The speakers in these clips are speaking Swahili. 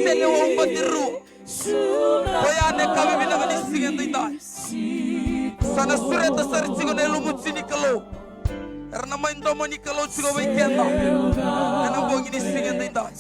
Tenge wong badiru. Boyane kabe bina ngani singen tinda. Sana sureta sarchigo ne lumutsini kalo. Karena main domo ni kalo chigo weekenda. Nana bongi ni singen tinda.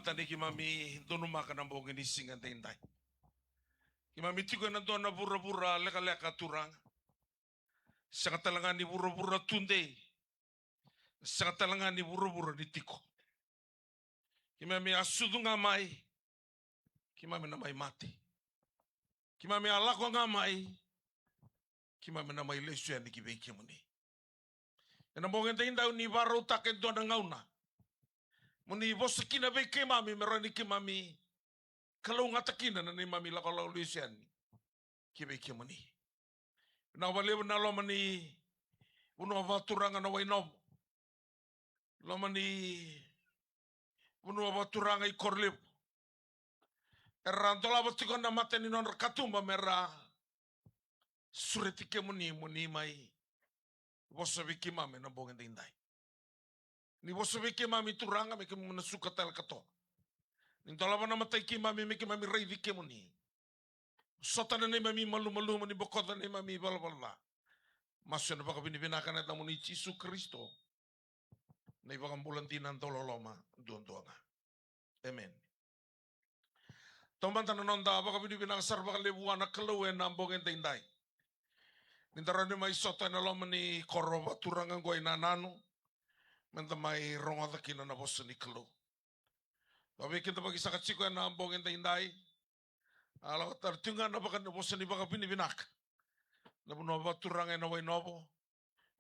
Tadi kimami dono makan ambong ini singan tendai. Kimami tiga na dona bura-bura leka-leka turang. Sangat talangan ni bura-bura tunde. Sangat talangan ni bura-bura di tiko. Kimami asudu ngamai. Kimami namai mati. Kimami alako ngamai. Kimami namai lesu yang dikibeki muni. Yang ambong tendai ni baru taken dona ngauna. Muni bos kina be kemami merani kemami kalau ngatakina na ni mami la kalau lusian kibe kemani na wale na lo mani uno vaturanga na wainob lo mani uno vaturanga I korlip erantola batiko na mateni non katumba mera sureti kemuni muni mai bos be kemami na bongen dindai ni boso vike mami turanga me ke muna suka tel kato. Ni tolava na matai ki mami me ke mami rei vike muni. Sota na ne mami malu-malu mani bokota ne mami bala-bala. Masya na baka binibinakan na muni Yesus Kristo. Na ibang bulantinan tololoma duan-duanga. Amen. Tomban tanan nonda baka binibinakan sarba kalebuan na kalawen na ambong entay-intay. Nintara ni may sota na loma ni koroba turangan ko ay nanano. Menta mai ronga kina na bosa ni kalo. Tapi kita bagi sakat ciko na ambong entay-intay. Ala tartungan na baka na bosa ni baka binibinak. Na buno ba turangan na wainobo.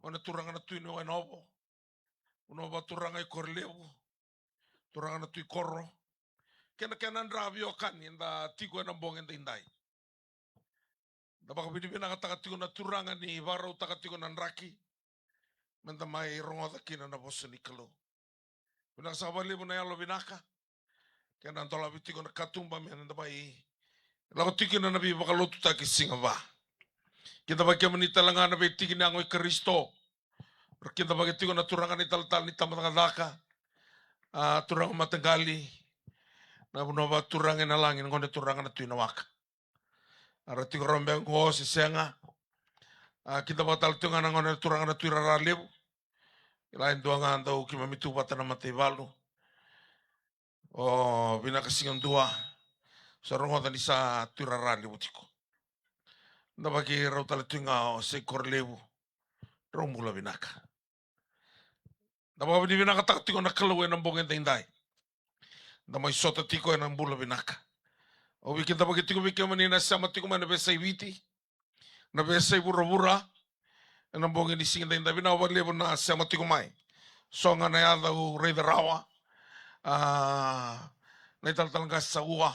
Wana turangan na tuwi na wainobo. Buno ba turangan korlewo. Turangan na tuwi korro. Kena rabio kan inda tigo na ambong entay-intay. Da baka binibinak takatigo na turangan ni baro takatigo na raki. Menta mai ronga kina na bosa ni kalo. Binak sabali mo na yalo binaka. Kaya nantola bitiko na katumba mi nanda mai. Lako tiki na nabi baka lotu taki singa ba. Kita bagi menita langa na bitiki na ngoy Kristo. Kita bagi tiko na turangan ni tal-tal ni tamatadaka. Turangan matanggali. Na bunawa turangan na langin ngonde turangan na tuinawaka. Arati ko rombeng ko si senga. Kita batal tungan na ngonde turangan na tuiraraliw. Lain dua tau kima mitu bata na matay balu. Oh, binakasingan dua. Sarong tadi sa turarali butiko. Na bagi raw talaga nga sa korlewo. Raw mula binaka. Na bagi binaka takatiko na kalawin ng bongin tinday. Na may sota tiko ng mula binaka. O bikin bagi tiko bikin manina sa matiko man na besay witi. Na besay bura-bura. Ng bongin isingin tinday. Binawali mo na sa matiko may. So nga na yada rey de rawa. Naital-talangkas sa uwa.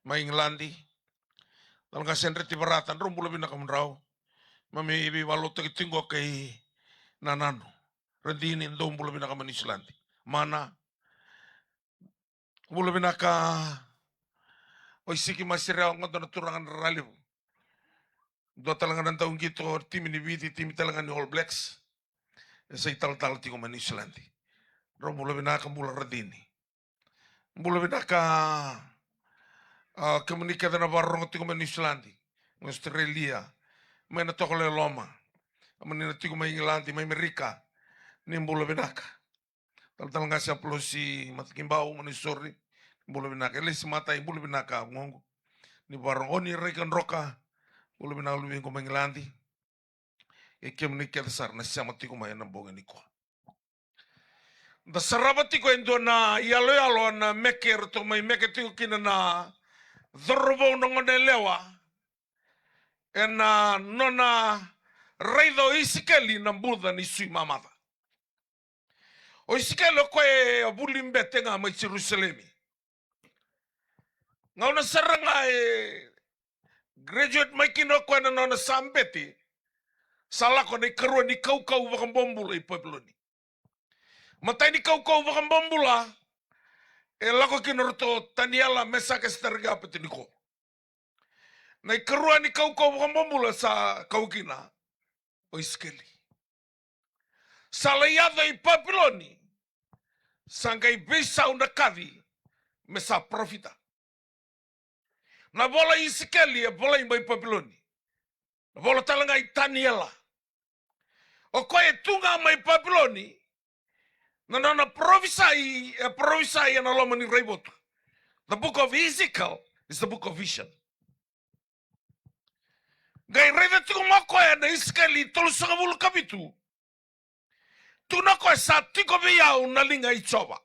May Inglandi. Talangkas senre ti baratan. Rumbulo binakam raw. Mami ibi walo tagitinggo kay nanano. Rendinin doon bulo binakam ni Islandi. Mana. Bulo binaka Oisiki masirao ngoto turangan ralibu. Dua talangan taung gitu tim ini witi tim talangan ni All Blacks. Sa ital-tal tiko man New Zealand. Romulo binaka mula radini. Mula binaka komunika na barong tiko man New Zealand. Australia. May natokole loma. Manina tiko man England, may Amerika. Ni mula binaka. Tal-tal nga siya si matikimbao manisori. Mula binaka. Ele si matay mula binaka ngongo. Ni barong oni rekan roka. Mula binaka lubing ko man England. Komunika dasar na siya matiko man nambongan ni ko. Da sarabati ko endo na yalo na meker to may meketi kina na dhorbo ngone lewa ena nona reido isikeli na buda ni sui mamada o isikelo ko e bulimbete nga mai Jerusalemi ngauna saranga graduate mai kino ko na nona sambeti sala ko ni karo ni kau wakambombulo i Papiloni. Matai ni kau wakambambula lako kinorto taniala mesa ke sterga petiniko. Na kerua ni kau wakambambula sa kau kina o iskeli. Salayada i Papiloni sangai bisa undakadi mesa profita. Na bola iskeli bola i Papiloni. Na bola talanga i taniala. O koe tunga mai Papiloni na provisai na loma ni Reibotu. The book of Ezekiel is the book of vision. Gai reida tiko mako na iskeli tolu sangabulu kapitu. Tuna koe sa tiko biyau na linga i choba.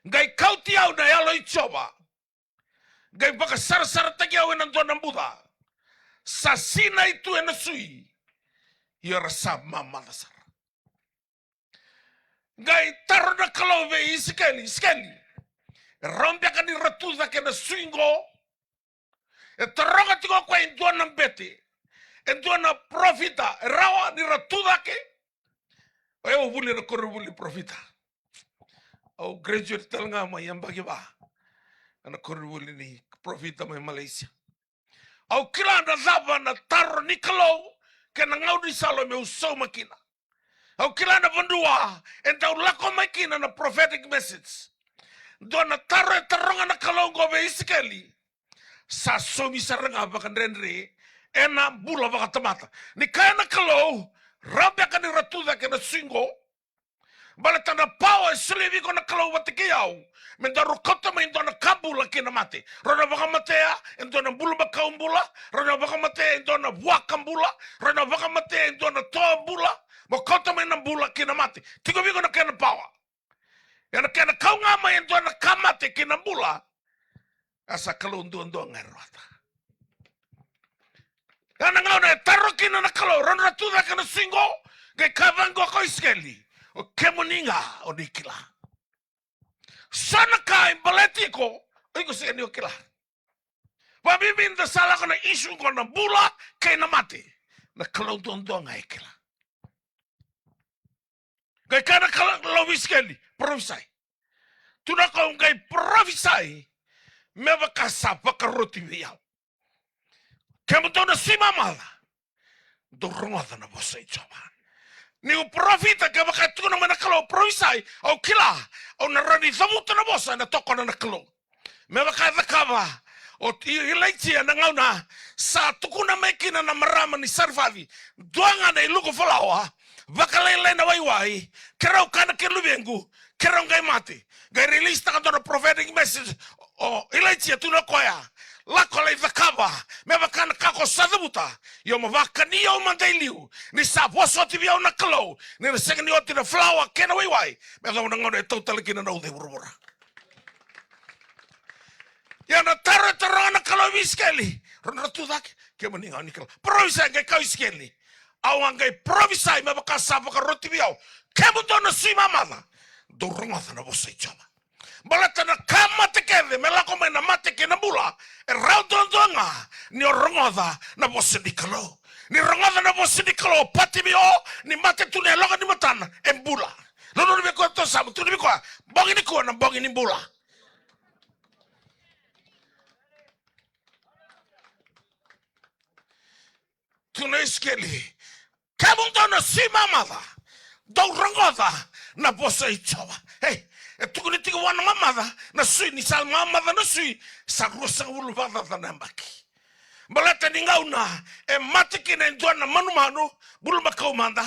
Gai kauti au na yalo i choba. Gai baka sara tagi au na dona Buddha. Sa sina itu na sui. Iora sa mamada sara. Gai taro na kalove iskeli. Rompia ka ni ratuda ke na swingo. E taronga tiko kwa indua na bete. Indua na profita. Rawa ni ratuda ke. Oyo buli na kore buli profita. Au graduate talanga ma yambagi ba. Ana kore buli ni profita ma Malaysia. Au kila na zaba na taro ni kalau. Ke na ngau ni salo me usau makina. Au kila na bandua, entau lako makina na prophetic message. Dona taro e taronga na kalongo be isikeli. Sa somi saranga baka renre, ena bula baka tamata. Ni kaya na kalau, rabia ka ni ratuda ke na singo. Balata na pao e sulibi ko na kalau batikiyau. Mendaro kota ma indo na kabula ke na mate. Rona baka matea, indo na bula baka umbula. Rona baka matea, indo na wakambula. Rona baka matea, indo na toa bula. Mo kota mai na bula kina mate. Tiko bigo na kena pawa. Ya na kena kau ngama yang tuan na kamate kina bula. Asa kalau undu ngerwata. Ya na ngau na taro kina na kalau. Ron ratuda kena singo. Gai kavango ko iskeli. O kemoninga o nikila. Sana kai baletiko. Oiko se ni okila. Wabibi nda sala kona isu kona bula kena mate. Na kalau undu ngekila. Gai kana kalau wiskeli, provisai. Tuna kau gai provisai, meva kasapa karoti biyau. Kamu tona sima mala, doronga na bosai coba. Ni u profita ke baka tuna mana kalau provisai, au kila, au narani zamuta na bosa na toko na kalau. Meva kava, o ilaiti na ngauna sa tukuna mekina na marama ni sarvavi, doanga na iluko falawa. Vakalele na waiwai, kerau kana kelubengu, kerau ngai mate. Gai release ta kanto na prophetic message. O ilaitia tuna koya. Lako lai vakava, me vakana kako sadabuta. Yo mavakani yo mandailiu. Ni saposo ati biau na kalau. Ni resengani oti na flower kena waiwai. Me ngau na ngau na totally kina na ude urubura. Ya na taro na kalau wiskeli. Rona tudake, ke maninga ni kalau. Proisa ngai kau iskeli. Awangai provisai me baka sapa ka roti biau. Kemu dona sui mamada. Doronga na bosai chama. Balata na kamate kede me lako me na mate ke na bula. E rau dondonga ni oronga na bosai di kalau. Ni ronga na bosai di kalau pati bio ni mate tune loga ni matana embula. Lono ni beko to sabu tu ni beko bongi ni ko na bongi ni bula. Tuna iskeli. Kamu tono si mamada. Dau rangoda na bosa ichawa. Hey, tukuni tiga wana mamada na sui ni sal mamada na sui sa rosa ulu bada na mbaki. Balata ningauna matiki na nduana manu bulu makau manda.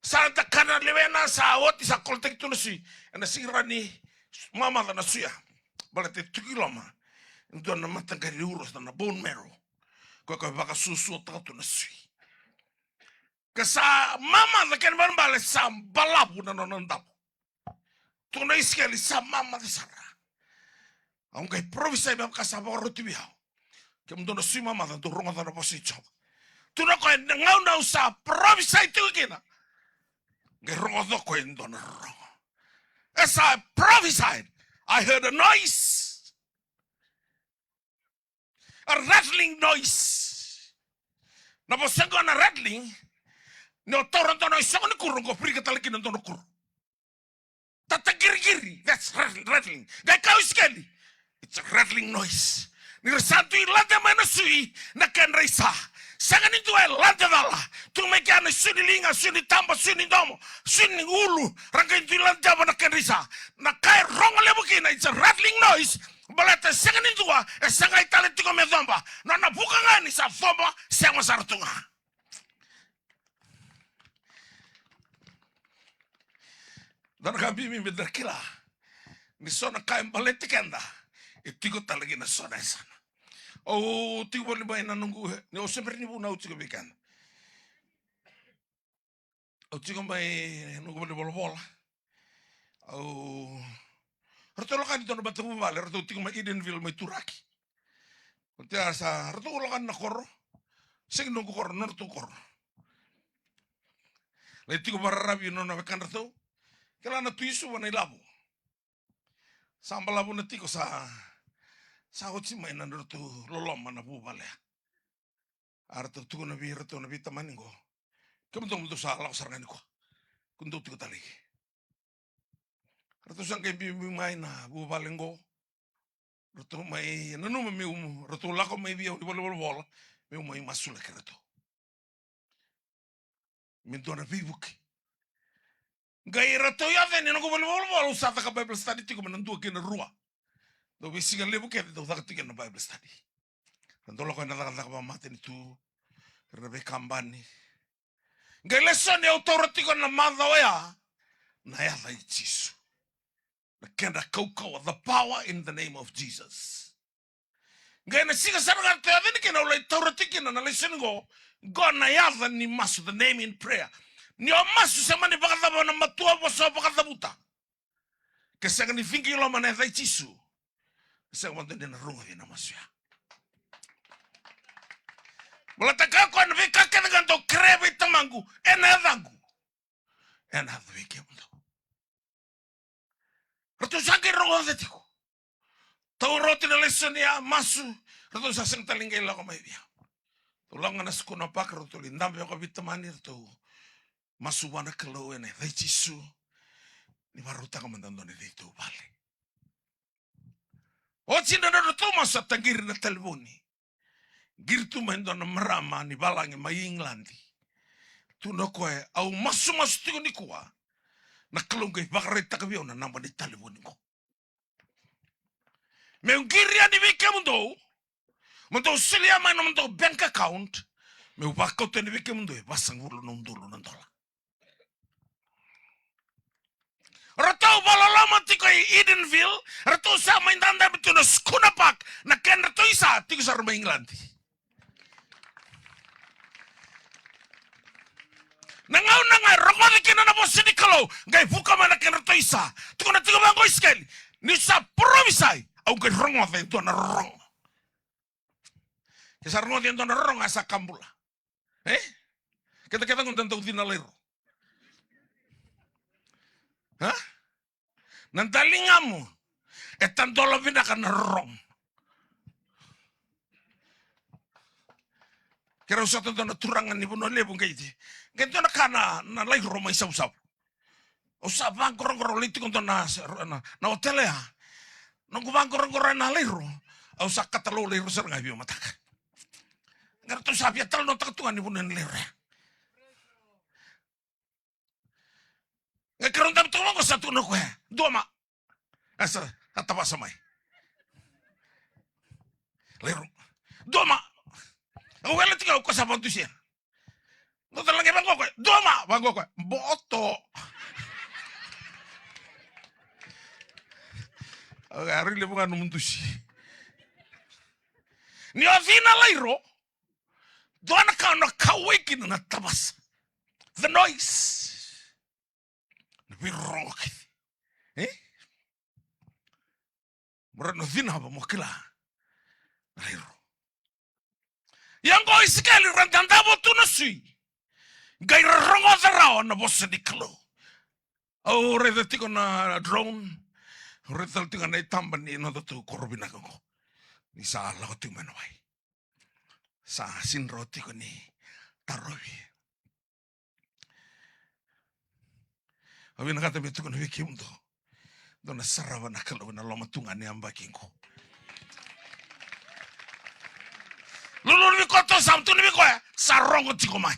Sa takana lewena sa oti sa koltek tuna sui. Na sirani mamada na suya. Balata tukiloma. Nduana matangari urus na bone marrow. Kwa baka susu tatu na sui. Kasa mama da ken ban bale sam balabu na nonondapo. Tuna iskeli sa mama da sara. Aunque improvisa ba kasa ba roti biao. Ke mdono sui mama da ronga da bosi chop. Tuna ko ngau na usa improvisa itu kina. Ge ronga do ko ndona ronga. As I prophesied, I heard a noise. A rattling noise. Na bosengo na rattling. No torontono isong kurungo free katalaki ng tono kur. Tatagiri-giri. That's rattling. Gaya kao iskeli. It's a rattling noise. Nirasanto ilanda manasui na kanreisa. Sangan itu landa dala. Tumekiana sunilinga, sunitamba, sunidomo, suningulu. Rangka itu landa na kanreisa. Na kaya rongo lebukina. It's a rattling noise. Balata sangan itu sangay talentiko medamba. Na nabuka nga ni sa thomba siyang masaratunga. Dan kami mimbedar kila. Ni sona kain baleti kenda. Itiko talagi na sona sana. Oh, tiko boleh bayi na nunggu. Ni o sempre ni buna utiko bikan. Utiko bayi nunggu boleh bola. Oh, ratu lakan itu na batu bale. Ratu utiko bayi Edenville may turaki. Kunti asa ratu lakan na koro. Sing nunggu koro, nortu koro. Lai tiko bararabi no na bekan ratu. Kala na tuisu wana ilabu. Sambal labu na tiko sa hoci may na ratu loloma na bubale. Arto tuko na ratu na bitamaningo. Kamuntong muto sa alak sarangan ko. Kundo tiko tali. Ratu sang kay bimay na bubalengo. Ratu may nanu may ratu lako may biyaw di bola. May masula ka ratu. Minto na bibuki. Gaya rato ya veni no como volvo usata ka Bible study tiko manandu ke na rua. Do bisiga lebu ke do ta tiko na Bible study. Nando lo ko na ta ka mate ni tu rebe kambani. Gaya lesson ya autority ko na manda ya. Na ya la Jesus. Na kenda koko the power in the name of Jesus. Gaya na siga saranga te veni ke na la authority ke na lesson go. Go na ya ni masu the name in prayer. Ni omasu sama ni bakata na matua boso bakata buta. Kesa ni fingi lo mana dai chisu. Kesa wanda ni na runga ni na masu ya. Balata ka ko na vika ka na to krebe tamangu ena dangu. Ena vike mundo. Ratu sangi rongo detiko. Tau roti na lesson ya masu. Ratu sa sing talingay la ko may biya. Tulang na skuna pak ratu lindam yo ka bitamani ratu. Masuwana kalau ene dai chisu ni baruta ka mandando ni dito vale. O china no to masa tangir na telefoni. Girtu mendo na marama ni balangi mai Englandi. Tu no koe au masu tigo ni kuwa. Na kalungai bakarita ka biona namba ni telefoni ko. Me ungiria ni wike mundo. Mundo silia mai no mundo bank account. Me upako te ni wike mundo e basang ulo nondolo nandola. Ratau balalama tiko Edenville, ratau sa maindanda betu na skuna pak na ken ratau isa tiko sa rumah England. Nangau romani kena na bosi di kalau gai buka mana ken ratau isa. Tiko na tiko bango iskeli ni sa provisai au gai rongo fa itu na rong. Kesa rongo dia itu na rong asa kambula. Kita nguntan tau dinalero. Hah? Nandalingamu etandolo vina kana rong. Kira usah tonton turangan ni buno lebu kaiti. Gento na kana na lai roma isau-sau. Usah bangkor-ngkor liti konton na hotel ya. Nunggu bangkor-ngkor na lero. Usah katalo lero serang ayo mataka. Ngarto sabi tal no taktuan ibu nen lere. Ngakaroon tabi tulong ko sa tuno ko ya. Dua ma. Asa atapa samay. Lero. Dua ma. Ang wala tigaw ko sa bantu siya. No talang ibang ko. Dua ma. Bago ko. Boto. Ari le bukan numuntu si. Ni avina lairo. Doana ka no kawikin na tabas. The noise. Birrok. Merano vina ba mo kila. Lairo. Yang ko isikali rantanda bo tunasui. Gai rongo zarao na bosa di kalo. Oh, reda tiko na drone. Reda tiko na itamban ni no tu korobina ko. Ni sa ala ko tiko manawai. Sa sinro tiko ni tarobi. Abi nakata betu ko na wiki mundo. Dona sarava na kalo na loma tunga ni ambaking ko. Lulu ni koto sam tu ni ko sarongo tiko mai.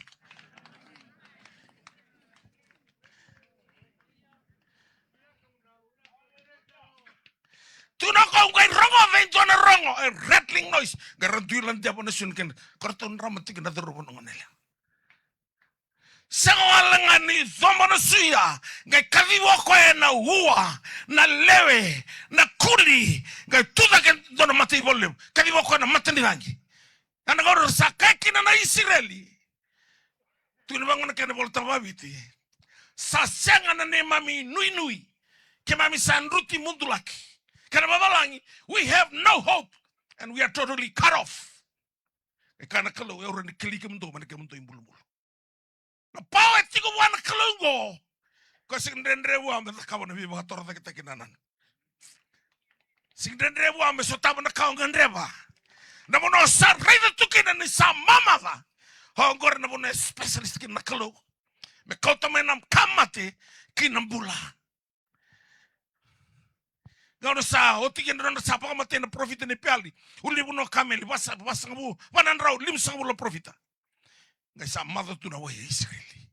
Tu no kau ngai rongo vein tu na rongo rattling noise. Garantu lan dia pona sun ken karton ramatik na dero pona ngonela. Sangalangan ni zomana suya ngai kaviwo ko na hua na lewe na kuli ngai tuda ken dona mati volume kaviwo ko na matani rangi. Ana goro sakaki na Israeli. Tu ni bangun ken volta babiti. Sasenga na ne mami nui nui. Ke mami sanruti mundulaki. Kana babalangi, we have no hope and we are totally cut off. E kana kalau e ora ni kelike mundo mana ke mundo imbulu. Na pau e tiko wana kalungo. Ko sing dendre wa me kawana bi ba torta kita kinanan. Sing dendre wa me sota na kawan ndreba. Na mono sa raida tukina ni sa mama va. Ho ngor na mono specialist kin na kalu. Me kota me nam kamate kinambula. Gano sa otiki ndona sa pa kamate na profit ni piali. Uli buno kameli basa ngabu. Wanan raw lim sangabu lo profita. Ngai sa mother tu na wa Israeli.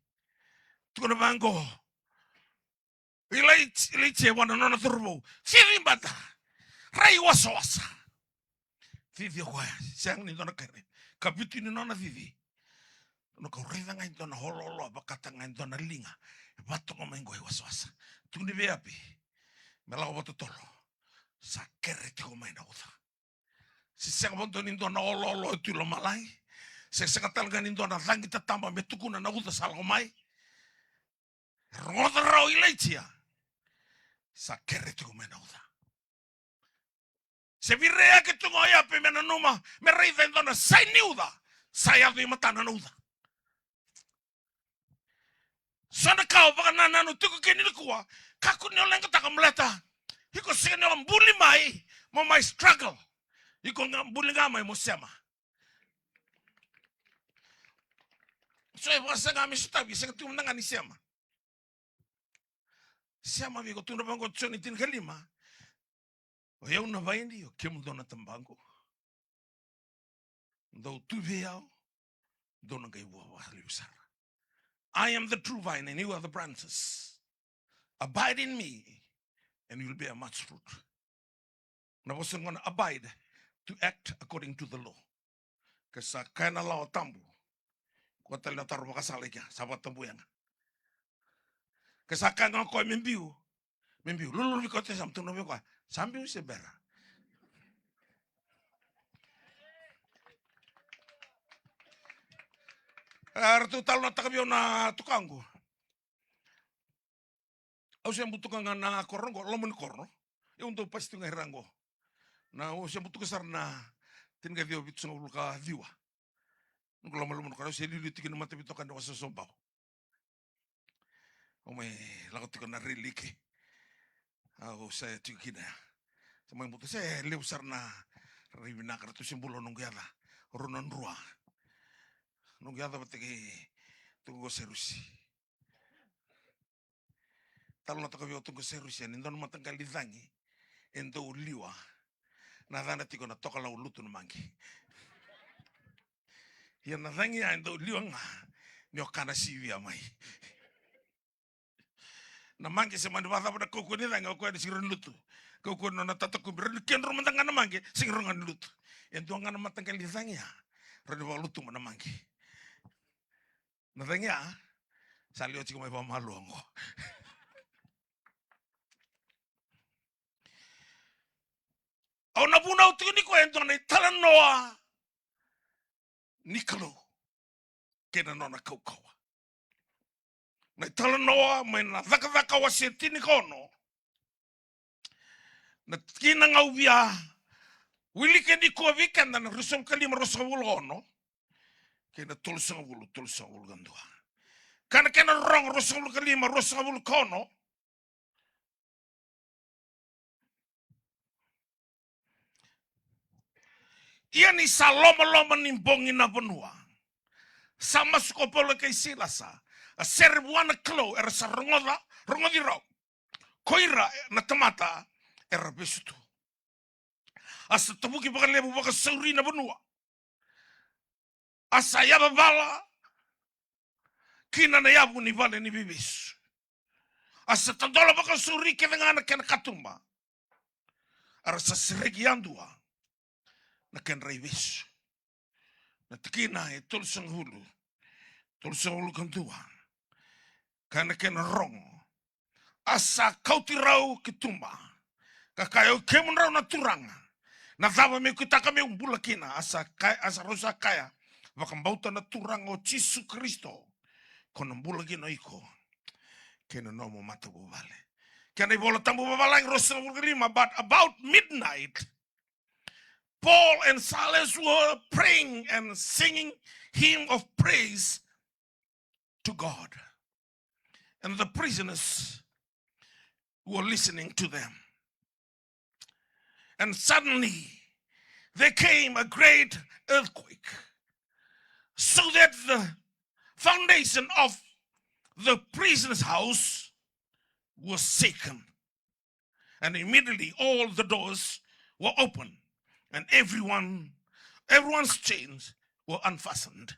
Tu na bango. Ilai wana nona turbo. Fivi bata. Rai wasa. Fivi kwa siang ni nona kare. Kapitu ni nona fivi. No ka reda ngai nona hololo bakata ngai nona linga. Bato ko mengo wasa. Tu ni be api. Mela ko bato tolo. Sa kere ti ko mai na uta. Si siang bonto ni nona hololo tu lo malai. Se talga ni nona langi tatamba metukuna na uta sal ko mai. Roda rao ilaitia. Sa kere tu ko mai na uta. Se virea ke tu ngoia pe mena numa me rei vendona sai niuda. Sai adu matana nuda. Sana kau baka nanu tuku keni kuwa. Kaku ni olenga takamleta. Hiko sige ni mbuli mai mo mai struggle. Hiko mbuli nga mai mo sema. So e baka nga mi sutabi sige tu mnanga ni sema. Sema viko tu na bango tsoni tin kalima. O eu na vai ndi o kemu dona tambango. Ndo tu veao dona ngai wa liusara. I am the true vine and you are the branches. Abide in me and you will bear much fruit. Na was going to abide to act according to the law. Kasa kana lao tambu. Ko tala taru kasale kya sabat tambu yang. Kasa kana ko membiu. Lulu ko te sam tu no ko. Sambiu se bera. Artu tal na takabio na tukango. Au se mbutuka na korongo lomon korno. E unto pasti ngai rango. Na o se mbutuka sarna tin ga dio bitsu ngul ka diwa. Ngul lomon ko se lilu tikin mate bitokan do so sombao. O me lago tikon na rilike. Au se tikina. Sama mbutu se leu sarna ribina kartu simbolo nungiada. Ronon rua. Nungiada batiki tunggu serusi. Talo na takavio tunggu serusi ni ndon matanggal lidangi endo uliwa na dana tiko na toka la ulutu mangi. Ia na rangi ai ndo liwanga. Nio kana siwi amai. Na mangi se mandi wata pada koko ni rangi ko ada siron lutu. Koko no na tata ku ber ken ro mantanga na mangi sing rongan lutu. En tuanga na matanga li rangi ya. Ro wa lutu mana mangi. Na rangi ya. Salio chiko mai pa malu ngo. Au na buna uti ni ko ento na talan noa. Nikalo. Kena nona kaukawa. Na tala noa mai na thaka wa se tini kono. Na kina ngau via. Wili ke ni ko weekend na rusam kalima rusam ono. Kena tulsang wulu gandua. Kana kena rong rusam kalima rusam kono. Ia ni saloma nimbongi na benua. Sama skopolo kay silasa. A serbuana klo era sa rongoda rau. Koira na tamata era besutu. Asa tabuki baka lebu baka sauri na benua. Asa yaba bala kina na yabu ni vale ni bibis. Asa tandola baka sauri kena ngana kena katumba. Ara sa siregi andua na kena raibis. Na tikina e tulsang hulu kantua. Kana kena rong. Asa kautirau kitumba. Kakayo kemunrau na turanga. Na thava me kutaka me umbula kina. Asa rosa kaya. Wakambauta na turanga o Jesu Kristo. Kono mbula kina iko. Kena nomo mata bubale. Kena ibola tambu babalang rosa lima. But about midnight, Paul and Silas were praying and singing hymn of praise to God. And the prisoners were listening to them. And suddenly there came a great earthquake, so that the foundation of the prisoner's house was shaken. And immediately all the doors were open and everyone's chains were unfastened.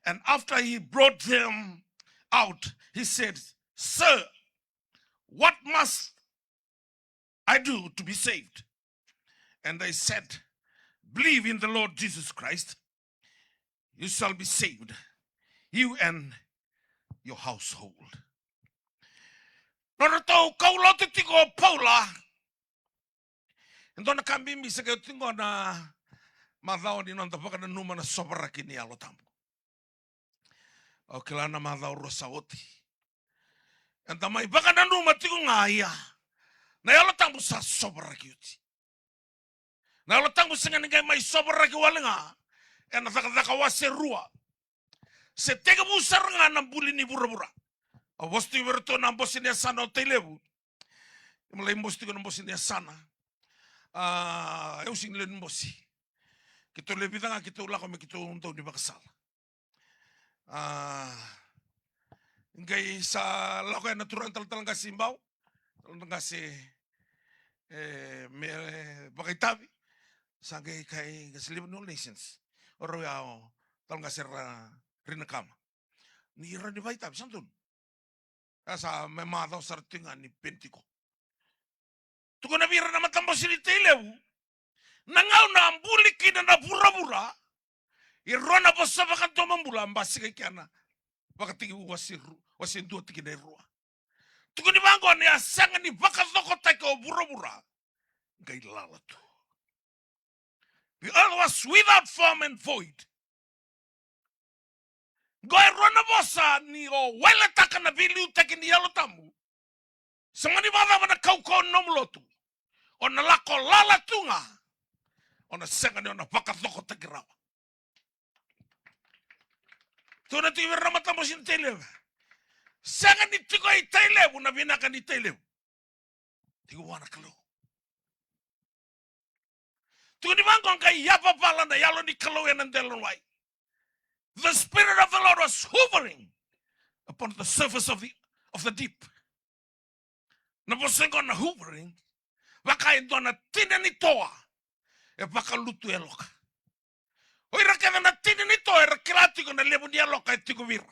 And after he brought them out, he said, "Sir, what must I do to be saved?" And they said, "Believe in the Lord Jesus Christ. You shall be saved, you and your household." Norato kaulote tiko Paula. Ndona kambi misa ke tingo na madao ni nonta paka na numa na sobra kini alo tampo. O kilana madao rosa oti. Enta mai paka na numa tiko ngaya. Na yalo tampo sa sobra kiuti. Na yalo tampo singa ningai mai sobra ki walinga. Ena thaka wase rua. Se tega busar nga na buli ni bura-bura. O bostu iberto na bosi ni sana o teilebu. Mulai bostu ko na bosi ni sana. Eu sing len bosi. Kito lebida nga kito ulako me kito untaw di bakasal. Ngay sa lako ya natural tal nga simbaw. Tal nga si me bakitabi. Sa kay Liban Nations. Oro ya tal nga si rinakama. Ni ira ni baitabi santun. Asa me madaw sartingan ni pentiko. Tuko na bira na matambo sinitailewu. Nangaw na ambuli kina na bura-bura. Irona po sa bakanto mambula. Ambasi kay kiana. Bakatigi wasindu tiki na irua. Tuko ni bango ni asanga ni bakatoko taiko bura-bura. Ngay lalatu. The earth was without form and void. Goy rona bosa ni o wala taka na biliu taki ni yalo tamu. Samani bada wana kauko nomlotu. Ona lako lalatunga. Ona senga ni ona bakatoko taki rawa. Tuna tu iwera matamo sin telewa. Senga ni tiko i telewu na binaka ni telewu. Tiko wana kalau. Tiko ni mangong kay yapa pala na yalo ni kalau yan ang delonway. The Spirit of the Lord was hovering upon the surface of the deep. Naposengo na hovering, baka ito na tinanitoa, e baka lutu eloka. Oira kada na tini ni to era kilati ko na lebu dia loka etiku vira.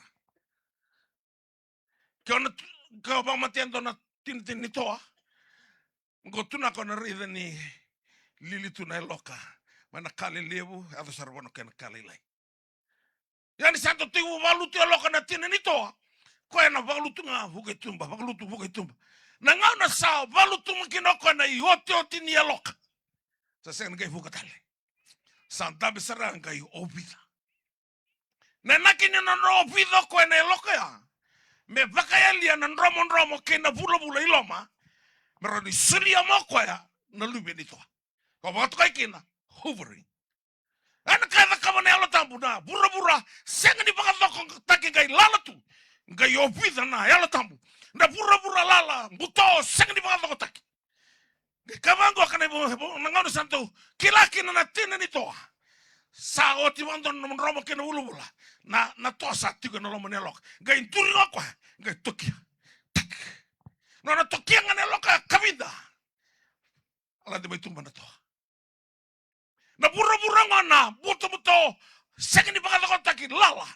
Kau bang matian na tini toa. Ngo tuna ko na rida ni lili tuna loka. Mana kali lebu atau sarwono kena kali lai. Yani santo tigu valutu loka na tini ni toa. Ko na valutu nga vugetumba, valutu vugetumba. Na ngau na sao valutu mkino ko na iote o tini loka. Sa sen ngai vugatale. Santa besara ngai obida. Na nakini na obida ko na loka ya. Me vakaya lia na romo kena bula iloma. Meroni sulia mo ya na lube ni toa. Ko bakatu kai kena hovering. Ana kada kama na tambu na bura senga ni bakatu taki ngai lalatu. Ngai obida na yala tambu. Na bura lala buto senga ni bakatu taki. Kavango kana ngau santo kilaki na tina ni toa. Sa oti wando romo kena ulubula. Na toa sa tigo na lomo nelok. Ngai turi ngako ngai tokia. Tak. No na tokia ngane loka kabida. Ala de betumba na toa. Na bura ngana buto sengi ni bakata taki lala.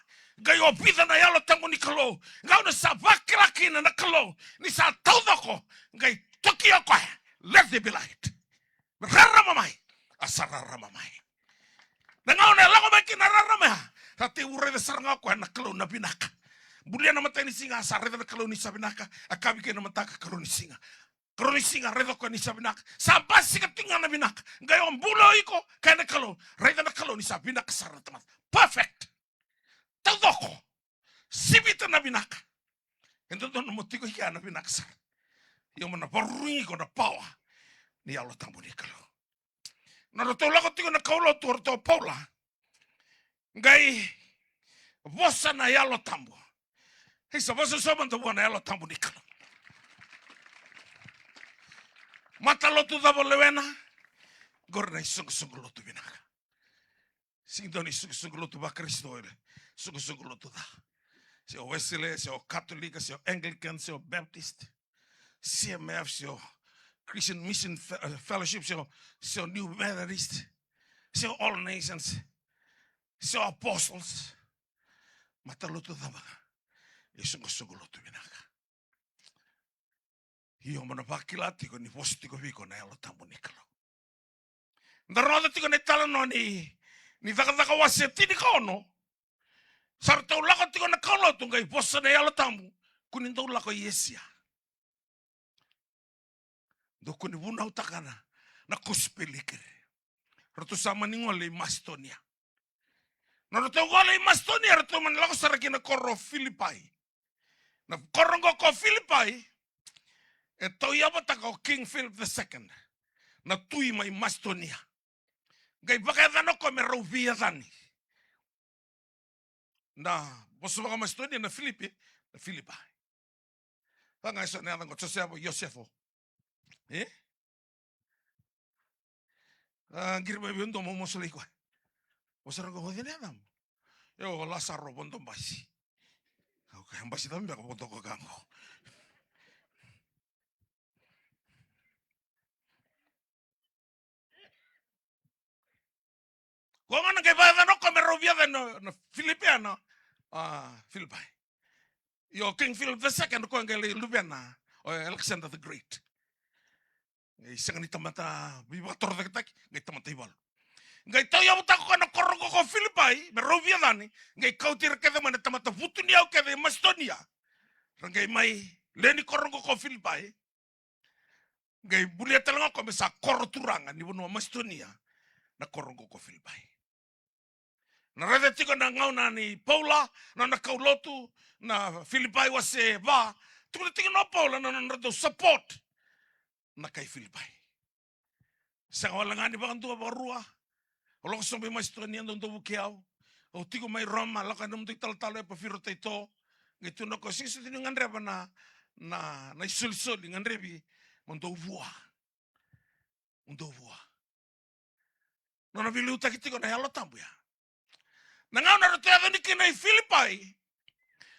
Ngai opida na yalo tangu ni kalo. Ngau na sa bakilaki na kalo. Ni sa taudako. Ngai tokia ko. Let there be light. Raramamai. Asararamamai. Nangau na lago baki na raramai. Tati ure de saranga ko na kalo na binaka. Bulia na matay ni singa sarre na kalo ni sabinaka. Akabi ke na mataka kalo ni singa. Kalo ni singa redo ko ni sabinaka. Sabas sika tinga na binaka. Ngayon bulo iko kaya na kalo. Redo na kalo ni sabinaka sarre tamat. Perfect. Tadoko. Sibita na binaka. Ento doon mutiko hiya na binaka sarre. Yung mana barungi ko na pawa ni alo tambo ni kalo. Naruto lako tiko na kaulo to Paula. Ngai vosa na yalo tambo. Hisa vosa soban to na yalo tambo ni kalo. Mata lotu dabo lewena. Gorna isung lotu binaka. Singdoni isung lotu ba Kristo ele. Sung lotu da. Seo Wesley, seo Catholic, seo Anglican, seo Baptist. CMF, so Christian Mission Fellowship, so New Methodist, so All Nations, so Apostles. Mataluto daba. Isungo luto binaka. Iyo manapakilati ko ni postiko viko na yalo tambo nikalo. Ndaroda tiko ne tala no ni taka waseti ni kono. Sarta ulako tiko na kalo tungai posa na yalo tambo. Kuninda ulako yesia. Doko ni buna utakana na kuspelikere. Roto sama ni ngole Mastonia. Na roto ngole Mastonia roto man lako saraki na koro Filipai. Na korongo ko Filipai e to yabata ko King Philip II. Na tui mai Mastonia. Gai baka dano ko me rovia dani. Na boso baka Mastonia na Filipai. Tanga iso ne adango Yosefo. Girma bindo mo mosli ko. Osara ko hodine adam. Yo Lazaro bondo basi. Okay, basi tambi ako bondo ko gango. Ko ngana kay ba no ko merovia no Filipiano. Filipai. Yo King Philip II ko ngali Lubiana o Alexander the Great. Isang ni tamata bibator da tak ngai tamata ibal. Ngai tau yaw ta ko na korongo ko Filipai, merovia dani, ngai kautir ke man tamata futunia ke de Mastonia. Ngai mai leni korongo ko Filipai. Ngai bulia talanga ko mesa korturanga ni bono Mastonia na korongo ko Filipai. Na rede tiko na ngau na ni Paula na kaulotu na Filipai wase ba. Tu tiko na Paula na do support. Na kay Filipai. Sa walangani ba kanto ba rua? Olo ko sombe Mastonia ndo bukiao. O tigo mai Roma la kanum tik tal pa firo taito. Gitu no ko sisu tinu ngandre ba na isul ngandre bi mondo vua. Nona bilu takitiko na yalo tambu ya. Na ngau na rotea ni kina Filipai.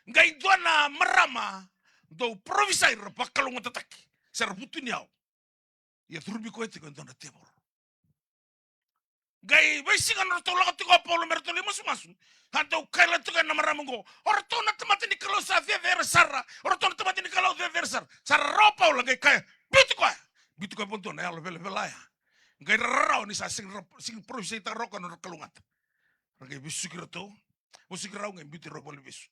Ngai dona marama do provisai pa kalunga tataki. Ser butuniao. Ya turbi ko etiko dona tebor. Gai basikan roto la tiko polo merto le masu. Hanto kaila tuka na maramungo. Orto na temati ni kalau sa ver sara. Orto na temati ni kalau ver sara. Sara ropa ulah gai kaya. Bitu ko ponto na alo vele velaya. Gai rao ni sa sing profesi ta roko no kalungat. Gai bisukir to. Musik rao ngai bitu roko le bisu.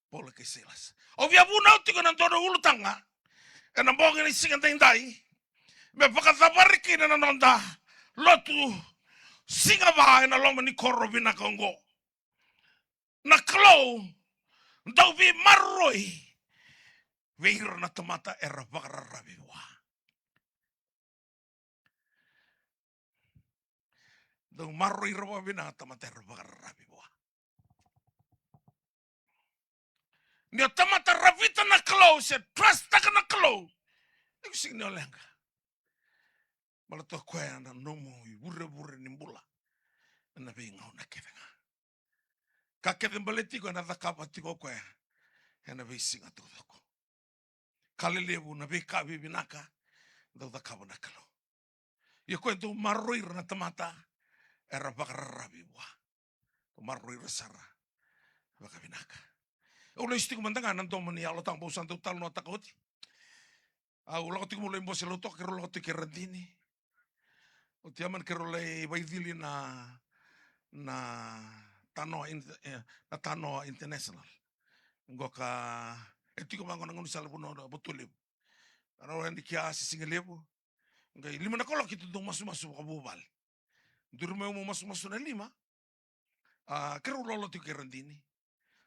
Pola ke selas. O via bu nau tiko na todo ulu tanga. E na bonga ni singa tendai. Me pakatabariki na nonda. Lotu singa ba na loma ni koro vina kongo. Na klo ndau vi marroi. Veira na tomata era vagararabiwa. Ndau marroi rawa vina tomata era vagararabiwa. Ni tomata ravita na klo se trust taka na klo. Ni sing no lenga. Malato koe na nomo i bure nimbula. Na vinga na kevenga. Ka kevin baleti ko na dakapa tiko koe. Na vi singa tudoko. Kalelebu na vi kavi vinaka. Da dakapa na kalo. Ia koe tu marroi na tamata. Era bakararabi wa. Tu marroi sara. Baka vinaka. Ulo istiku mandanga nan tomo ni alo tang bosan tu talo no takoti. Ulo tiku mulo imbo selo tok kero lo tiku rendini. O tiaman kero le baidili na tano international. Ngoka etiko mango nangon sala puno botulib. Ano ndi kia sisingelebu. Ngai lima na kolok itu dong masu kabubal. Durme mo masu na lima. Kero lolo tiku rendini.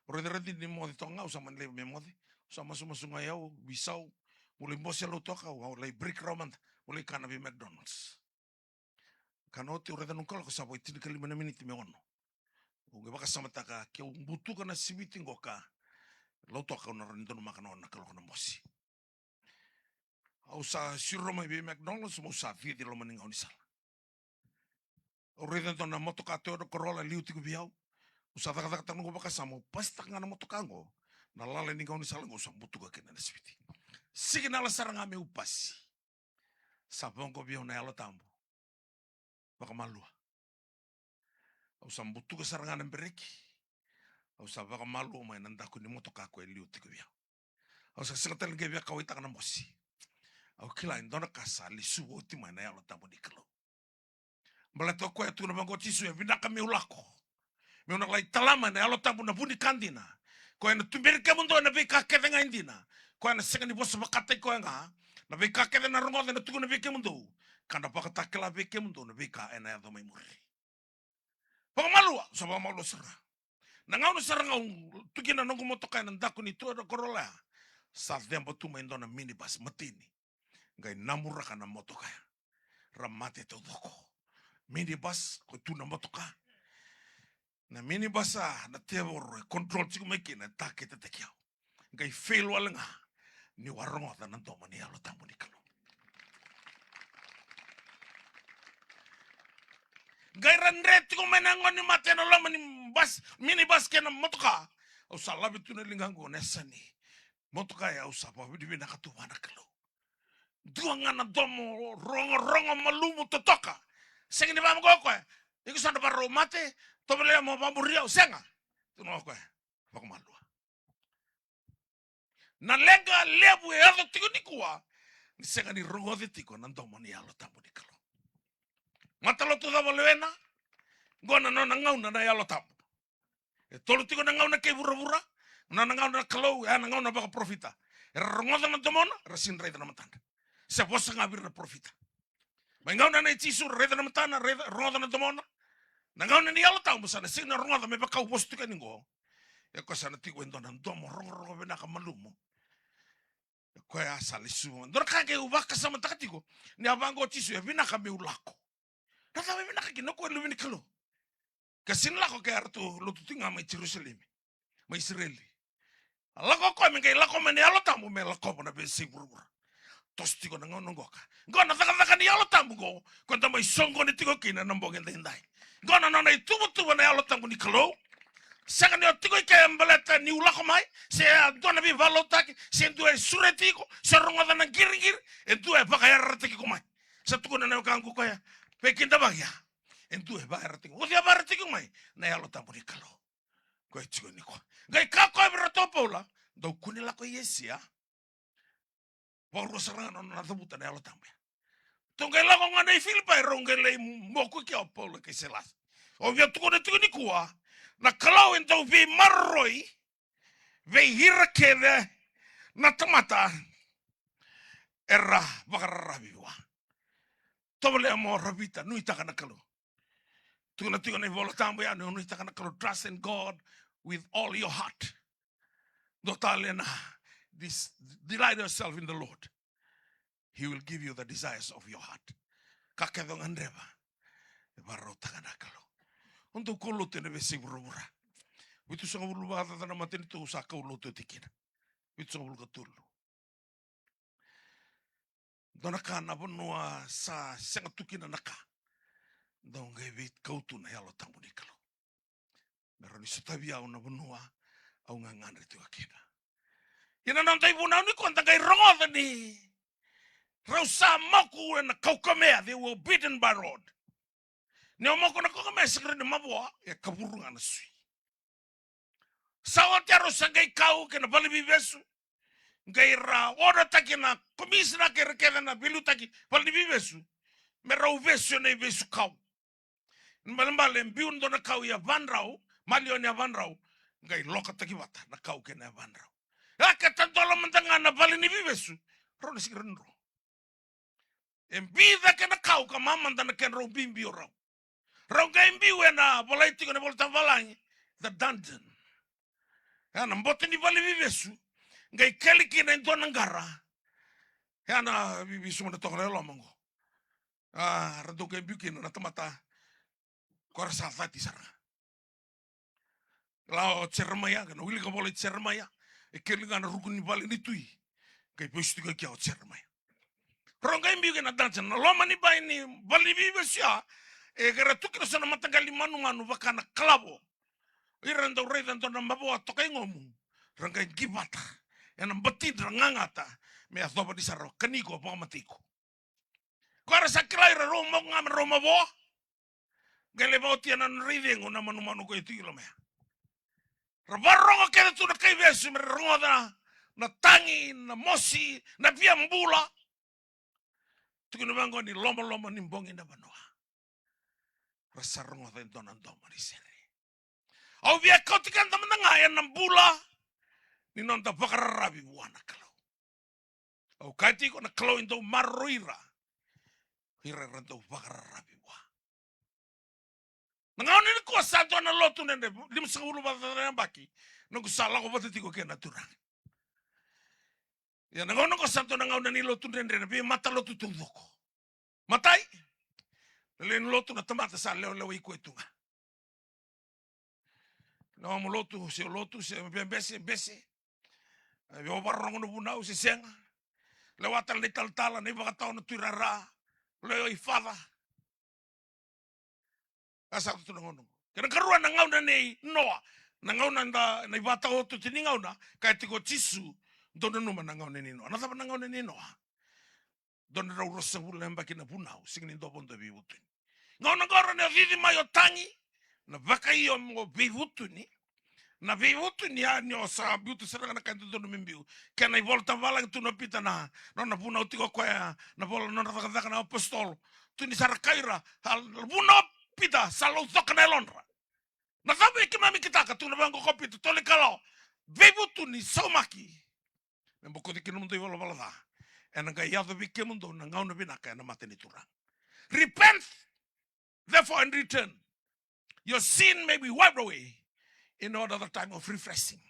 Ore rendini mo tonga usama le memodi. Usama masu ngayau bisau. Mulai bosel lo toka mulai break romant. Mulai kana bi McDonald's. Kanoti ore nung kolok sa boy tinik 5 minute me ono. Unge baka samataka ke butu kana sibiti ngoka. Lo toka na rendo makano na kalok na mosi. Au sa siro mai bi McDonald's mo sa fi di lo maning oni sala. Ore na motoka te oro Corolla liuti ku biau. Usa taka tango baka samo pasta ngana motoka ngo. Na lale ni oni sala ngo sa butu ka kena sibiti. Signal saranga me upasi. Sabongo biau na alo tambo. Baka malua. Au sa mbutu ka saranga na bereki. Au sa baka malua mai nandaku ni motoka ko liuti ku biau. Au sa singatel ge bia kawita kana mosi. Au kila indona kasa li suwo ti mai na alo tambo di kelo. Balato ko tu na bango tisu e vinaka me ulako. Me una lai talama na alo tambo na buni kandina. Ko ena tumbirke mundo na bika kevenga indina. Ko ena singa ni bosa bakate ko nga. Na bika kevena rongo na tuku na bika mundo. Kana pakatakela bika mundo na bika ena ya domai muri. Pamamalua sa pamamalua sara. Na ngau na sara ngau tukina nongo motoka na ndaku ni tu Corolla. Sa tempo tu mai ndona minibus matini. Ngai namura kana motoka. Ramate to doko. Minibus ko tu na motoka. Na minibus na tevor control tiku meki na take te kiau. Ngai fail walenga. Ni warongo ta nanto mani alo tambo ni kalo. Ngai randre tiku menango ni mateno lo mani bus minibus kena motoka. O salabi tu na lingango nesani. Motoka ya usapa bidi bina katu wana kalo. Duanga na domo rongo malumu totoka. Sengi ni bama go kwa. Iku sanda baro mate tobele mo bamuria usenga. Tuno kwa. Bako malua. Na lenga lebu e alo tiku nikua. Ni senga ni rongo de tiku na domo ni alo tambo ni kalo. Matalo tu dama lewena. Gona no na ngau na alo tambo. E tolu tiku na ngau na ke bura. Na ngau na kalo ya na ngau na baka profita. Era rongo na domona, rasin reda na matanda. Se posa ngabir na profita. Ngau na tisu reda na matana, rongo na domona. Na ngau na ni alo tambo sana sina rongo na me baka upos tika ningo. E ko sana tiku endo na domo rongo bena ka malumo. E ko ya sali sumo. Ndora ka ke ubaka sama takatiko. Ni abango tisu e bina ka me ulako. Tata me bina ka kinoko lu bini kalo. Kasin lako ke artu lu tutinga mai Jerusalem. Mai Israeli. Lako ko me ke lako me ni alo tambo me lako na be siburu. Tosti ko nango ngoka. Ngona taka ni alo tambo go. Konta mai songo ni tiko kina nambongen dendai. Ngona nona tubu na alo tambo ni kalo. Saka ni tiko ke embaleta ni ulako mai. Se dona bi valotaki, se ndue suretiko, se rongo na girigir, e due pakayar tiki ko mai. Sa tuko na kangu ko ya. Pekinda bagya. entu e bahara tingu. O dia bahara tingu mai, na yalo tambu ni kalo. Ko e tigo ni ko. Ngai kako e bera topola, do kuni lako yesia. Pauro sarana na tabuta na yalo tambu. Tongai lako ngana i Filipai rongai lei moku kia opola ke selas. O via tuko na tigo ni kua, na kalau entau vi marroi, vei hira kede, na tamata, era bakararabiwa. Tobole amo rabita, nui takana kalau. Tuko na tigo na vola tambu ya, nui takana kalau. Trust in God with all your heart. Dotalena, delight yourself in the Lord. He will give you the desires of your heart. Kakedong andreba, baro takana kalau. Untuk kolo tene besi burubura. Witu sanga bulu bata tana mateni tu usaka ulo tu tikina. Witu sanga bulu katulu. Dona kana bonua sa sanga tukina naka. Donga bit kautu na yalo tamu ni kalau. Meroni sutabia una bonua au ngangan ritu akina. Ina nantai buna ni konta kai rongo ni. Rausa maku na kaukamea, they were beaten by rod. Ni omoko na kaukamea sekre ni mabua ya kaburunga na sui. Sawa tiaro sangai kau kena bali bibesu. Ngai ra ora taki na komisina ke rekeda na bilu taki bali bibesu. Mera uvesu na ibesu kau. Mbale mbiun do na kau ya vanrau, malio ni vanrau. Ngai loka taki wata na kau kena vanrau. Aka tantola mentanga na bali ni bibesu. Rona sikrenro. Embida kena kau ka mama ndana ken ro bimbi ora. Ro ga imbi wena bolai tiko ne bolta valangi the dungeon. Ana mbote ni vale vivesu. Ngai keliki na ndona ngara. Ana bibi suma de tokre lo mango. Ah, rado ga imbi kina na tamata. Kora sa fati sara. Lao cermaya kana wili ka bolai cermaya. E kelika na rukuni vale ni tui. Ngai postu ka kia cermaya. Ronga imbi kena dungeon. Lo mani bai ni vale vivesu ya. E gara tukira sana matangali manu vakana klabo. Iranda ureda ndona maboa tokai ngomu. Ranga gibata. Ena batid rangangata. Me athoba di saro kaniko pa matiko. Kora sa klaira roma ngam roma boa. Gale bauti ana riding una manu ko itilo me. Rabaronga kena tu na kai besu me ronga na tangi na mosi na viambula. Tukino bango ni loma ni mbongi na banoa. Rasa ronga da ndona ndoma di sere. Au via kau tikan temen tengah yang 6 bulan. Ni nonta bakararabi buana kalau. Au kaiti ko na kalau into maruira. Hira rento bakararabi buah. Nangau ni ko santo na lotu nende. Lim sekulu batata baki. Nunggu salah ko batati ko kena turang. Ya nangau ko santo nangau na ni lotu nende. Tapi mata lotu tungdoko. Matai. Len lotu na tamata sa leo iko itunga. No mo lotu se bese. Yo barong no bunau se senga. Lewatan ni tal-tala ni baka tao na tuirara. Leo ifada. Asa tu ngono. Kena karuan na ngau na nei noa. Na ngau na na ibata o tu tini ngau na. Kaya tiko tisu. Dono numa na ngau na ni noa. Nasa pa na ngau na ni noa. Dono rau rosa wula mbaki na bunau. Singin do pondo biwutun. Ngau na ngau na vidi mayo tangi. Na baka iyo mo biwutuni. Na vivutu ni anyo sa biutu seranga na kanto dono mimbiu. Kena i volta vala tu no pita na. Na puna utiko kwa na vola no nakadaka na apostol. Tu ni sarakaira. Puna pita salo toka na elonra. Na sabi ikimami kitaka tu na bango kopita. Tole kalau. Vivutu ni saumaki. Mboko di kinu mundo i vola vala da. E nga iado bike mundo na ngau na binaka na mate ni turang. Repent therefore and return. Your sin may be wiped away. In order the time of refreshing.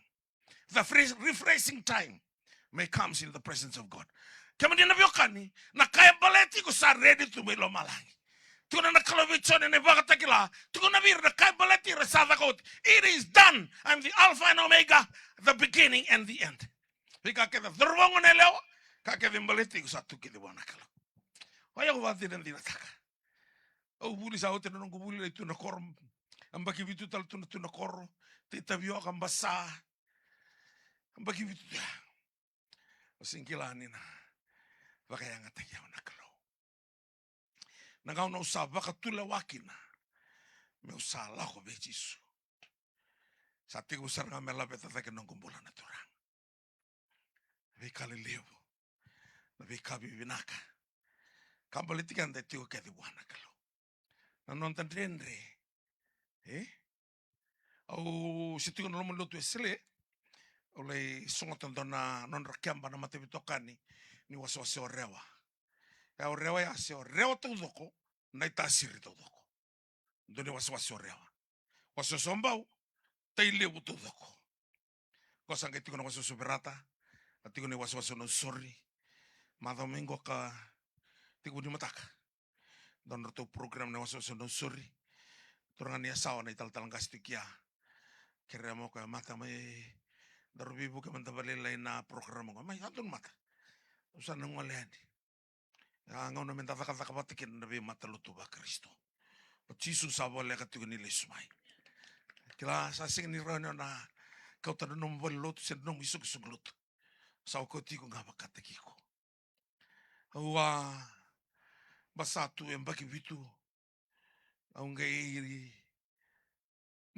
The refreshing time may comes in the presence of God. Kemudian nabiokani na kaya baleti ko sa ready to melo malangi. Tuna na kalavichon ne bagatakila. Tuna bir na kaya baleti resava kot. It is done. I'm the Alpha and Omega, the beginning and the end. Pika keda dhurwango ne leo. Kake baleti ko sa tuki de wana kala. Waya ko vati den dinataka. O buli sa hote no buli tu na korom. Ambaki vitu tal tu na korro. Tita vio akan basah. Ambaki vitu ya. Singkilani na. Baka yang ataya na kalau. Nangau na usah baka tula wakina. Meu salah ko be Jisu. Sati usar ngamela beta take nong kumpulan naturang. Be kali levo. Be kabi binaka. Kambalitikan de tiu ke di buana kalau. Nanontan rendre. Au situ no mo lutu esele. Oleh songotan dona non rakiamba na mate bitokani ni waswasi orewa. Ya orewa ya se orewa tu doko na itasiri tu doko. Doni waswasi orewa. Wasosombau taile butu doko. Kosa ngai tiko na wasoso berata. Tiko ni waswasi no sorry. Domingo ka tiko ni mataka. Don roto program na waswasi no sorry. Turangan ni asawa na ital-talang kastikia. Kira mo ka mata may darubibu ka mantabalilay na program mo. May atun mata. Usan nang waleani. Ngaw na mentataka patikin na bi mataluto ba Kristo. Jisu sabo le katiko ni lesmai. Kila sa sing ni rano na kau tadu nom walot sen nom isuk suglut. Sa ko tiko nga bakatakiko. Wa basatu yang bagi bitu. Au ngai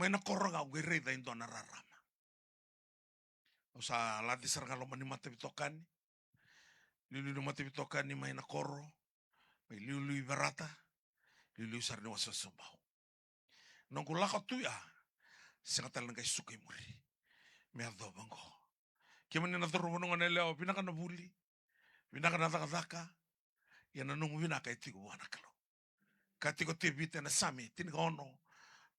may nakorong au ngai reda indo na rarama. Sa lati sarang lo mani mata bitokan. Lilu mata bitokan ni may nakoro. May lilu barata. Lilu sar ni wasasambao. Nong kulaka tu ya. Sengatal nang kay sukay muri. May adobang ko. Kaya man naturo mo nung aneleo. Pinaka na buli. Pinaka na takataka. Yan anong winaka itigo wanakalo. Katiko tibite na sami. Tinika ono.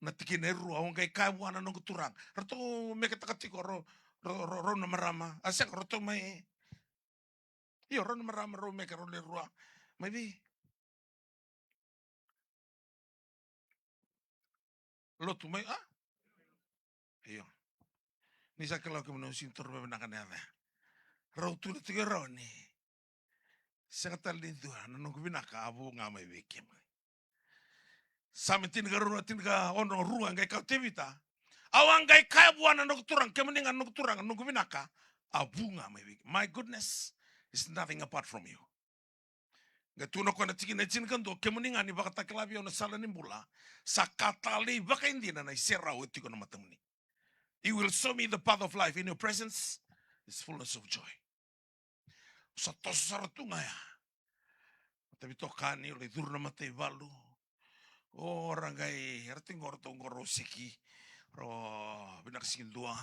Natikineru. Awang kay kawan anong kuturang. Rato may katakatiko ro na marama. Asyak rato may. Iyo ro na marama ro may karon lerua. Maybe. Lotu may Iyo. Nisa kalau ke menung sintur bebenakan ya. Rau tu na tiga rau ni. Sangatal din tu anong binaka abu ngamay bikim. Sami tinga ono ruang kay kautivita. Awang kay kaya buwan anong turang kemening anong turang anong binaka abu ngamay bikim. My goodness is nothing apart from you. Gatuno ko na tikin kan do kemening ani baka taklabi ono sala nimbula sakatali baka hindi na naiseraw iti ko na matamni. He will show me the path of life. In your presence is fullness of joy. Sa tosaratu nga ya. Tapi tokani oleh dur na matay balu. Orang gay rating ortong gorosiki. Ro binaksin dua.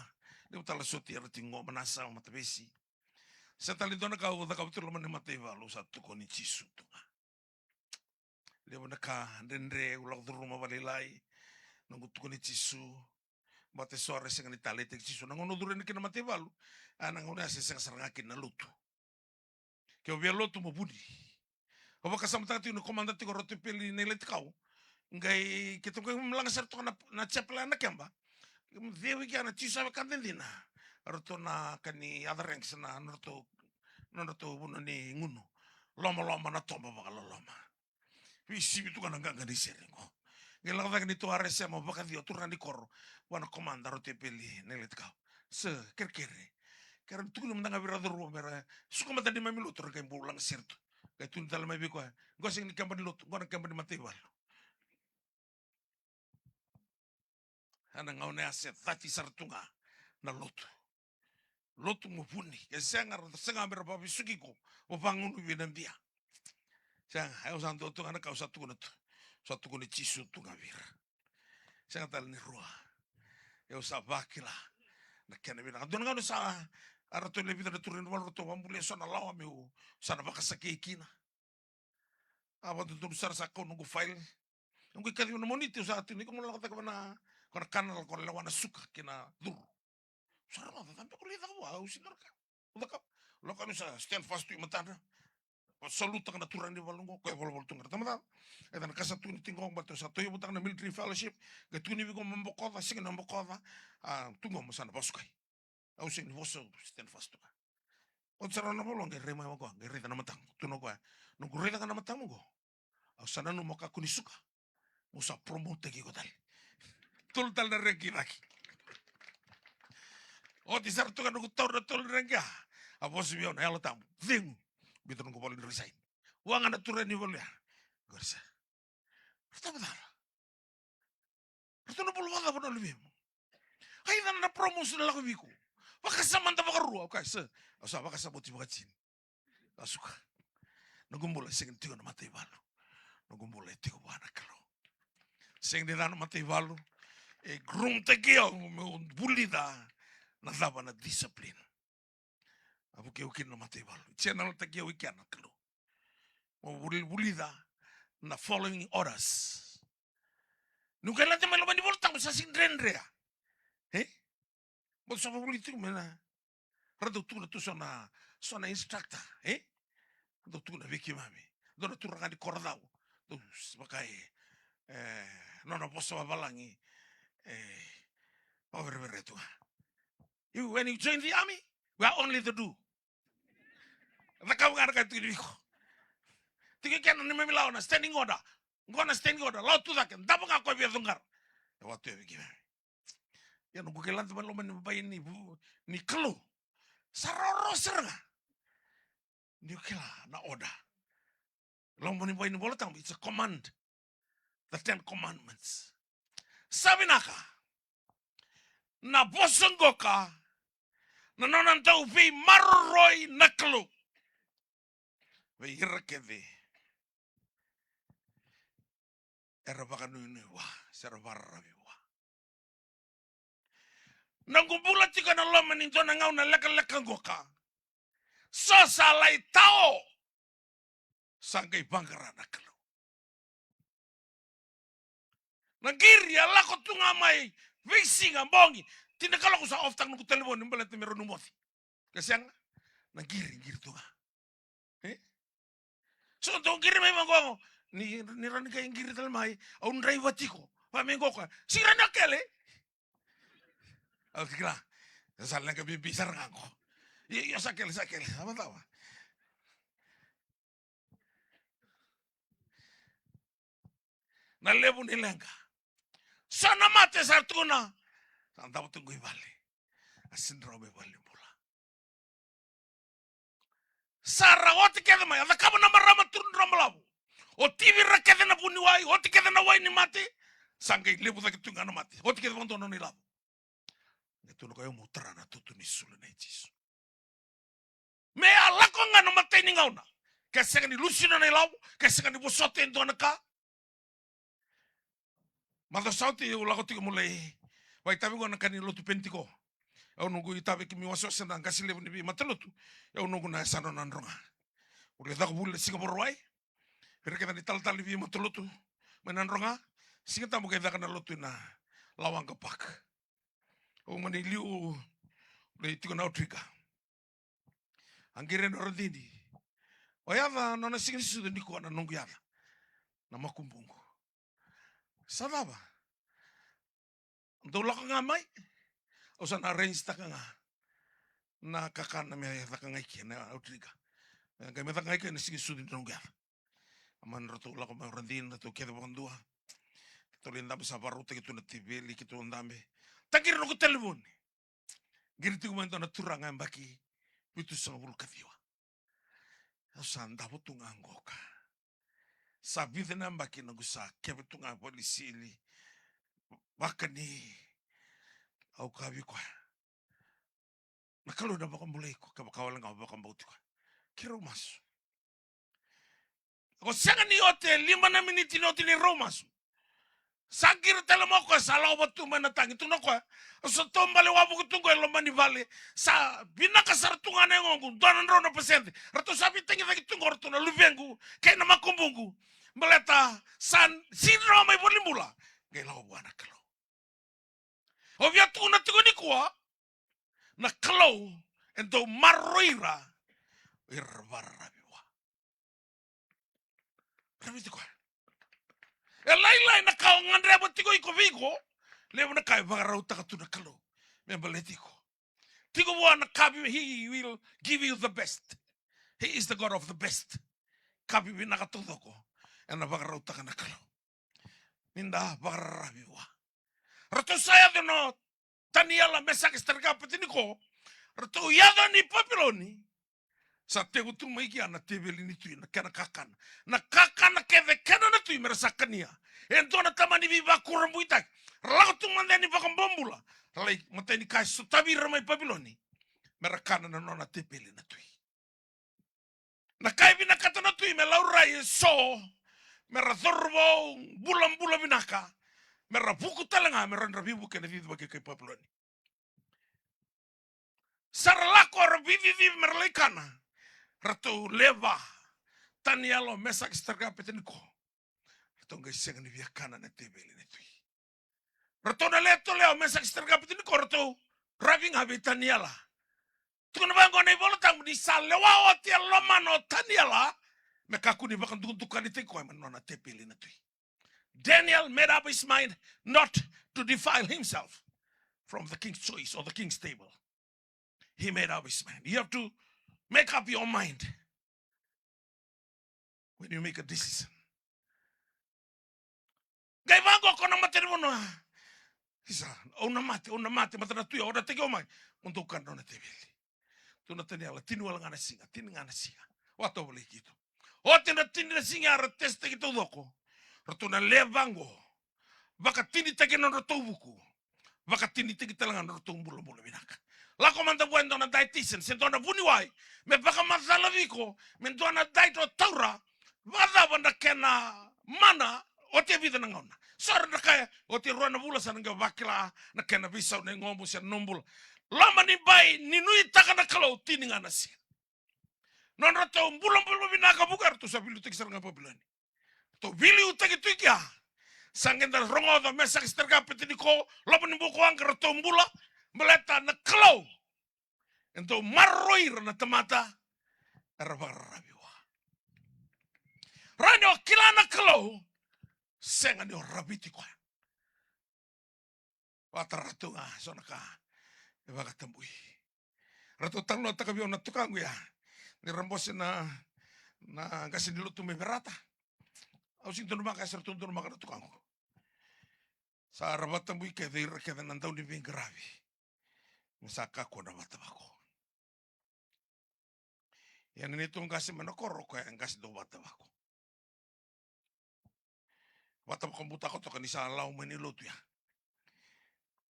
Di utala soti rating go manasa matabesi. Sa talito na kau da kapitulo man matay balu sa tuko ni Jisu tunga. Dia naka dendre ulang dur rumah balilai. Nunggu tuko ni Jisu. Bate sore sing ni talete Jisu nangono duren kina matay balu. Anang una sa sing sarangakin na luto. Kaya biar luto mo budi. Oba kasama tati no komandante ko roto peli nelet kau. Ngai kita ko melang serto na chapela na kamba. Dewi kia na Jisu ave kandendina. Roto na kani other ranks na roto buno ni ngunu. Loma na tomba baka loma. Visi bitu kana nganga di serengo. Ngelang tak ni tu arese mo baka dio turun di koro. Wana komanda roto peli nelet kau. Se kerkere. Karena tu nung nanga birado ruo mera. Suka mata di mami luto kay bulang serto. Kay tu dalam mai biko. Gosing ni kamba di luto, gona kamba di matibal. Ana ngau ne aset tati sartunga na luto. Luto mo puni. Kay sengar mera babi sugiko. O pangunu binambia. Sang ayo santo tu ana kau satu kunut. Satu kunut Jisu tu ngavir. Sang tal ni ruah. Yo sabakila. Na kena bina. Don ngau sa arato le vida turin wal roto wambule sona lawa meu sana bakasake ikina. Aba tutur sar sakko nunggu file. Nunggu kadi no moniti sa atini ko mo kata kana kana kanal ko lawana suka kina dur. Sara ma tampe ko lida ko au sinor ka. Udah ka. Lo kami sa stand fast tu matana. Saluta kana turan di walungo ko bol tungar tamata. Edan kasatu ni tingong bato sa toyo butang na military fellowship. Gatuni bi ko mambokova sing na mbokova. Tungo mo sana basukai. Au sing voso stand fast tu. O tsara na bolong ke rema mo ko, ke reta na matang. Tuno ko. No ko reta na matang mo ko. Au sana no maka kunisuka. Mo sa promote ki ko tal. Tul tal na reki laki. O ti sar tu kan ko tor tul renga. A vos bio na elo tam. Ving. Biton ko bolong resign. Wanga na turen ni bolya. Gorsa. Tama no bulu wala bono libemo. Ai na promotion la ko biku. Wakasamanta bakarua okay se. Asa wakasabuti wakachin. Asuka. Nagumbula sing tigo na matay balu. Nagumbula tigo wana kalo. Sing dina na matay balu. E grum tagia bulida na dava na discipline. Abu ke ukin na matay balu. Chena na tagia wikiana kalo. Bulida na following orders. Nunca la te malo mani volta sa sin rendrea. Mo sa buliti mena. Rado tu na tu sona instructor, do tu na viki mami. Do tu ranga di kordau. Do makai nona posso balangi over tu. You when you join the army, we are only to do. Nakau ngar ka tu diko. Tiga kan ni memi launa standing order. Ngona standing order. Lau tu daken. Dapo nga ko bi dungar. Waktu ya viki mami. Ya nunggu kelan teman lo menimbai ni kelu. Saroro serga. Nukila na order. Long menimbai ni bola tang. It's a command. The 10 Commandments. Sabi naka. Na bosongo ka. Na nonan tau vei marroi na kelu. Vei hirakeve. Era baka nui wa. Sera barrabi wa. Nangumbula tika na loma ninto na ngau na leka ngoka. So salai tao. Sangkai bangara na kalo. Nagiri ala ko tunga mai. Visi ngambongi. Tina kalo ko sa oftang nuku telepon. Nimbala te meron numothi. Kasi ang nagiri tunga. So to giri mai mangongo. Ni rani kaya giri talmai. Aun rai watiko. Pamengo ka. Sira na kele. Oke lah, salah ke bisa ngangko. Iya sakit. Apa tahu? Nalebu nilenga. Sana mate sartuna. Santa tunggu ibali. Asin robe bali bola. Sara oti keda mai, ada kamu nama rama turun ramalabu. O TV rakeda na puni wai, oti keda na wai ni mate. Sangkai lebu tak tunga na mate. Oti keda bantu noni labu. Itu kayo mutra na tutu ni sulu na Jesus. Me alako nga no matay ni ngauna. Kasi nga ni Lucio na ilaw, kasi nga ni Busote ito na ka. Matasauti yung lako tigo mulay. Wai tabi ko na kanilo tu pentiko. Au nunggu itabi kimi waso senang kasi lebu ni matalotu. Au nunggu na sano nandronga. Uli dako bule Singapore wai. Pero kita ni tal-tal bi matalotu. Menandronga. Singa tamu kaya daka na lotu na lawang kapak. O maniliu le tiko na utrika. Angire no rodini. O yava no na sigin sudu ni ko na nungu yava. Na makumbungu. Sadaba. Ndo lako nga mai. O sa na range taka nga. Na kakana me taka nga iki na utrika. Kaya me taka nga iki na sigin sudu ni nungu yava. Aman roto lako ma rodini na to keda bandua. Kito linda sa baruta kito na tibeli kito ndambe. Takir no ko telepon. Giriti kumento na turanga mbaki. Itu sa bulkaviwa. Sanda butunga ngoka. Sabi na mbaki na gusa. Kaya butunga polisili. Baka ni. Au kabi ko. Nakalo na baka mulay ko. Kaya baka walang baka mbauti ko. Kiro maso. Ako sanga ni hotel. 5 na miniti ni hotel ni Romaso. Sakir tala mo ko sa lawa tu manatang itu no ko so tombale wabu kutungo lo mani vale sa binakasar tunga na ngongu donan ro na pasente rato sabi tengi lagi tungo rato na luvengu kay na makumbungu maleta san sinro mai bolimbula kay lawa buana kalo obya tu na tugo ni kwa na kalo ento marroira irbarra biwa Permite ko Elai na kau ngandre tiko iko vigo. Levo na kai bagarau takatu na kalo. Membale tiko. Tiko wana kabi, he will give you the best. He is the God of the best. Kabi binakatudoko. E na bagarau taka na kalo. Ninda bagarabi wa. Rato saya dono taniala mesak isterga patiniko. Rato yada ni papiloni. Sa tegu tu mai kia na tebeli ni tu na kana kakan na keve kana na tu merasa kania ento na tamani viva kurambuita Lago tu mandeni bakambombula. Ralai mateni kai sutabi ramai Babiloni. Merakana na nona tepele na tui. Na kai bina kata na tui me laurai so. Mera thorbo bulan binaka. Mera buku talanga mera rabibu kena vivi bagi kai Babiloni. Saralako rabivi merlekana. Ratu leva. Tanialo mesak isterga peteniko. Ratu ngai senga ni viakana na tepele na tui. Ratu na leto leo mesak isterga peteniko ratu. Raving habi Taniala. Tukuna bango na ibola tamu di salewa o tia lomano Taniala. Mekaku ni bakan tukutukan ni teko manona tepele na tui. Daniel made up his mind not to defile himself from the king's choice or the king's table. He made up his mind. You have to make up your mind when you make a decision. Gai bango kona materi mono. Isa, ona mate, matana tuya, ora teke o mai. Untuk kandona tebeli. Tuna Taniala, tinu ala ngana singa, tinu ngana singa. Wato boleh gitu. O tina tini singa ara teste gitu doko. Ratuna levango. Baka tini teke non rato buku. Baka tini teke talangan rato bulu binaka. Lako manta buendo na dietitian, sentona buniwai. Me baka masala viko, mentona daito taura. Vada banda kena mana o te vida na ngona. Sora na kaya o te roa na bula sa nga wakila na kena visau na ngombu siya nombula. Lama ni bai ni nui taka na kalau tini ngana siya. Non rato bulan binaka bugar tu sa bilu teki saranga Babiloni. To bili utaki tuikia. Sangin dar rongo da mesak isterga petiniko. Lama ni buku angka rato mbula. Meleta na kalau. Ento marroir na tamata. Rabiwa. Ranyo kila na kalau. Senga ni rabiti kwa. Wata ratu nga sonaka. Eba katambui. Ratu tanglo takabio na tukangu ya. Ni rambose na kasi nilutu me berata. Au sinto numa kasi ratu numa kana tukangu. Sa rabatambui ke deira ke nantau ni ben gravi. Misaka ko na batabako. Yan nito kasi manokoro ko yan kasi do batabako. Batabako buta ko to kanisa lau manilutu ya.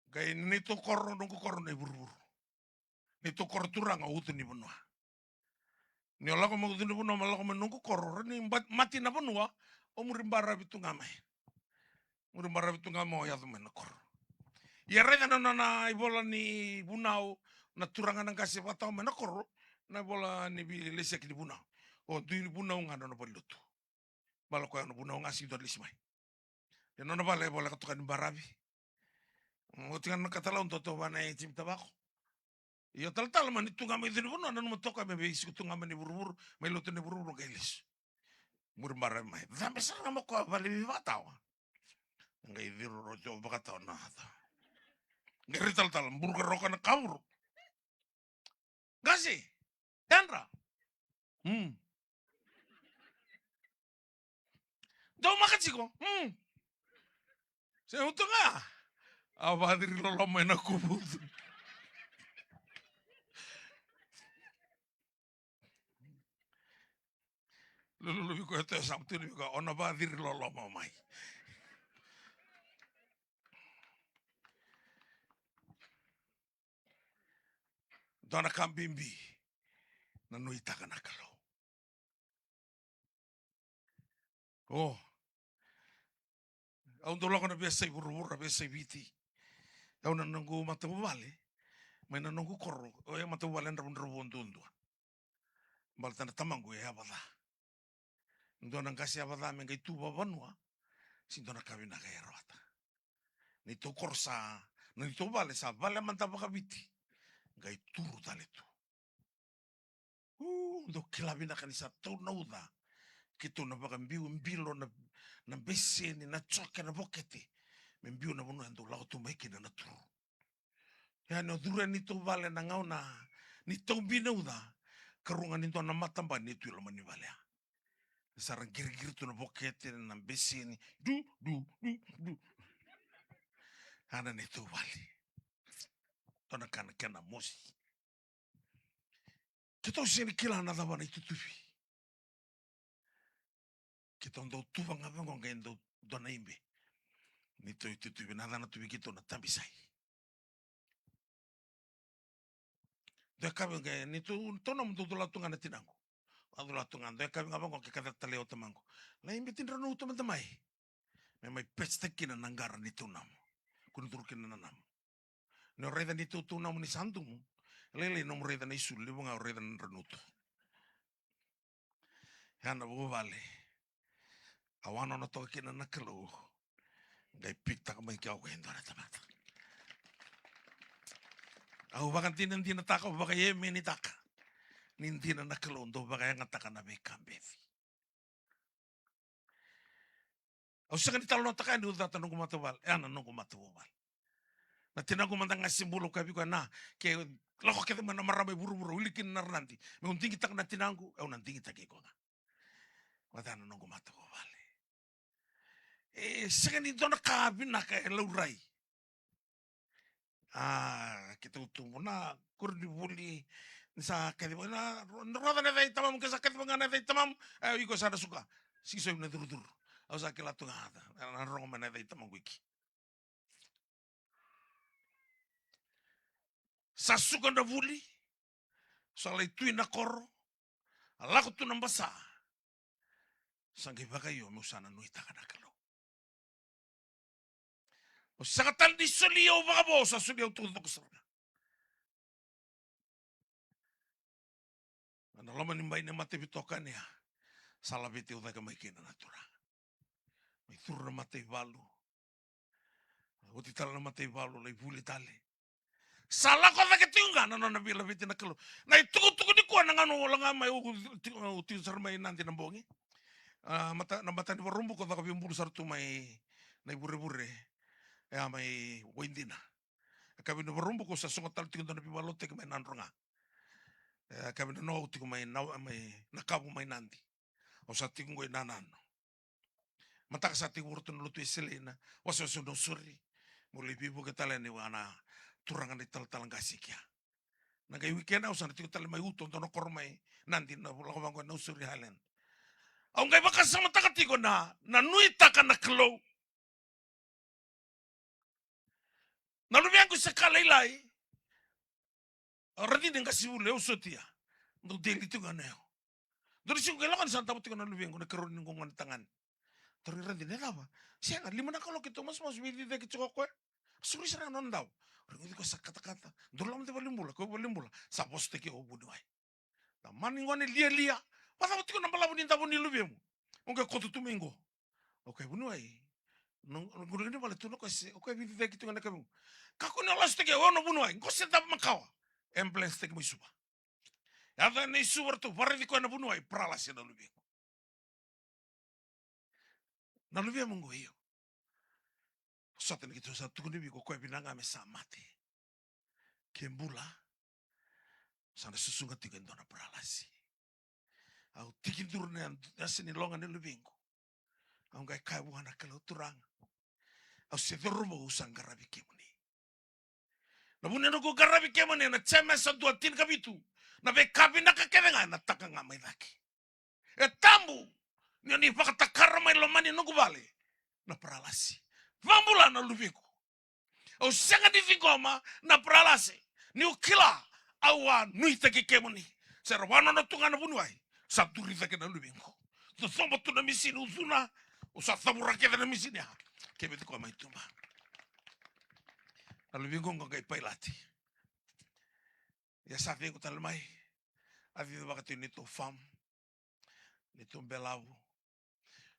Kaya nito koro nungku koro na buru-buru. Nito koro turang au utu ni benua. Ni ola ko magutu ni benua malako menungku koro ni mati na benua o murimbara bitu ngamai. Murimbara bitu ngamai ya tumen koro. Ya reda na ibola ni bunau na turangan ang kasi batao menokoro na ibola ni bilesek ni bunau. O du ni bunau ngano na balutu. Balo ko ano bunau ngasi do lismai. Ya nona bala ibola katukan ni barabi. O tingan na katalaw toto ba na itim tabako. Iyo tal man itu ngamay din bunau na numotoka may bisi ko ngamay ni buru-buru may luto ni buru-buru kailis. Murimbara may. Dami sa nga mo ko bali batao. Ngay diro rojo bakataw na ata. Ngeri tal burger roka na kaur. Gasi. Yanra. Daw makatsiko. Saya uto nga. Abadir lolamay na kubuto. Lulubi ko ito sa tuloy ko. Ona badir lolamay. Dona kambimbi. Nanuita ka na kalo. Oh. Aun tulo ko na biasa buru-buru, biasa biti. Aun nanunggu mata bubali. May nanunggu koro. O yung mata bubali na rabon dundo. Balta na tamang gue abada. Ndo nang kasi abada men kay tuba banwa. Sinto na kami na kay rota. Nito korsa. Nito bale sa bale man tabaka biti. Kay turu talito. Ndo kilabi na kanisa tau nauda. Kito na baka mbiu mbilo na bese ni na choke na bokete. Mbiu na bunu ando lao tumaiki na naturu. Ya no dura nito vale na ngau na nito binauda. Karungan nito na matamba nito ilo mani vale. Sarang gir-gir tu na bokete na bese ni du. Ana nito vale. Tona kana mosi. Kita usini kila na daba na itutufi. Kita ndo tuva ngabang ngendo dona imbe. Nito itu tu binatang na tu bikito na tambisai. Dia kami ke nito tono mtu latungan na tinangku. Adu latungan dia kami ngabang ke kata taleo temangku. Lain bitin ranu teman-teman. Memang pesta kina nanggara nito nam. Kuntur kina nanam. No reda nito tu nam ni santum. Lele nom reda na isul libunga reda na ranuto. Yana bu vale. Awano na to kina nakelo. Gai pikta kamay kau kendo na tamata. Aku bahkan tinan taka baka ye meni taka. Nintina nakelo ndo baka yang taka na be kambevi. Au saka ni talo taka ndi udata nungu matubal. Ana nungu matubal. Na tinagu mantang ngasimbulu kabi ko na ke lako ke mana marame buru-buru ulikin nar nanti. Me untingi tak na tinangu au nantingi tak ko nga. Wadana nungu matubal. Saka ni dona kabi na ka laurai. Kita utumo na kurdi buli sa kadi na roda na dai tamam ke sa kadi na dai tamam iko sada suka siso na dur au sa kila tu ngata na rongo na dai tamam wiki sa suka na buli sa lai tu na koro ala ko tu nambasa sangi bagayo mo sana no itaka na kalo o sa katal di solio bagabo sa solio tu ko sa na lama nimbai na mate bitokan ya sala biti uda ka mai kena natura mai turna mate balu uti tala na mate balu lai buli tale sala ko da ketunga na na bila biti na kalo na tuku ni ko na ngano wala mai uti sar mai nanti na bongi mata na mata ni warumbu ko da ka bimbulu sar tu mai na bure ya mai windina kabi no warumbu ko sa songa tal tinga na bibalote ka mai nanronga kami no uti ko mai nakabu mai nanti o sa tingo inanano mata sa tingo urto no lutu iselina waso no suri mo libibu ke talene wana turangan di tal-talang kasikia na kay weekend au sa tingo tal mai uto no kormai nanti na ko bango no suri halen au ngai baka sa mata katiko na nuita kana klo na lubiangu sa kalailai Radi dengan kasih uleu sotia, untuk deli tu kan eu. Dari sini kalau kan santa putih kan lebih engkau kerun ningkungan tangan. Tapi radi ni apa? Saya kan lima nak kalau kita mas beli dia kecok kau, suri serang non tahu. Orang itu kau kata-kata, dulu lama tu kau boleh mula. Sapos teki obu doai. Taman ningkuan lia. Pasal putih kan nampak labu ni tahu ni lebih mu. Engkau kau tutu minggu. Oke bunuai. Nunggu ni malah tu nak kau beli dia kecok kan kau. Kau ni alas teki oh no bunuai. Kau sedap makau. Emplens tek mo isuba. Yada na isuba to pare di ko na bunuay pralas na lubi. Na lubi mo ngoyo. Sa tin kito sa tukuni bi ko ko binanga me sa mate. Kembula. Sana susunga tiga ndona pralasi. Au tikin turne asini longa ne lubi ko. Au ngai kai buana kalau turang. Au se dormo usang garabi kemuni. Na bune no ko garabi kemuni na chema sa dua tin kabitu. Na be kabi na kakerenga na taka nga mai laki. Tambu ni pakatakara mai lomani no kubale na pralasi. Vambula na lubiku. O sanga di vingoma na pralasi. Ni ukila awa nuita kekemuni. Serwano no tunga na bunuai. Sabturi take na lubiku. To sombo tu na misini uzuna. O sa tabura keda na misini ha. Kebe ko mai tuma. Na lubiku ngai pailati. Ya sabe ko talmai. Avi wakati nito fam. Nito belavu.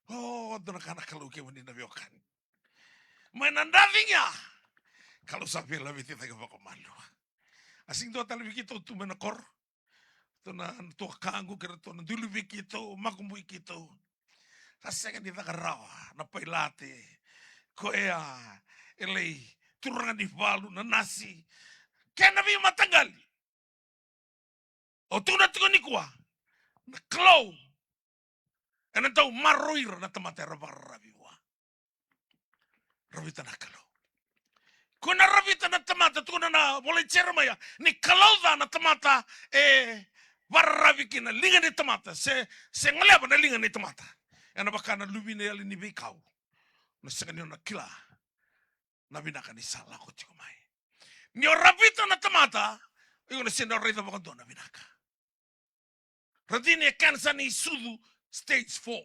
Oh, dona kana kalau ke wani na biokan. Menandavinya. Kalau sabe la biti taga bako malu. Asing to tal bikito tu menakor. To na to kangu kera to na dulu bikito makumbu ikito. Kasega ni taga rawa na pailate. Koea elei turangan di balu na nasi. Kena bi matangali. O tu na tiko ni kuwa. Na klau. Ena tau maroir na tamate rabi wa. Rabita na kalau. Kuna rabita na tamata tuna na boleh cerma ya. Ni kalau da na tamata barabi kina linga ni tamata. Se ngaleba na linga ni tamata. Ena bakana lubine ali ni bikau. Na sekani na kila. nabinaka ni sala ko tiko mai. Ni orabita na tamata, io ne sendo rita baka do nabinaka. Radini e kansa ni sudu stage 4.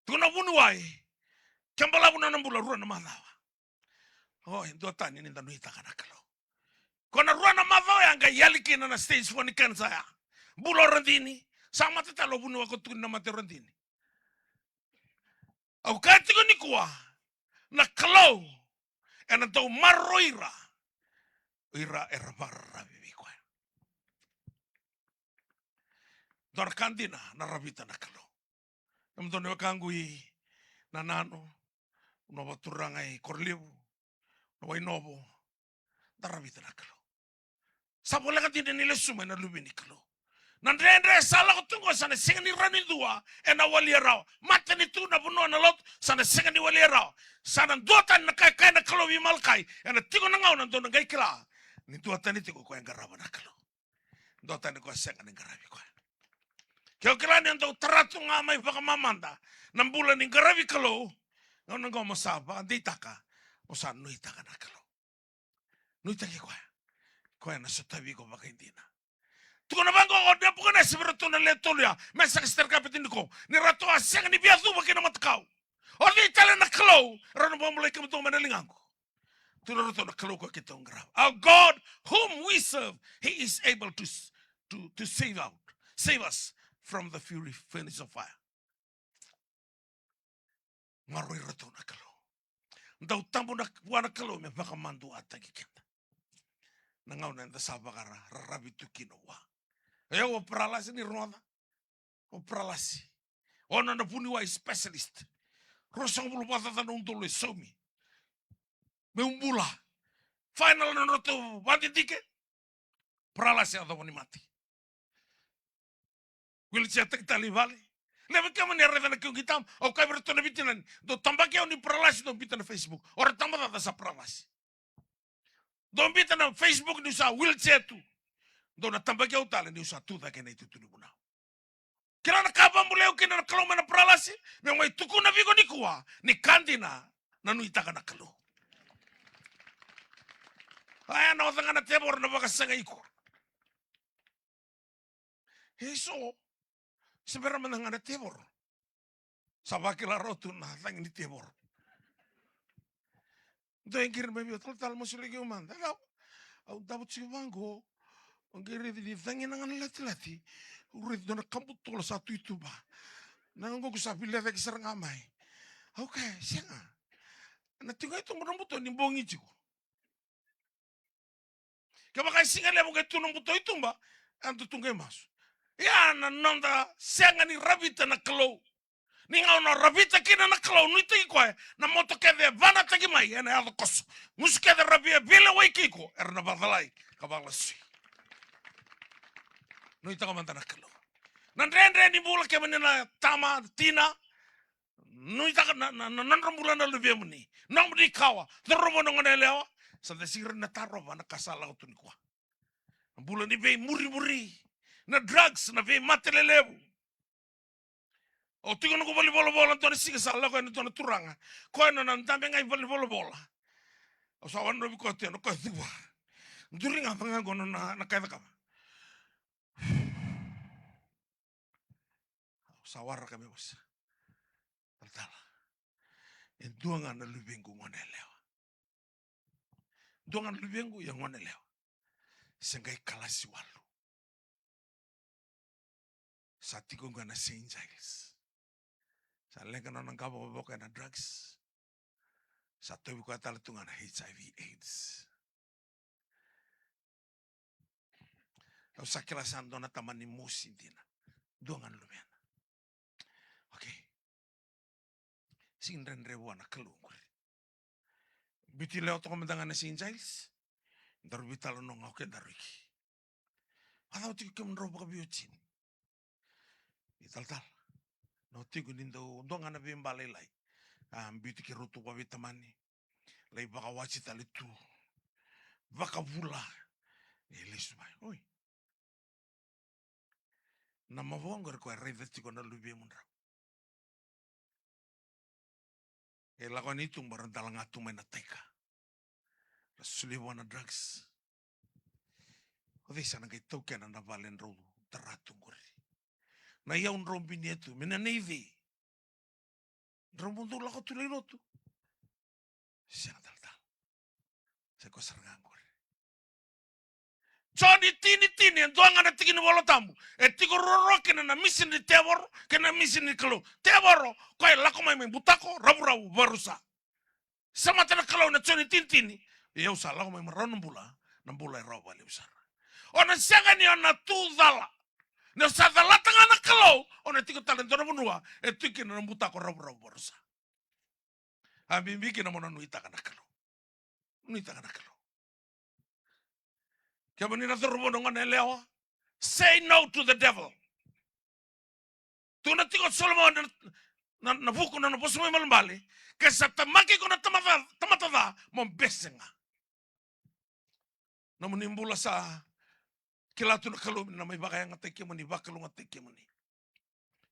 Tuna bunu wai, kambala buna nambula ruana madawa. Oh, ndo tani ni ndanu ita kana kalo. Kona ruana madawa yanga yaliki na stage 4 ni kansa ya. Bulo radini, sama tata lo bunu wako tukuna mate radini. Au katiko ni kuwa, na kalo, ena tau maroira. Ira era barra bibi kwa. Dor kandina na rabita na kalo. Mtone wakangu i na nano no baturanga i korlibu no wainobo da rabita na kalo. Sapo lega tinde ni lesuma na lubini kalo. Na ndre sala ko tungo sana singa ni rani dua ena wali rao. Mata ni tu na buno na lot sana singa ni wali rao. Sana dota na kai na kalo bi malkai ena tigo na ngau na dona ngai kila. Ni dota ni tigo ko yang garaba na kalo. Dota ni ko singa ni garabi ko. Kau kira ni untuk teratu ngamai baka mamanda. Nambula ni garabi kalau. Ngau nangau masaba. Andi taka. Osa nui taka na kalau. Nui taki koe. Koe na sotabi ko baka indina. Tuko na bango ko dia bukan seberatu na letolu ya. Mesa kister kapitin ko. Ni ratu asyang ni biasa baki na matkau. Odi tala na kalau. Rano pamulai kebetul manalinganku. Tulo ratu na kalau ko kita ngarab. Our God whom we serve, He is able to save us from the fury furnace of fire. Maroi rato na kalo. Ndau tambo na wana kalo me baka mandu ataki kenta. Nangau na nda sabakara rarabi tukino wa. Eo o pralasi ni roda. O pralasi. Ona na puni wa specialist. Rosang bulu patata na untolo somi. Me umbula. Final na roto wadi tike. Pralasi ada wani mati. Wilcia tek tali vale. Leva kama ni arreda na kiung hitam. Au kai berto na bitinan. Do tambaki au ni pralasi do bita na Facebook. Ora tamba da sa pralasi. Do bita na Facebook ni sa wheelchair tu. Do na tambaki au tala ni sa tu da kena itu tuni buna. Kira na kaba muleu kena na kalau mana pralasi. Me mai tuku na vigo ni kuwa. Ni kandina na nui taka na kalau. Aya na otanga na tebor na baka sanga iko. Eso sebenarnya menang ada tebor. Sabakila rotu na tangi ni tebor. Do yang kirim baby tal musuh lagi uman. Au dapat si banggo. Ongkiri di tangi nangan lati-lati. Urit dona kamput tol satu itu ba. Nangan ko sabi lagi serang amai. Oke, sianga. Na tinga itu menembuto ni bongi jigo. Kabakai singa lebo ke tunumbuto itu ba. Antu tunggai mas. Ya na nonda sianga ni rabita na kalau. Ninga na rabita kina na kalau nuita ikoe na moto kede vana tagi mai ena ado koso. Musu kede rabia bela wai kiko erna badalai kabalasi. Nuita kamanta na kalau. Nandre ni bula ke menena tama tina. Nuita na nanrambula na lubia muni. Nang di kawa. Terrobo na ngone lewa. Sa desir na taroba na kasala utun kwa. Bula ni be muri. Na drugs na be matelelebu. O tigo no boli bola tona siga sala ko no tona turanga. Ko no nan tambe ngai boli bola. O sa wan no bi ko te no ko tuwa. Duringa panga gono na kai ka. Sawar ka bebas. Tala. En duanga na lubengu ngone lewa. Duanga na lubengu yang ngone lewa. Sengai kalasi walu. Satigo ngana St. Giles. Sa lenga na ngabo boka na drugs. Sa tobi ko atala tunga na HIV AIDS. Au sakila sando na tamani musi dina. Duangan lumena. Okay. Singren rewa na kalunguri. Biti leo toko mendangan na St. Giles. Daru bitalo no ngau ke daruiki. Atau tiko kemenrobo ka biocin. Ital-tal. No tigo nindo donga na bimbale lai. Biti ki rutu wa bitamani. Lai baka wachi talitu. Baka vula. Elisu mai. Oi. Na mavongo ko rei tiko na lubi munra. lakukan itu barang dalang atu main teka. Suliwana drugs. Odi sana kay token na valen ro taratung kori. Na yaun ro binietu mina navy. Ro mundo lako tulay lotu. Siya tal. Sa ko sargang kori. Johnny tini ndo anga tigini wolo tambu. E tigo roro kena na misin di tebor, kena misin di kelo. Teboro koy lako may butako rabu barusa. Sama tana kalau na Johnny tini. Yau sa lako may maron nambula raw bali usara. Ona sianga ni ona tudala. Na sadala tanga na kalau ona tigo talento na munua e tiki na butako rabu barusa. Ambi biki na mona nuita kana kalau. Nuita kana kalau. Kaya ni na turbo nonga nelewa. Say no to the devil. Tu na tigo Solomon na buku na poso mo malambali. Kesa tamaki ko na tamatada mo besenga. Na menimbula sa kilatu na kalum na may bakay nga teki mo ni bakalung at teki mo ni.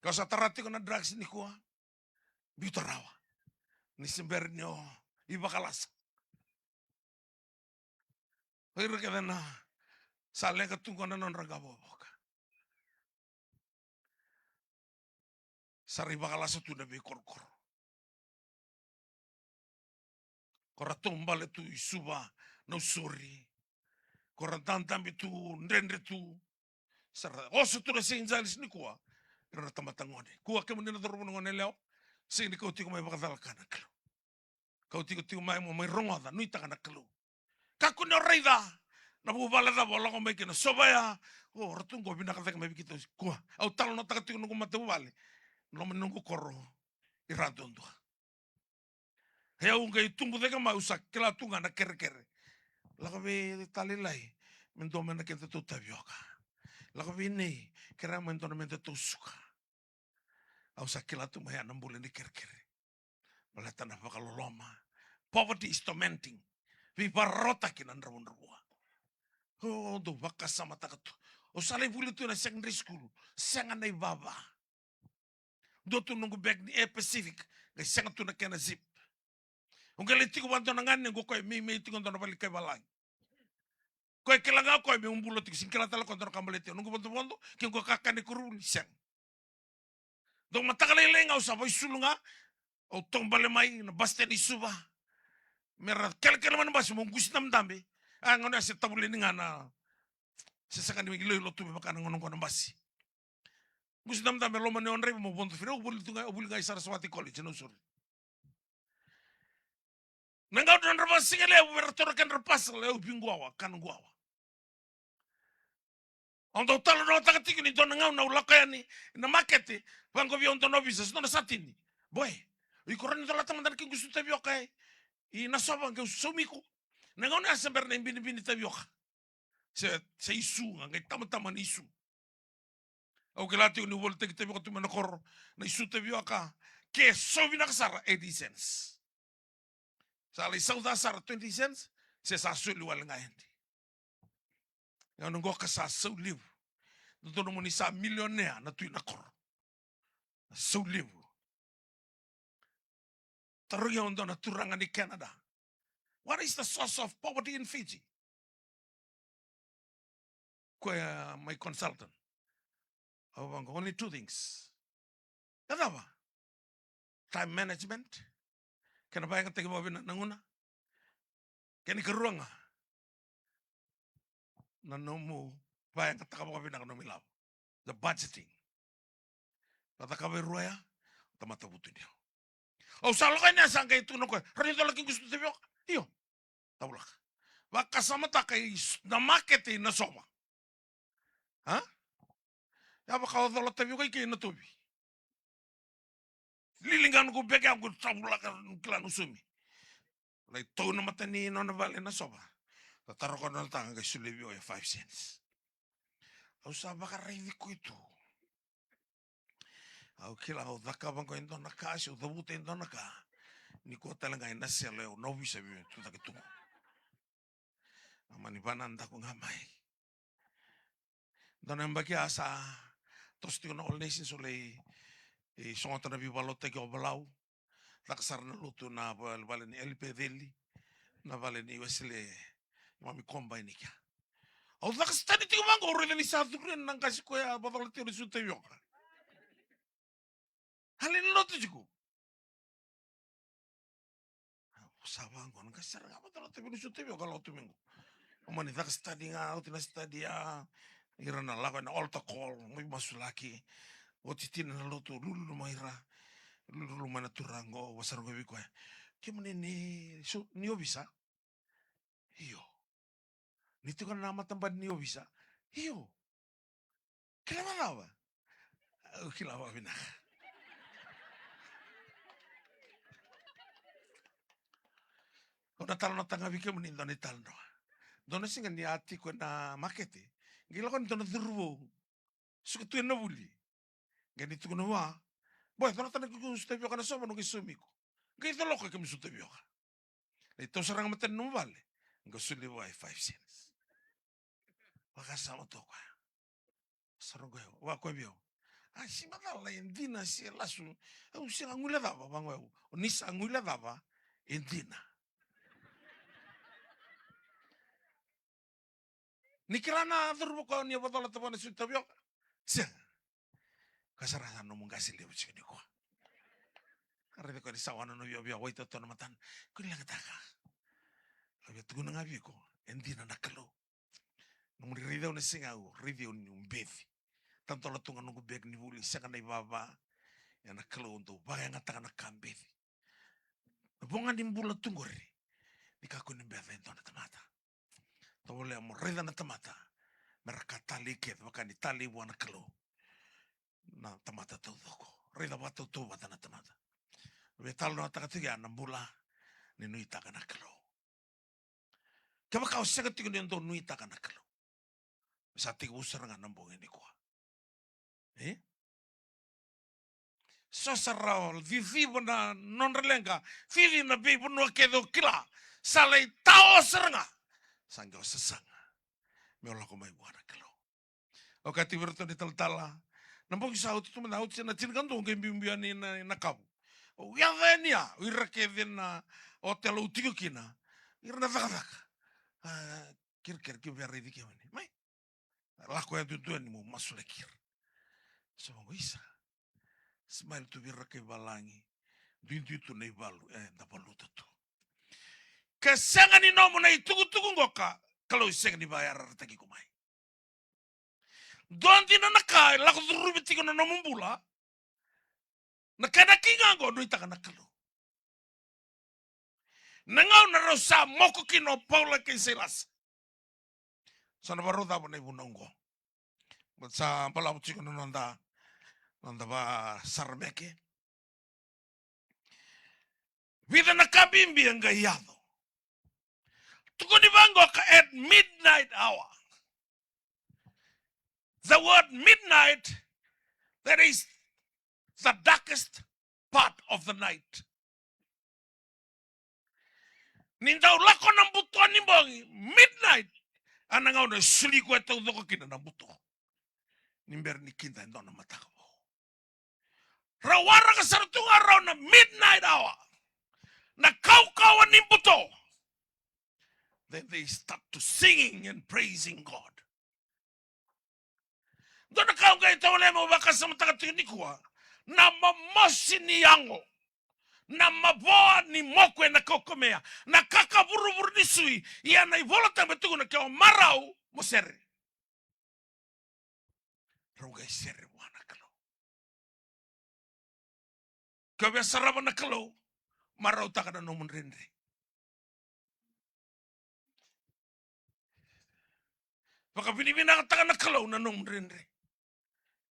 Kau sa tarati ko na drugs ni kuha. Bitarawa. Ni simber niyo ibakalasa. Pero kaya na sale ka tungko na non ragaboboka. Sari bakalasa tu na bikorkor. Kora tombale tu isuba no sori. Kora tantambi tu ndendre tu. Sara oso tu na sinzalis ni kuha. Ira na tamatangone. Kuha kemo ni na torobon ngone leo. Sing ni kau tiko may bakadalakana kalo. Kau tiko may mo may rongada. Nui takana kalo. Kaku ni reida. Nabubala da bola ko may kina sobaya. Oh, ratun ko binakatek may bikito. Kuha. Au talo na takatiko nung matubali. No menunggu koro. Iradondo. Hea unga itumbu deka mausa kila tunga na kere. Laka be talilai. Mendo mena kenta tu tabioka. Laka be nei. Kera mendo na mendo tu suka. Au sa kila tu maya nambule ni kere. Malata na pakaloloma. Poverty is tormenting. Viparota kinandra munrua. Oh, do baka sama takatu. O sale buli tu na secondary school. Senga na ibaba. Do tu nungu back ni Pacific. Ngay senga tu na kena zip. Unga leti ko banto nangan ngo koy mi tingon to na balik kay balang. Koy kilanga koy mi umbulo tik singkala tala ko to kambaleti. Nungu banto bondo kin ko kakane kuruli seng. Do matakale lenga usaba isulunga. O tombale mai na baste ni suba. Mera kel man bas mo gustam dambe. Ang ano sa tabuli ni nga na sa sakan ni lo tu makana ngono ko basi. Gustam dambe lo man ni onre mo bonto firo ubuli tunga ubuli ga Saraswati College no sur. Nangau dan rabas singale uberator kan repas le ubingwawa kan gwawa. Ondo talo no takatiki ni don ngau na ulakani na market bango bi ondo no business no satini. Boy, ikoran to lata mandan kin gustu tabi okay. I nasoba ke sumiku. Nangau na asember na bini tabi okay. Se isu ngai tama ni isu. Au kelati ni volte ki tabi ko menakor na isu tabi okay. Ke so binakasara 80 cents. Sali sauda sar 20 cents, se sa sulu wal ngayendi. Yang nunggu kasa sau liu. Nuntu nomu ni sa milionea na tui nakor. Sau liu. Taru yang na turangan di Canada. What is the source of poverty in Fiji? Kaya my consultant. Only two things. Kenapa? Time management. Kenapa yang tegi mabina nanguna? Kani keruanga. Nanomu bayang kata kamu mabina kanomilaw. The budgeting. Kata kamu ruaya, tamata butu dia. Oh salo kanya sangka itu noko. Rito lagi gusto tebio. Iyo. Tabulak. Baka sama takai na market na soma. Ha? Ya baka odolo tebio kay na tubi. Lilingan ko bega ko tabulak klan usumi. Lai tau na matani no na vale na soma. Tataro ko na tanga kay sulibio 5 cents. Au sa baka revi ko ito. Au kila au daka bangko endo na kasi, au dabute endo na ka. Ni ko talaga inasya leo, no bisa biyo, tuta kitungo. Amani bananda ko ngamay. Doon ang bagi asa, tos tiyo na all nations ulay, songotan na bibalot tayo balaw. taksar na luto na vale ni LPDL na vale ni Wesley mami komba ini kya. Au takas tadi tiga manggo ore ni satu kren nang kasih ko ya batal tiro sute yo. Halin luto juku. Sabang ko nang kasar nga batal tiro sute yo kalau tu minggu. Omani takas tadi nga au tinas tadi ya irana lako na altar call may masulaki. O titin na luto lulu maira. Lulu mana turango wasargo biko. Kimani ni niyo bisa? Iyo. Nito kan nama tempat niyo bisa? Iyo. Kenapa? Kenapa bina? Kau natal na tanga bika mani doni talno. Dona singa ni ati ko na makete. Gila kan dona durwo. Suka tu na buli. Gani tu na wa. Boy, dona tana ko stebio kana so manu kisumiko. Gita loko kami stebio ka. Ito sarang matan no vale. Ngo suli wa 5 cents. Wakasama to kwa. Sarong ko wa ko bio. Si matala indina si lasu. Au si angula dava bango. Onis angula dava indina. Nikirana durbo ko ni botola to bana sutabio. Sia. Kasarasan no mong kasih lihat sini ko. Karena ko ni sawana no bio bio waito to matan. Ko ni taka. Abi tu na ngabi ko. Indina nakalo. Nung rida na singaw, rida yung bethi. Tanto la tunga nung beg ni buli saka na ibaba. Yan nakalo ndo bagay nga taka nakambethi. Nabunga ni mbula tungori. Nikako ni bethi ito na tamata. Tawala mo rida na tamata. Merakatali ket baka ni tali wa nakalo. Na tamata todo ko. Rida ba to bata na tamata. Betalo na takatiga na mbula ni nuita ka nakalo. Kaya kau saka tigo ni ndo nuita ka nakalo. Sa tigo usar nga nambong ini ko. So sarao vivi na non relenga vivi na bibu no kedo kila salai tao seranga sanggo sesanga me ola ko mai buana kalo o ka tiberto ni taltala nambong sa utu na utu na tinkan do ngem bimbiani na kabu o ya venia ira ke vena hotel utigo kina ira na vadak kir ki berri di kemani mai lako ya tuan ni mo masulekir so isa smile tu birra ke balangi dintu tu nei balu da baluta tu kesenga ni nomo na itugu ngoka kalau isenga ni bayar tagi kumai don dina nakai lako rubi tigo na nomo bula na kana kinga ngo no itaka nakalo nangau na rosa moko kino paula ke selas sana baroda bona ibunongo sa pala tigo no nanda ba sarmeke vida na kabimbi ang gayado tuko ni bango ka at midnight hour. The word midnight, that is the darkest part of the night. Nindaw lako ng buto ni bongi midnight anangaw na suli ko ito ko kina ng buto nimber ni kinta ito na matakbo rawara ka sartung araw na midnight hour na kaukawan ni buto. Then they start to singing and praising God. Doon na kaong kayo tawala mo baka sa matakatingin ni kuwa na mamosi ni yango na maboa ni mokwe na kokomea na kakaburu-buru ni sui iya na ivolotang betugo na kaya marau mo sere. Rugay sere wana kalo. Kaya biya saraba na kalo marau taka na nomun rinri. Baka binibina ka taka na kalo na nomun rinri.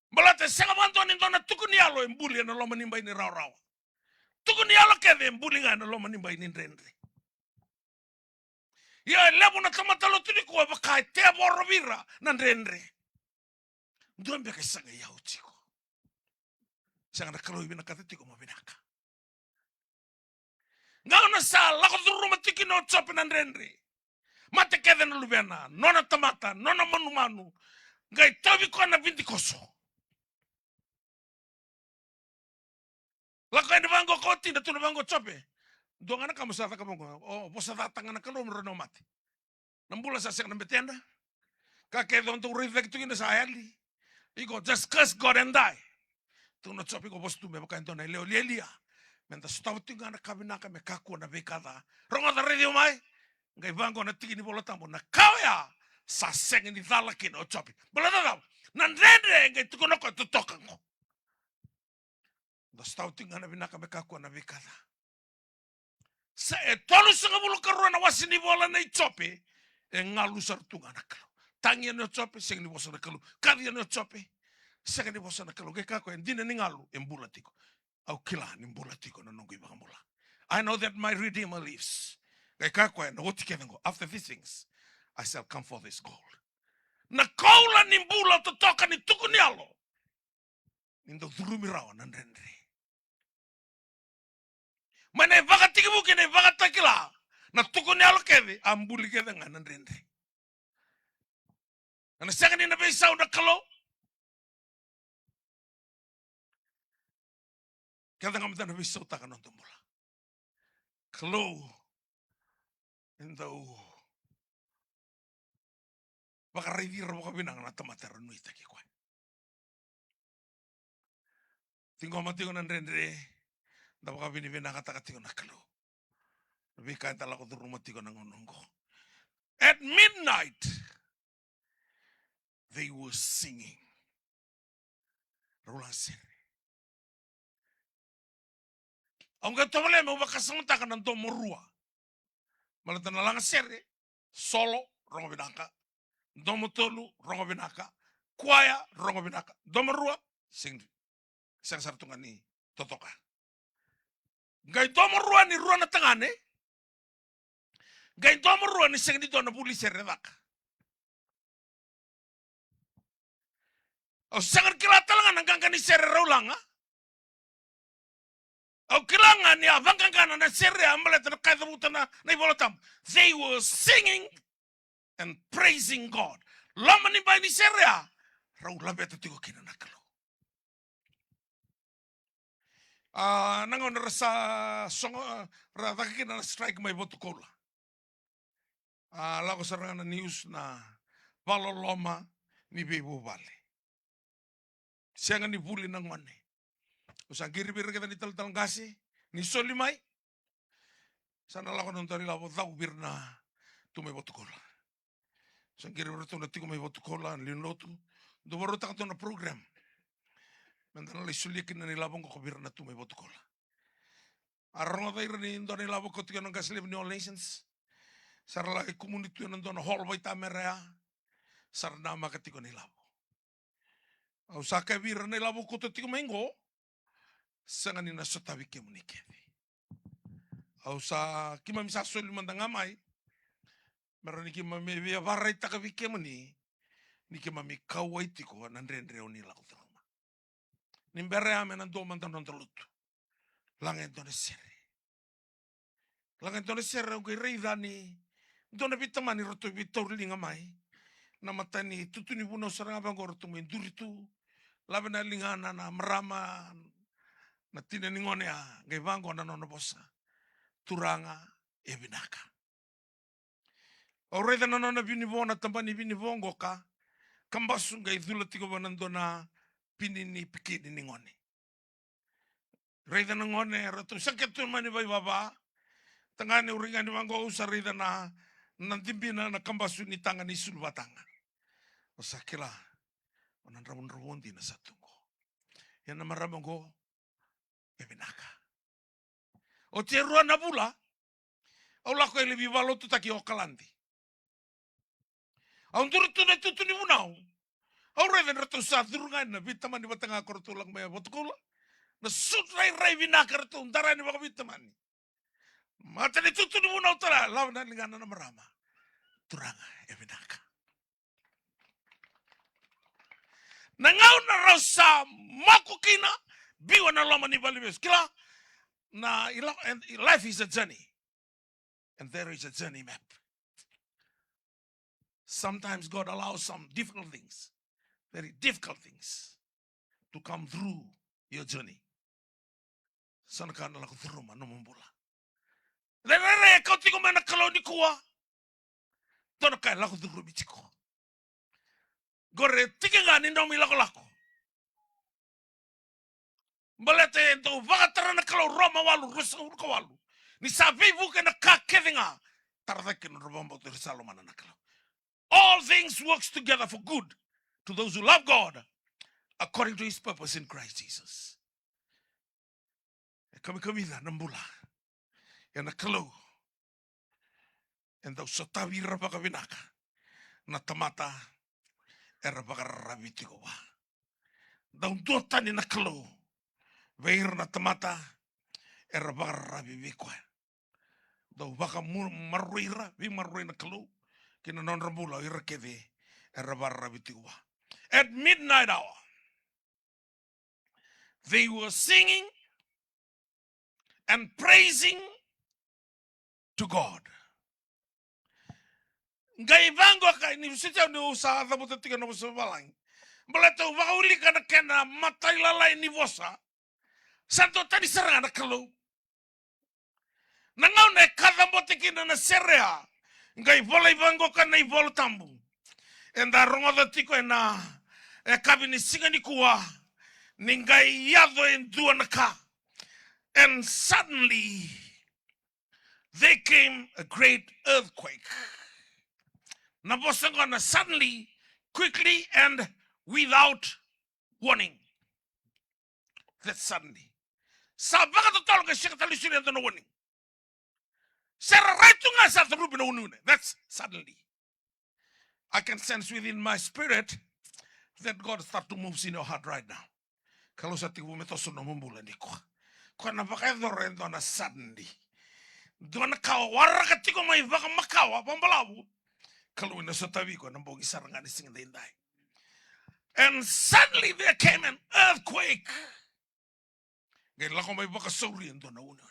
Balate sanga manto ni na tukuni alo embuli na loma nimbay ni raw-raw. Tukuni alo keve embuli nga na loma nimbay ni rinri. Ya lebo na tamatalo tuni ko baka tebo robira na rinri. Doon baka sanga yaw chiko. Sanga na kalo ibina katiti ko mabinaka. Ngayon na sa lako duro matiki no chope na rinri. Mate keve na lubena, nona tamata, nona manu-manu. Ngay tabi ko na binti koso. Lakukan di bangko koti na tuna bangko chope. Dong anak kamu sa kamu oh bosa tatang anak kalau merono mati. Nambula sa sek nambetenda. Kake don tu reflect tu ina sa ayali. Iko just curse God and die. Tu no chope ko bos tu me bakain dona leo lielia. Menta stau tu anak kabinaka me kaku na bekada. Rongo da radio mai. Ngai bangko na tiki ni bola tambo na kawya. Sa sek ni dalakin o chope. Bola da. Nandrendre ngai tu kono ko tu tokango. Da stau tu anak binaka me kaku na bekada. Sa tolu sanga bulu karua na wasini bola na ichope e ngalu sartunga na kalu tangi no chope sing ni bosa na kalu kadi no chope sing ni bosa na kalu ke kako en dina ni ngalu en bula tiko au kila ni bula tiko na nongi banga bula. I know that my redeemer lives ke kako en what kengo after these things I shall come for this gold na kaula ni bula to toka ni tuku ni alo nindo durumi rawa na ndendre mana vaga tiki buki ne vaga takila na tuku ni alo kede ambuli kede ngana ndendre ana second in the base sound kalo kada ngam tan base sound takan nonton bola kalo endo baka revi ro ko binang na tomater nui taki kwa tingo mati ko nan rendre da baka bini bina kata kati ko na kalo bi ka tala ko duru mati ko nangonongo at midnight they were singing rola sir aunque tole mo baka sangta kan nonton morua malata na lang sere solo rongo binaka domo tolu rongo binaka kwaya rongo binaka domo rua sing sang sartungan ni totoka gai domo rua ni rua na tangane gai domo rua ni sing di dona buli seredak o sangar kila talangan nangkan ni sere rolanga o kilanga ni avangkan kana na sere amale tan kai butana na ibolotam they were singing and praising God lama ni bai ni sere rau labe tiko kina nakalo nangon rasa songo rata kina na strike mai botukola lago sarana news na palo loma ni bebo vale sianga ni buli nang mane usang kiri bir kita ni tal gasi ni soli mai sana lago nontari labo tau birna tu mai botukola usang kiri bir tu na tiko mai botukola lin lotu do baru tak na program mentana le suli kina ni labo ko birna tu mai botukola arrongo dai ni ndoni labo ko tiko nang gasli ni Nations sarala komunitu yang nonton hall boy tamerea sarna makatiko ni labo au saka vir ni labo ko tiko mengo sangani na sotawi ke munikedi au sa kima misa soli mandanga mai merani kima me via varai taka vike muni ni kima mi kawai tiko nandrendre oni la utroma nimbere ame nando mantan nontolut langen tone sere ko reida ni dona bitamani roto bitoringa mai na matani tutuni buno saranga bangor tu menduritu labena lingana na merama na tina ningone ngai bango na nono bosa turanga e binaka ore na nono bini bona tambani bini bongo ka kambasu ngai dula tiko banandona pinini pikini ningone reida na ngone roto saketu mani bai baba tangane uringani bango usarida na nantimbina na kambasu ni tangan isul batanga osakila onan rabon di na satungo yana marabango e binaka o te rua na bula au lako ele vivalo tu taki o kalandi au nduru tu ne tutu ni bunau au reven ratu sa durunga na vitaman di batanga kortu lang maya botukula na sut rai binaka ratu undara ni baka vitaman mata ni tutu ni bunau tara lawan na lingana na marama turanga e binaka na ngau na rasa makukina biwa na lama ni balibes kila na life is a journey and there is a journey map. Sometimes God allows some difficult things, very difficult things to come through your journey. Sana kana la kuthuruma no mumbula. Lere kau tiko mana kalau ni kuwa. Tono kai la kuthurumi tiko. Gore tiki ngani no mi lako. Balete ento vagatarana kalau Roma walu rusa urka walu. Ni sabi buke na kakevinga. Taradaki no robombo to Salomon na kalau. All things works together for good to those who love God according to his purpose in Christ Jesus. Kami da nambula. Yana kalau. Ento sotavi rabaka vinaka. Na tamata era baka rabitiko ba. Daun dota ni na kalau. Veir na tamata era baka rabibikwa. Dau baka maruira, vi maruina kalau. Kina non rambula ira keve era baka rabitiko ba. At midnight hour, they were singing and praising to God. Ngai vango ka ni sita ni usa da botetika no balang. Baleto vauli kana kena matai lalai ni vosa. Santo tani seranga na kalau. Nangau ne kada botekina na serea. Ngai volai vango kana i volo tambu. Enda rongo da tiko na kabini singa ni kuwa. Ningai yado en duanaka. And suddenly there came a great earthquake. Nabosangana suddenly, quickly, and without warning. That's suddenly. Sabaga to tolga shikatali shuri no warning. Sarah raitunga sa rubina unune. That's suddenly. I can sense within my spirit that God start to move in your heart right now. Kalau sa tibu metoso no mumbula ni ko. Ko na bakaido rendo na suddenly. Dona kawa katiko mai baka makawa pambalabu. Kalau ina sotavi ko nambogi sarangani sing dindai. And suddenly there came an earthquake. Gay lako may baka sori endo na una.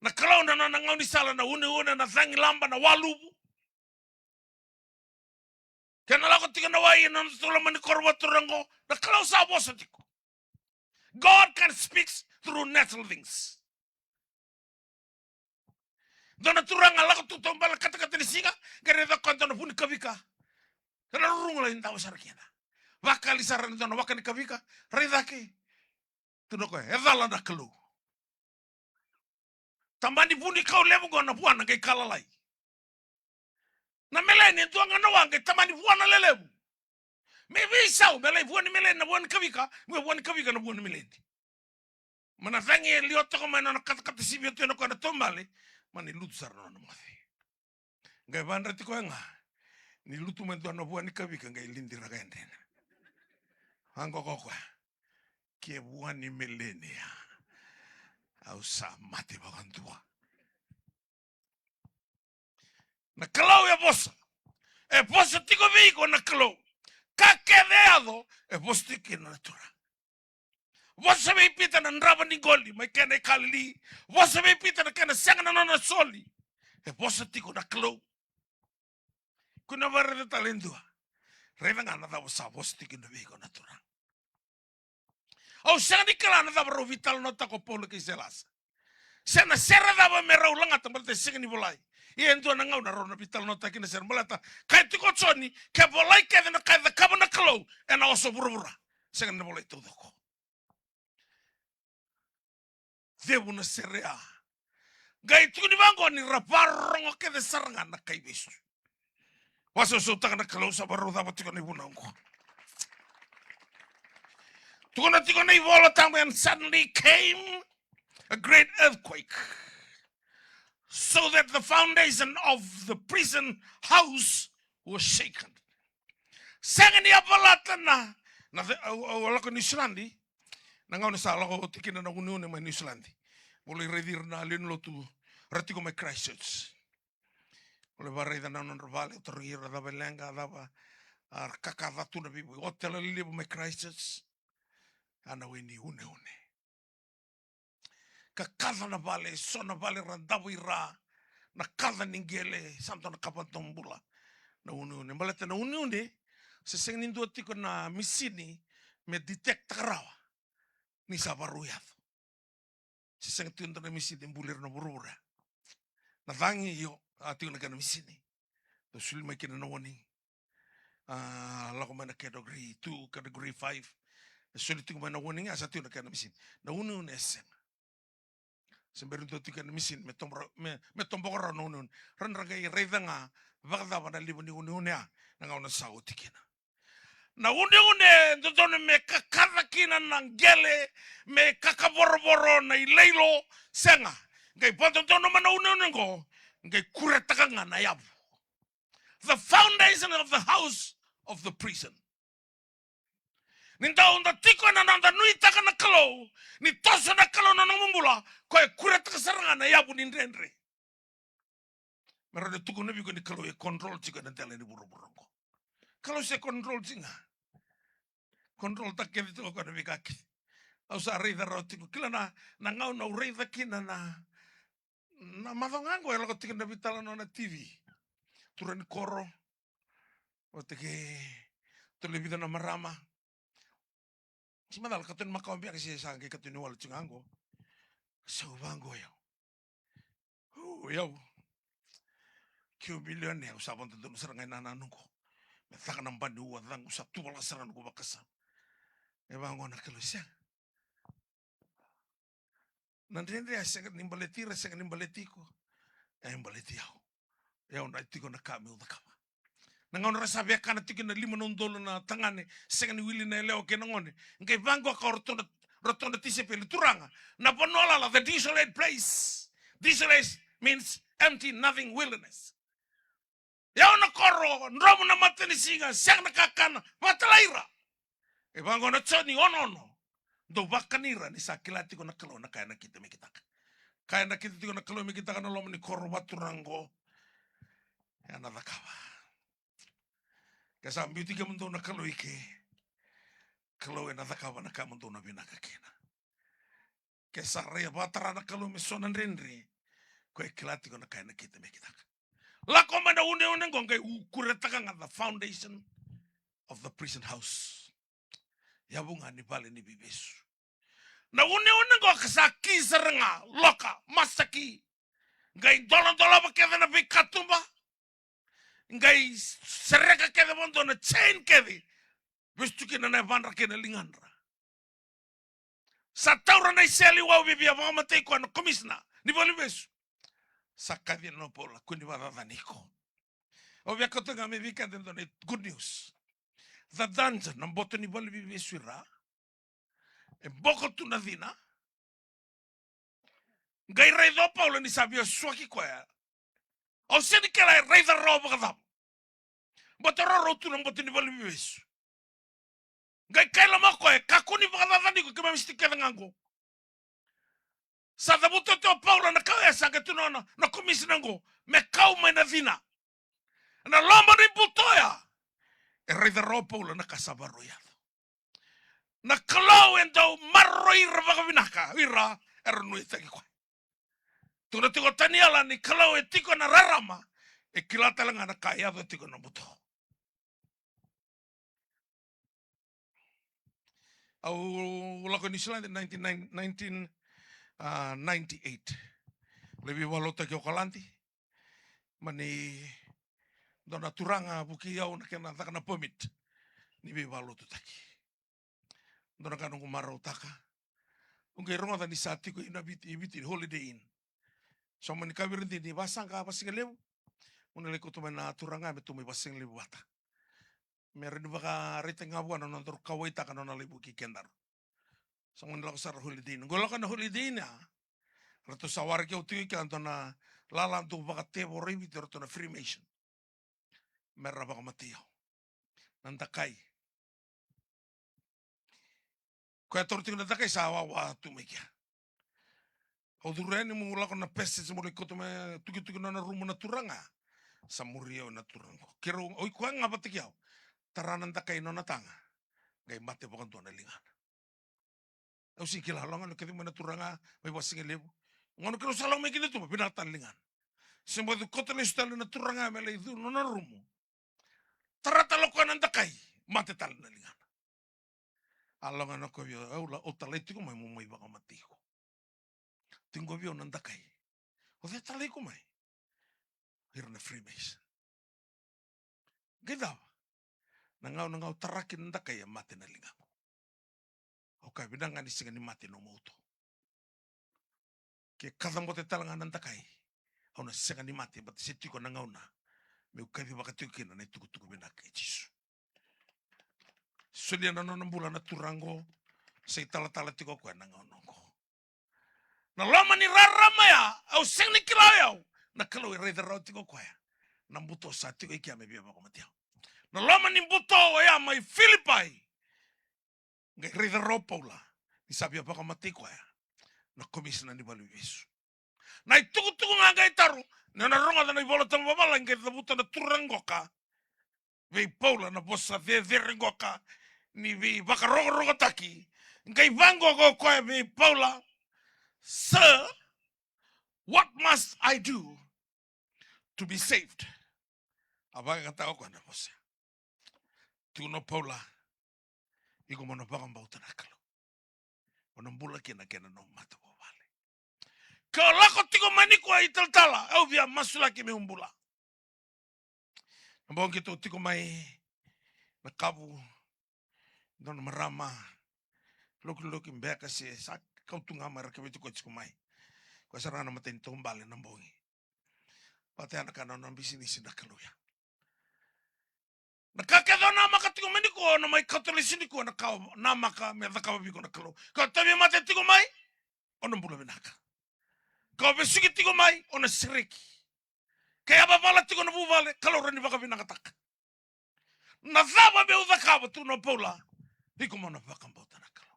Na kalau na nangaw ni sala na una na zangi lamba na walubu. Kaya lako tika na wai na natulaman ni korwa turango. Na kalau sa bosa tiko. God can speak through natural things. Dona turanga lako tutombala kata-kata ni singa. Kaya da kanta na puni kavika. Kaya rurunga la indawa sarakiana. Wakali saran dona wakani kavika. Raidake. Tunoko edala na kalu. Tambani puni kau lebu gona puana kay kalalai. Na meleni tuanga na wange tamani puana lelebu. Me visau melai puani meleni na puani kavika. Me puani kavika na puani meleni. Mana zangi liota ko mana kata-kata sibio tuano ko na tombale. Mani lutu sarana na mathi. Ngai bandra tiko nga. Ni lutu mento na puani kavika ngai lindi ragandena. Hango kokwa. Ke buani milenia au sa mate bagantua na kalau ya bosa e bosa tiko vigo na kalau ka quedeado e bosa tiki na natura bosa me pita na ndraba ni goli mai kene kali bosa me pita na kene sanga na soli e bosa tiko na kalau kuna barra de talentua reva ngana da bosa bosa tiki na vigo natura. Au sanga di kalana da bro vital nota ko polo ke selas. Sana serra da ba merau langa tambal te singa ni bolai. I ento na ngau na rona vital nota kina ser molata. Kai tiko tsoni ke bolai ke na kai da kabana kalo e na oso burubura. Sanga na bolai todo ko. Debu na serrea. Gai tu ni bango ni raparongo ke de saranga na kai bisu. Waso so taka na kalo sa baro da batiko ni bunangko. And suddenly came a great earthquake, so that the foundation of the prison house was shaken. Sangani apalata na wala ko New Zealand na ngau na sala ko tikina na unione ma New Zealand. Muli redir na linlo tu ratiko mai Christchurch. Muli barrida na non vale torira da belenga da ba kakava tu na bibu hotel libu mai Christchurch. Ana weni une. Ka kada na vale, sona vale randavu ira, na kada ningele, santo na kapantombula, na une. Malete na une, se sengin dua tiko na misini, me detect rawa, ni sabaruyado. Sisang tiun na misi din bulir na burura. Natangi yo tiun na kana misi ni. To sul may kinanawani. Lako man na category 2, category 5. Sulit ko man nawani nga sa tiun na kana misi. Nauna un esen. Semberin to tiun kana misi me tombokora nunun. Ran ragay reda nga bakda ba na libo ni unia nga una sa utikina. Na une dodone me kakadakina ng gele me kakaboroboro na ilaylo senga ngay patotono man une go ngay kuretaka nga na yabu. The foundation of the house of the prison. Ninta onda tiko na nanda nuita ka na kalo ni toso na kalo na namumula ko e kuretaka saranga na yabu ni ndendre. Meron tuko na bigo ni kalo e control chika na tele ni buru-buru. Kalau saya kontrol singa, kontrol tak kiri tu aku ada kaki. Aku rei da roti ku kila na ngau na rei da kina na madongango elo ko tikin na bitala na TV. Turan koro, o teke televida na marama. Si madal katun makau biak si sange katun wal cingango. Sa ubango yo. Yo. Kyo bilion ya usapon tentu serangai nananungko. Metaka ng bandu wadang usatu wala serangan ko bakasa. Ebango na kalusya. Nandende ya sengat nimbaletira sengat nimbaletiko. Nimbaletiao. Ya ona tiko na kami udakama. Nangon rasa biaka na tiko na lima nondolo na tangane sengat ni wili na leo kenangone. Ngai bango ka rotonda tise peli turanga. Na panola la the desolate place. Desolate means empty, nothing, wilderness. Ya ona koro ndromu na mateni singa siang na kakana matalaira. Ebango na tsoni onono. Do bakanira ni sakilati ko na kalo na kaya na kita mikitaka. Kaya na kita ko na kalo mikitaka na lomo ni koro baturango. Ya na dakawa. Kasa beauty ka mundo na kalo ike. Kalo na dakawa na ka mundo na binakakina. Kesa rea batara na kalo misonan rendri. Ko kilati ko na kaya na kita mikitaka. Lako mana une ngongai ukuretaka nga the foundation of the prison house. Yabunga ni bale ni bibesu. Na une ngo kasaki serenga loka masaki. Ngai dola ba kede na bikatumba. Ngai sereka kede bondo na chain kede. Bestu kena na bandra kena linganra. Sa taura na iseli wa bibi ya mama teko na komisna ni bole besu. Sakadi no pola kuni badada niko. Obvia kotonga me vika dentro ne good news. The dungeon na boto ni bole bibi suira. E boko tu na vina. Ngai rei do Paulo ni sabia suaki koya. O seni kela rei da robo kadam. Boto roro tu na boto ni bole bibi su. Ngai kaila mako e kakuni bakadada niko kima mistika ngango. Sa da buto te Paulo na kaya sa ke tu na komisi nango me kau mai na vina. Na lomba ni butoya. E rei da robo Paulo na kasabaro ya. Na kalau endo marroi rabaga vinaka ira ernu itaki kwa. Tuna tiko taniala ni kalau etiko na rarama e kilata langa na kaya do tiko na buto. Au lako ni sila 1998. Lebih walota ki okalanti. Mani dona turanga buki au na kena takana permit. Ni bi walota taki. Dona kanungu mara utaka. Unge ronga tani sati ko ibiti holiday in. So mani kabirinti ni basang ka pasing lebu. Unele ko tumen na turanga me tumi basing lebu bata. Meron baka rite ngabuan no nontor kawaita ka no na lebu ki kendar. So mani lako sar holiday in. Ngolo ka na holiday na. Rato sawar ki uti ka na lalang tu baka tebo ribiti rato na Freemason. Merra baka matiyo. Nantakai. Kaya torting na takay sa awa tumikia. O durani mo mula ko na peste sa muli ko tume tuki na rumo na turanga. Sa muriyo na turango. Kiro oy kuang nga batikyaw. Taranan takay no natanga. Ngay mate po kanto na lingan. O si kilalangan kiti mo na turanga may basing lebu. Ngono kiro salang may kinito pinatan lingan. Sembo du kota na istalo na turanga may laidu no na rumo. Taratalo ko ng takay. Mate tal na lingan. Alangan ako yo, la otaleti ko may baka matiko. Tinggo bio nandakai. O te tala iku mai. Hirna Freemason. Gidau. Nangau tarakin nandakai ya mati na lingamu. Okai bidangan isinga ni mati no mauto. Ke kadang te tala nandakai. Au na singa ni mati but sitiko nangau na. Me ukai baka tukina na tuku binaka Jisu. Sulia na nonambula na turango. Say tala tiko kwa nangau nongo. Na lama ni raramaya. Au sing ni kilayau. Na kalau i rau tiko kwa ya. Na mbuto sa tiko ikia me bia bako matiau. Na lama ni mbuto ya mai Filipai. Ngai rei rau paula. Ni sabia bako mati kwa ya. Na komisina ni balu Yesu. Na tuku ngai taru. Na ronga dana i bola tambabala ngai tabuta na turangoka. Vei paula na bosa verengoka. Ni vei baka roga taki. Ngai vango go kwa vei paula. Sir, what must I do to be saved? Abaga kata ko na bosa. Tuno paula. Igo mono baka mbauta na kalo. Onambula kena no mata ko vale. Kau lako tiko maniko ai taltala. Au via masulaki me umbula. Nambong kito tiko mai. Na kabu. Dono marama. Loki mbeka si. Sak kau tunga mara kebeti ko tiko mai. Ko sarana maten tombale nambongi. Pate anak anak ambisi ni sinda kaluya. Nakakeda nama katiko maniko na mai katolisi niko na kau nama ka me daka biko na kalu. Kau tabi mate tiko mai. Onambula binaka. Kau besiki tiko mai. Ona siriki. Kaya babala tiko na bubale. Kalau rani baka binaka tak. Na zaba be udakaba tu no paula. Diko mona baka mbauta na kalu.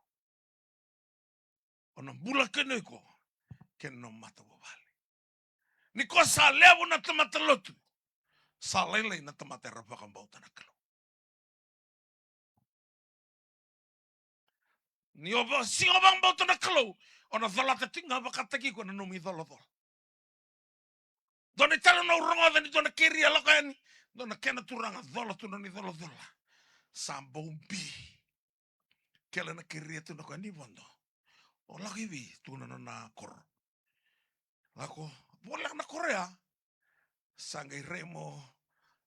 Onambula keneko. Keno mata bubale. Niko sa levo na tamata lotu. Sa lele na tamata rabaka mbauta na kalu. Ni oba singa bang mbauta na kalu. Ona dhalata tinga baka taki ko na numi dholo. Dona talo na urongo dani dona keria lakani. Dona kena turanga dholo tu ni dholo. Sambo umbi. Kela na keria tu na kani bondo. O laki vi tu na kor. Lako boleh na Korea. Sangai remo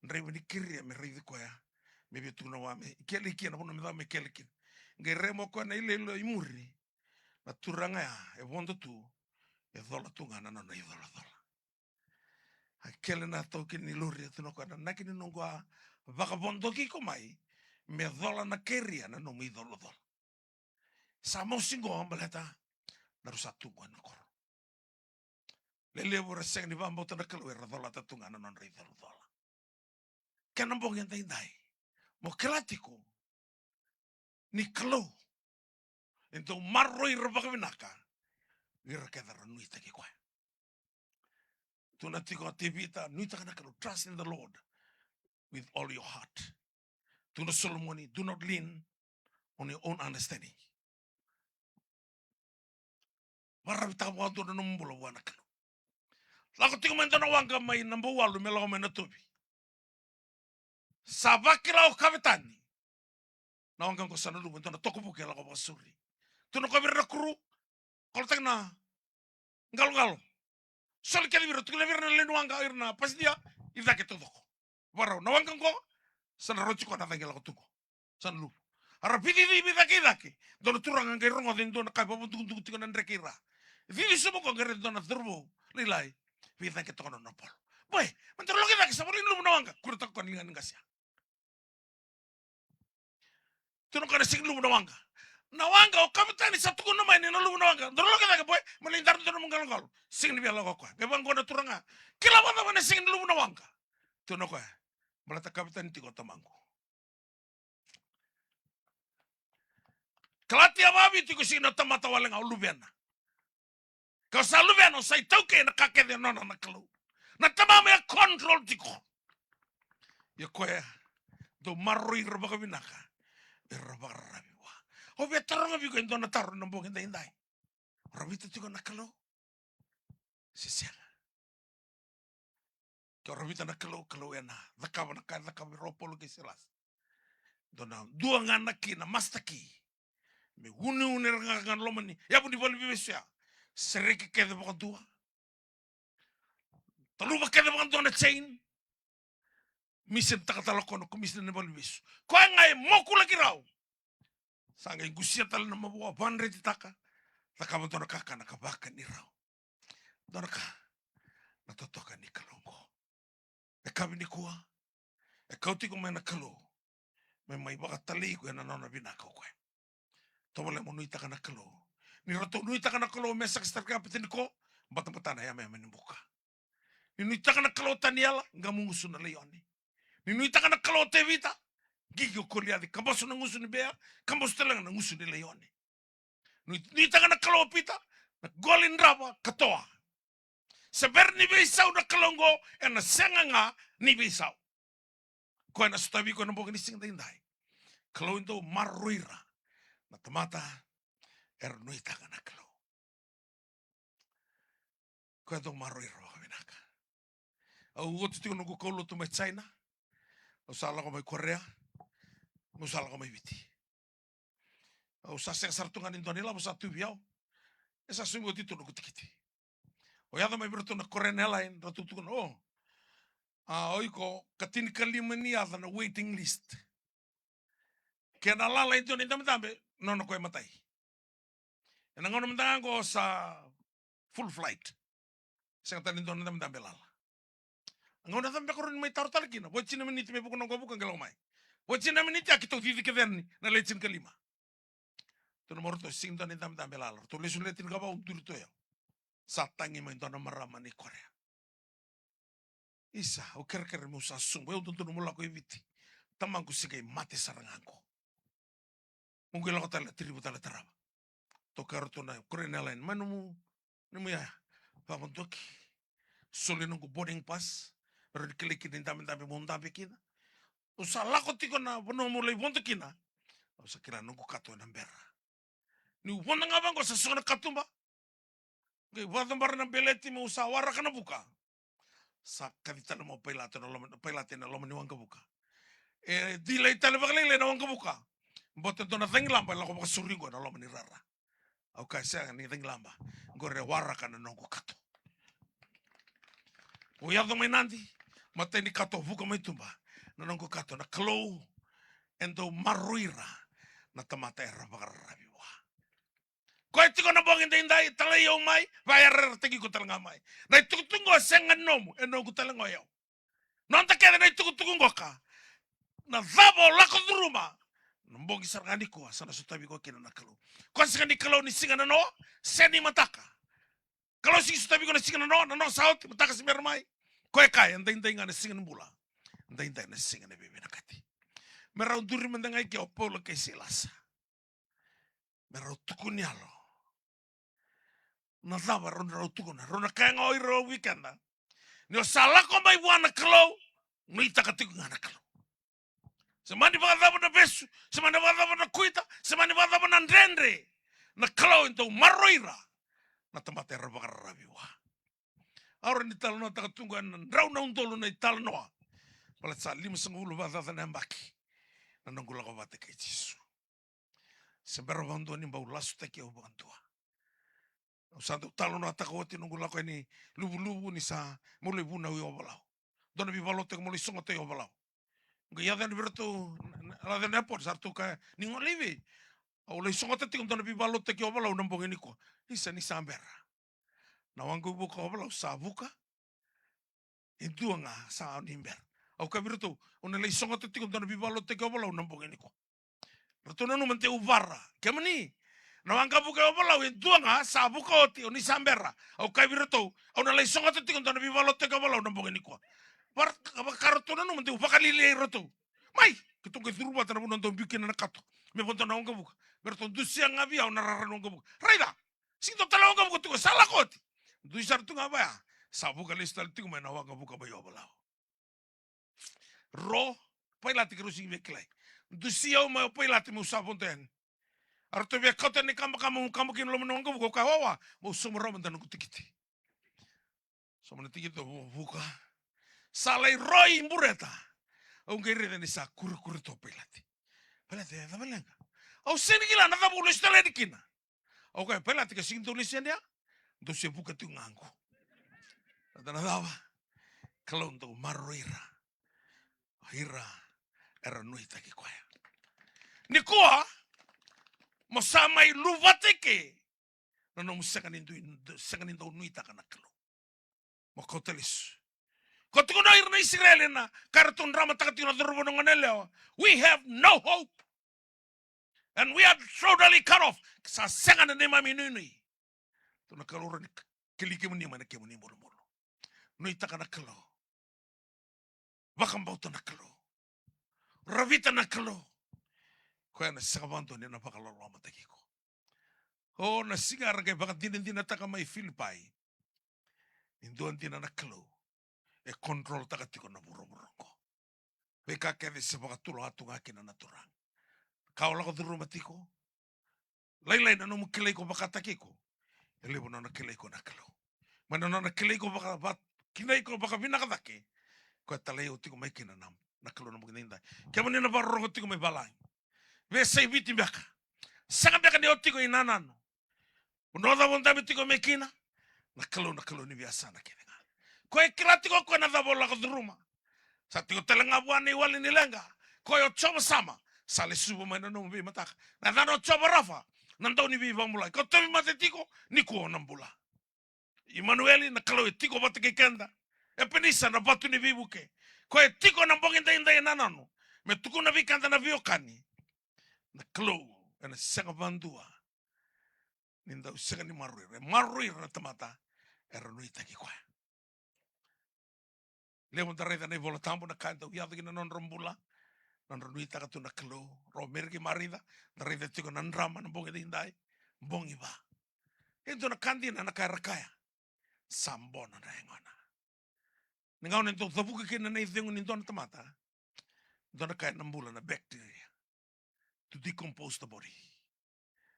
ni keria me rei ko ya. Me bi tu na wa me keli kina bono me da me keli kina. Ngai remo ko na ile imuri. Na turanga ya e bondo tu e dholo tu ngana na i dholo. Kele na toki ni luri tu no kana nakini nongwa vagabondo ki ko mai me dhola na keria na no mi dholo. Sa mo singo ambaleta na rusatu ko na kor. Lele bora seng ni vambo ta kalu era dhola ta tunga na non rei dholo. Kana mbong yang dai. Mo kelatiko ni kalu. Ento marroi rabagavinaka. Ira kedara nuita ki kwa. Tuna tiko tibita nuita kana kalu trust in the Lord with all your heart. Tuna Solomoni, do not lean on your own understanding. Warabita wado na numbula wana kalu. Lako tiko mento na wanga mai number walu melo me na tobi. Sabakila o kavetani. Na wanga ko sana lu mento na toko puke lako basuri. Tuna ko birra kuru. Kalau na ngalo. Soli kali birra tukile birra lenu wanga irna pas dia ida ke toko. Warau na wanga ko sana rochi ko na vangela ko tuko. Sana lu. Ara pidi di daki. Dono turang ngai rongo den dono kai babu tung tika nan rekira. Vidi sumo ko ngere dono turbo lilai. Vidi ke tono no pol. Boy, mentero logi daki saboli lu na wanga. Kurta ko lingan ngasia. Tuno kana sing lu na wanga. Na wanga o kamitani sa tuko no mai ni lu na wanga. Dono logi daki boy, malindar dono mungal. Sing ni biala ko. Bebang ko na turanga. Kila wanda wana sing lu na wanga. Tuno ko. Malata kamitani tiko tamangu. Kelati ababi tiko sino tamata waleng au lubiana. Kau sa lubiana sai tauke na kake de nona na kalu. Na tamame ya control tiko. Ya koe do marroi rabaga binaka. E rabaga rabiwa. O be taronga biko endo na taro na mbong indai. Rabita tiko na kalu. Sisianga. Kau rabita na kalu ena. Dakaba na kai dakaba ropolo ke silas. Dona dua ngana ki na mastaki. Me une ngangan lomani ya pun di bali besia Sereke kede bukan tua. Taluba kede bukan tua na chain. Misen takatala kono kumisen ne bal bisu. Ko ngai moku lagi rau. Sangai gusia tal na mabuwa banre di taka. Taka mo dona kaka nakabaka ni rau. Dona ka. Natotoka ni kalongo. E kabi ni kuwa. E kauti ko mena kalo. Me mai baka tali ko na nona binaka ko. Tobole mo nui taka na kalo. Ni roto nui taka na kalo mesak starka pitini ko. Bata-batana ya me menibuka. Ni nui taka na kalo taniala ngamungusu na leoni. Ni nui taka na kalo te vita. Gigi kuliah di kambosu na ngusu ni bea. Kambosu telang na ngusu ni leoni. Nui taka na kalo pita. Na golin raba katoa. Seber ni beisau na kalongo. E na senga nga ni beisau. Koe na sutabi koe na boga ni singa indai. Kalau indo maruira. Na tamata. Er nui taka na kalo. Koe do maruira waka binaka. Au uotu tiko nungu kaulo tu mai China. Au sala ko mai Korea. Au sala ko mai Viti. Au sa seng sartungan Indonela. Au sa tu biau. Esa sumbo tito nungu tikiti. O yada mai berto na Korean airline. Ratu tukun oh. Oiko katini kalima ni ada na waiting list. Kaya na lala ito ni dami-dami. Nono koe matai. E na ngono mandangan ko sa full flight. Seng tani ito ni dami-dami lala. Ang una tambe ko rin may taro talakina. Wait sina miniti may bukong nangkabukang galaw may. Wait sina miniti akito titi keden na lechin kalima. Ito na moro to sing tani dami-dami lala. Tulis ulitin ka ba uduro to yaw. Sa tangi mo ito na marama ni Korea. Isa, o kere-kere mo sa sumbo. Yung tuntuno mo lako ibiti. Tamang ko sigay mati sarangan ko. Mungkin ako tala, tribu tala taraba. To karo to na, Korean airline. Mano mo, ya, pamuntoki. Suli nung boarding pass. Pero kilikin din dami-dami mong dami kina. O sa lako tiko na, pano mo lay bonto kina. O sa kila nung kato ng bera. Ni wanda nga bang ko sa suna katumba. Okay, wanda bara ng beleti mo sa wara ka na buka. Sa kadita na mo pailatin na loman ni wang kabuka. Dilay tala bakalay na wang kabuka. Bote to na tenglamba la ko makasuringo na loman ni rara. Okay, siya ni tenglamba. Gore wara ka na nongo kato. Uyado may nandi. Matay ni kato buka may tumba. Na nongo kato na klo. Endo maruira. Na tamatay rabagarabi. Koe tiko na bongin tinday, talay yung may, bayar tigi ko talang may. Na itukutungo sengan nomu, eno ko talang oyaw. Nonta kaya na itukutungo ka, na zabo lako duruma. Nambongi sarangani ko, sana sutabi ko kina nakalo. Kung singa ni kalo ni singa na no, seni mataka. Kalau si sutabi ko na singa na no saot, mataka si mermay. Koe kaya, anday-anday nga na singa na mula. Anday-anday na singa na bibi nakati. Merau duri mandangay kaya opolo kay silasa. Merau tukun yalo. Nazaba ronda tukuna ronda kanga oiro weekenda ni sala ko mai buana kalo ni takatiku ngana kalo semani badaba na besu semani badaba na kuita semani badaba na ndendre na kalo into maroira na tamate rabagarabiwa ora ni talo na takatunga na rauna undolo na talo noa pala sa lima sangulu badaba na mbaki na nangula ko bate kay Jesu sebera bando ni baulasu take o bantua. Santo talo na takoti nungu lako ni lubu-lubu ni sa muli buna ui obalau. Dona bi balote muli songa te obalau. Nga yadan berto la de nepot sartu ka ni ngolivi. Au le songa te ting dona bi balote ki obalau nambong ini ko. Isa ni sambera. Na wangu buka obalau sa buka. Itu nga sa nimber. Au ka berto ona le songa te ting dona bi balote ki obalau nambong ini ko. Berto nanu mente ubara. Kemani? Na wangka buka obalau yang tua nga sa buka oti oni sambera au kai birato au na lai songa tati kontona bi balote ka obalau nambong ini ko par karotona no mante upakali le roto mai kitung ke turuba tana bunon ton bikin na kato me ponto na wangka buka berto dusia ngabi au na rara wangka buka raida sinto tala wangka buka tu sala koti duisar tu ngaba ya sa buka listal tu me na wangka buka ba obalau ro pai lati kerusi beklai dusia o mai pai lati mu sa ponten Arto via kota ni kamu kin lo menongko buka kawawa mau sumro mentan kutikiti. Somone tikito buka. Salai roi mbureta. Au ngere ni sa kur to pelati. Pelati da balenga. Au seni gila na da bulo stale dikina. Au ka pelati ke sinto ni senia. Do se buka tu ngangu. Tana dawa. Kalau untuk maruira. Hira era nui taki kwaya. Ni koa mosamai luvateke. Nono musangan indo nui taka nakalo. Mo kotelis. Kotuko na irna Israel na karton rama taka tino drubo ngoneleo. We have no hope. And we are totally cut off. Sa sangan na nema minuni. To nakalura ni kiliki muni mana ke muni mulu. Nui taka nakalo. Bakambauta nakalo. Ravita nakalo. Kaya na sakabanto ni na pakalolo matakiko. Oh, na singar kay baka din taka may Filipai. Induan din na nakalo. E control takatiko na buro-buro ko. Beka kaya sa baka tulo atong akin na naturang. Kaula ko duro matiko. Laylay na nung kilay ko baka takiko. Elibo na nakilay ko nakalo. Mana na nakilay ko baka kinay ko baka binakatake. Kaya talay uti ko may kinanam. Nakalo na magninday. Kaya mo nina baro uti ko may balay. Vesa ibiti baka. Saka baka ni uti ko inanan. Unoda mo dami uti ko may kina. Nakalo ni biasa na kina. Kaya kilati ko na dabola ko duruma. Sa tigo talenga buwan ni wali nilenga. Kaya choba sama. Sale subo may nanong bi mataka. Na dano choba rafa. Nandaw ni biba mulai. Kaya tabi matetiko. Ni kuwa nambula. Emanueli nakalo tiko batake kenda. E penisa na batu ni bibuke. Kaya tiko nambong inda nanano. Me tuku na bikanda na biokani. Nakalo. Ena senga bandua. Ninda usenga ni maruira. Maruira na tamata. Era nui taki kwaya. Lemo dareda nei vola tambo na kanta uiado kina non rombula. Non ronui taka tu na kalo. Romerki marida. Dareda tiko nan rama na bongi dindai. Bongi ba. Ito na kandi na nakarakaya. Sambona na engona. Ningau nito tabuka kina nei thengu nito na tamata. Ito na kaya nambula na bacteria. To decompose the body.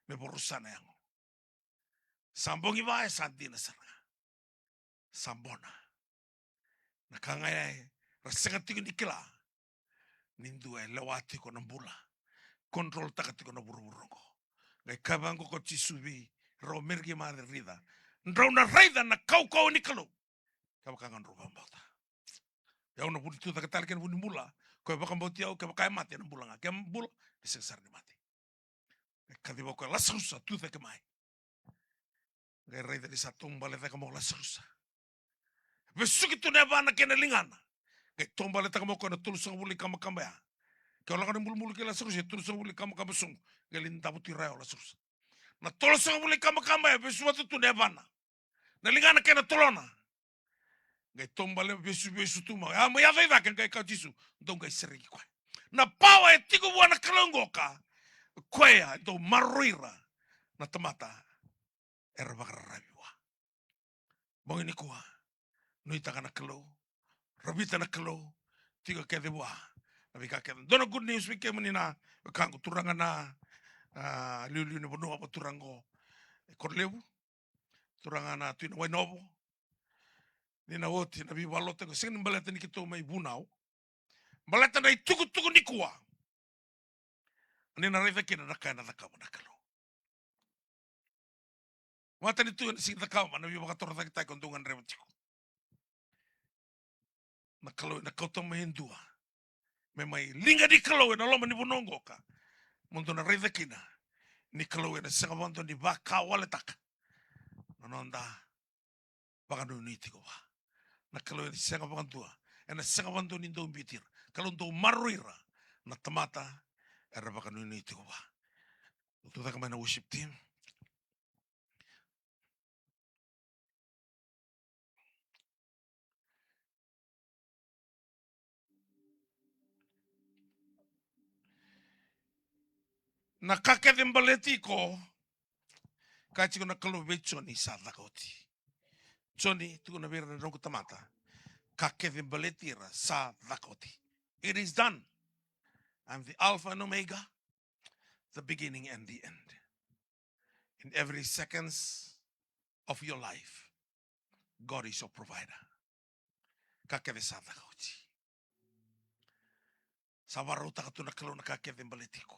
Me borusana yango. Sambongi ba e sandi na saranga. Sambona. Nakangaya rasengatiko ni kila. Nindu e lewati ko nambula. Control takatiko na buru-burungo. Ngai kabango ko chisubi. Romerki rida. Ndrau na raida na kau ni kalo. Kabakangan rubambauta. Yau na budi tu takatalikan budi mula. Kau bakambauti yau kabakaya mati na mbula nga. Kaya mbula disesar ni mati. Kadiba ko lasrusa tu takamai. Ngai raida di satu mbale takamo lasrusa. Besuki tu neba na kena lingana. Kaya tombale takamo ko na tulusang buli kamakamba ya. Kaya wala ka na mulu-mulu kaya lasrusa. Tulusang buli kamakamba sung. Kaya lintabuti rayo lasrusa. Na tulusang buli kamakamba ya. Besuki tu neba na. Na lingana kena tolona. Kaya tombale besu tuma. Ya mo yada ida kaya kau jisu. Dong kaya serigi kwa. Na pawa e tigo buwana kalongo ka. Kwea ito maruira. Na tamata. Era bakararabiwa. Bongi ni kuwa. Nui taka na kalo. Rabita na kalo. Tiga kaya de buah. Nabi kakek. Dono good news wike menina. Kango turanga na. Liu ni bonua pa turango. Korlebu. Turanga na tuina wainobo. Nina woti nabi walote ko. Sing baleta ni kito may bunau. Baleta na ituku ni kuwa. Nina reza kina nakaya na takawa na kalo. Wata ni tuya na sing takawa. Nabi wakatora takitai kondungan rewa tiko. Na kalau na kau may hindua. May linga di kalau na loma ni bunongo ka. Mundo na reza kina. Ni kalau na sangabando ni baka waletaka. Nanonda. Baka nuniti ko ba. Na kalau na sangabando. Na sangabando ni ndo bitir. Kalau ndo maruira. Na tamata. Era baka nuniti ko ba. Ito na kamay na worship team. Nakakadimbaleti ko. Kahit ko na kalubay Johnny sa lakoti. Johnny, ito ko na bira na ko tamata. Kakadimbaleti ra sa lakoti. It is done. I'm the Alpha and Omega, the beginning and the end. In every seconds of your life, God is your provider. Kakade sa lakoti. Sa waruta ka ito na kalo na kakadimbaleti ko.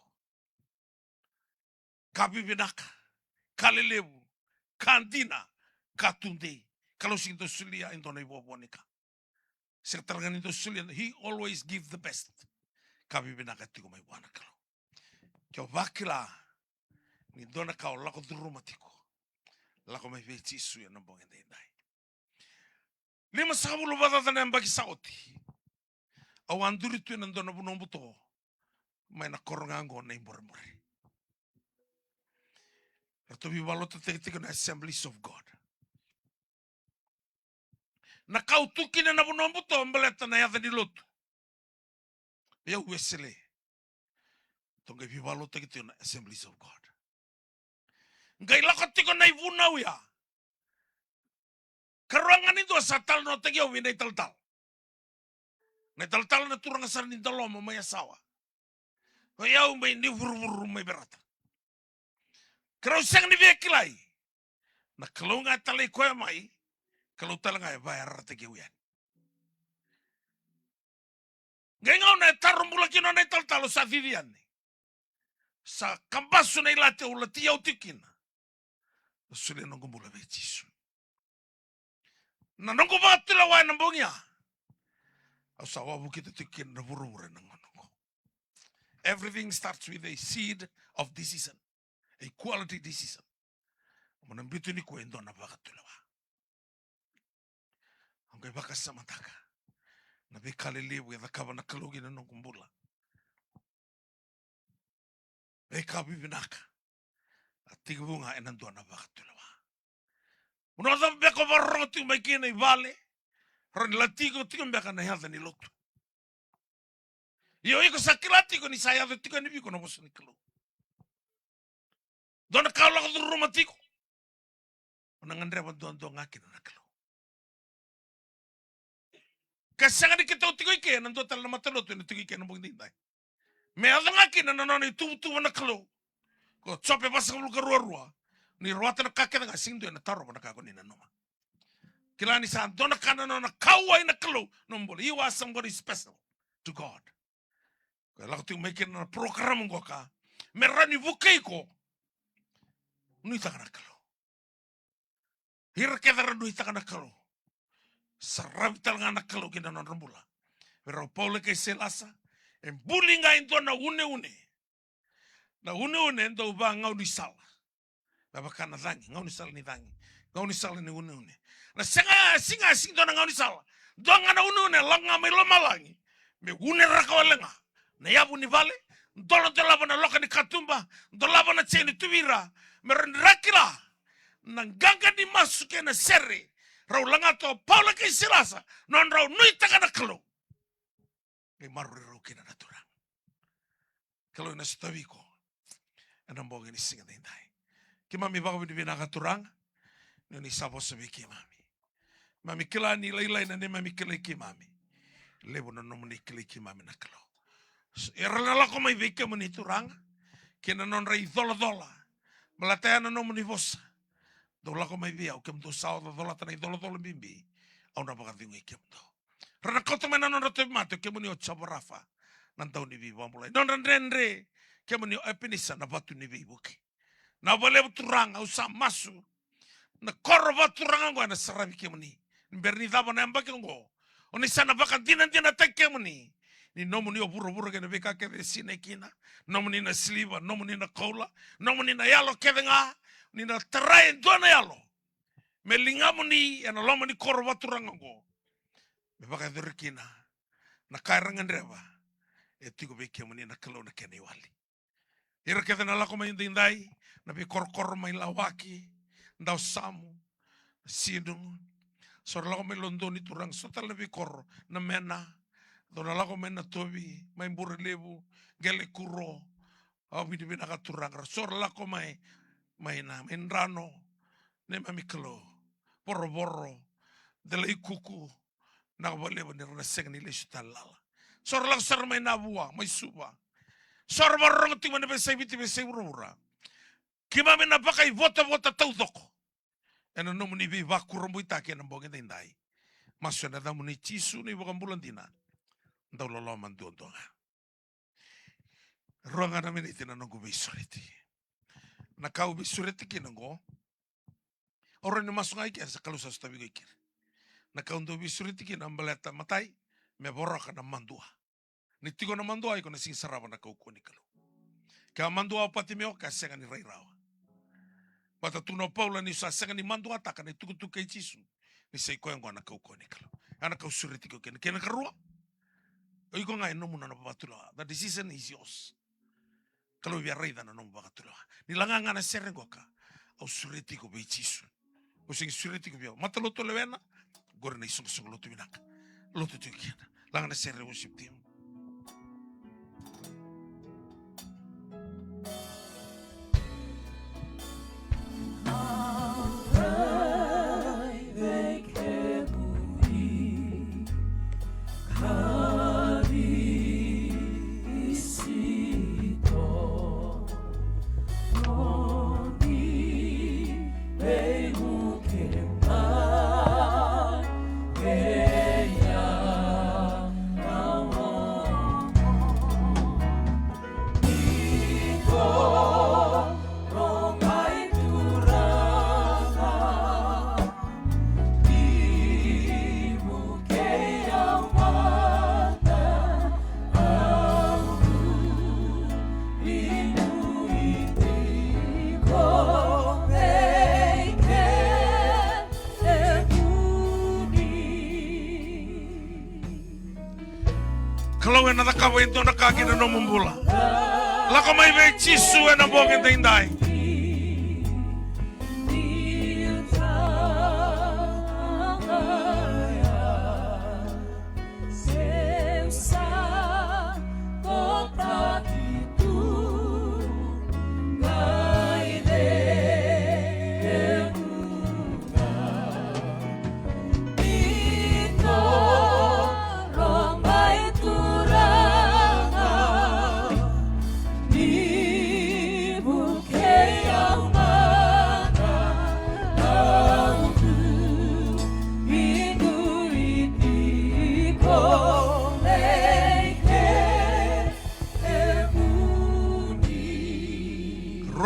Kabibinaka, Kalilebu, Kandina, katunde. Kalau sing to sulia into na ibobonika. Sektarangan into sulia, he always give the best. Kabi binaka tiko may buwana kalau. Kyo bakila, ni dona kao lako duruma tiko. Lako may vechi suya nambong endai. Lima sabulu batata na bagi sauti. Awan duri tu na dona bunombuto. May nakorongango na imbore-more. Erto bibalota teke na Assemblies of God. Nakautuki na bunombuto ambeleta na yata nilotu. Ya uesele. Tonga bibalota teke na Assemblies of God. Ngai lakotiko na ivuna uya. Karuangan itu asatal no tegi au winai tal-tal. Na tal-tal na turang asar ni daloma maya sawa. Kaya umay ni vuru-vuru may berata. Karau sang ni vekilai. Na kalau nga talay ko mai, kalau talang ay bayar tegi uyan. Ngayon na tarum mula kino na tal-tal sa vivian. Sa kambaso na ilate ulati yaw tikin. Sulit nung kumula bejisu. Na nung kumatulawa ng bongya. Asawa bukit tikin na vuru-vuru ng manong. Everything starts with a seed of decision. A quality decision. Manambito ni kwento na bakatulawa. Ang kay bakas sa mataka. Nabikaliliw yung nakaba na kalugin na nung kumbula. Ay kabibinaka. At tigbo nga inando na bakatulawa. Unodang beko barroti may kinay vale. Ron latigo tigo beka na yata ni lotu. Iyo iko sa kilati ko ni saya de tigo ni biko na boso ni kalo. Doon na kaula ko doon romantiko. Unangandre pa doon akin na kalo. Kasi nga di kita utigo ike, nando tal na matalo to ni tigo ike na mong dinday. May adang akin na nanon itubutuwa na kalo. Ko tsope basa ko luka ruwa-ruwa. Ni ruwata na kakita nga singdo na taro pa na kako ni nanoma. Kilani sa doon na kanan na kaway na kalo. Nombol, you are somebody special to God. Kaya lako tigo may kina na program ko ka. Meron ni bukay ko. Nuita ka na kalo. Hira kedara nuita ka na kalo. Sarap talaga na kalo kina na rambula. Pero Paul kay selasa. En buli nga ito na une-une. Na une-une ito ba ngaw ni sala. Babaka na dangi. Ngaw ni sala ni dangi. Ngaw ni sala ni une-une. Na singa ito na ngaw ni sala. Doon nga na une-une. Lang nga may lomalangi. May une rakawalenga. Na yabu ni vale. Dolo na loka ni katumba. Dolo na cheni tuwira. Meron rakila. Nangganga ni masuke na seri. Raw lang ato. Paula kay silasa. Non raw nuita ka na kalo. Kay maruri raw kinanaturang. Kalau na sitawi ko. Anong bongin isingan na hinday. Kimami baka binakaturang. Nung isapos sabi kimami. Mami kila ni laylay na ni mami kilay kimami. Lebo na naman ni kilay kimami na kalo. Eralala ko may vika mo ni turang. Kinanon ray dola-dola. Malatayan na naman ni bosa. Dola ko may biyaw. Kim do sao dola tanay dola-dola bimbi. Aw na baka tingoy kim do. Rana koto may nanon rato mato. Kim mo ni Otsabo Rafa. Nantaw ni bibo mulai. Non renre. Kim mo ni Epinisa na batu ni bibuki. Na wale turang. Au sa masu. Na korba turang ang na sarabi kim mo ni. Berni daba na yambaki ngo. Oni sana baka dinan-dinan tek kim mo ni. Ni nomu ni oburo-buro kena beka kede sine kina. Nomu ni na sliva, nomu ni na kola. Nomu ni na yalo kede nga. Ni na terai dona yalo. Melingamu ni, yana loma ni koro waturanga ngo. Bebaka duri kina. Na kairangan reba. Etigo beke mu ni na kalo na kene wali. Ira kede na lako mayindindai. Na be kor-kor may lawaki. Ndaw samu. Sidung. Sor lako may londo ni turang. Sotal na be kor na mena. Dona lako mena tobi, may buri lebu, gele kuro, bidi binaka turang, sor lako may na, may rano, ne mamikalo, boro-boro, dala ikuku, nakabalewa ni raseng nila talala. Sor lako sar may nabuwa, may suba. Sor barong tingman na besay biti besay urura. Kimami na baka vota-vota taudoko. Ano no muni biba kurumbu itake ng bongin tinday. Masyo na daw muni chisu ni bakang bulandina. Ndaw lolo man doon nga. Ruangan namin iti na nung bisuriti. Nakau bisuriti kinango. Orang ni masuk ai sa kalau sa stabi ko ikir. Na kaunto bisuriti ki na baleta matai me boraka na mandua. Ni tigo na mandua iko na sing sarava na kauko ni kalu. Ka mandua pati me oka senga ni rairawa. Bata tuno Paula ni sa senga ni mandua taka ni tuku tuku jisu. Ni sei koengo na kauko ni kalu. Ana kau suriti ko ken karua. Iko ngai no muna na pabatula. The decision is yours. Kalau biar raida na no pabatula. Ni langanga na serengo ka. Au suriti ko be jisu. Using suriti ko biar. Mata loto lewena. Gore na isong loto binak. Loto tu kiana. Langana serre usip tim. Kalau yang nak kawin tu nak kaki dan nomor bola. Lako mai be Jisu yang nabongin tindai.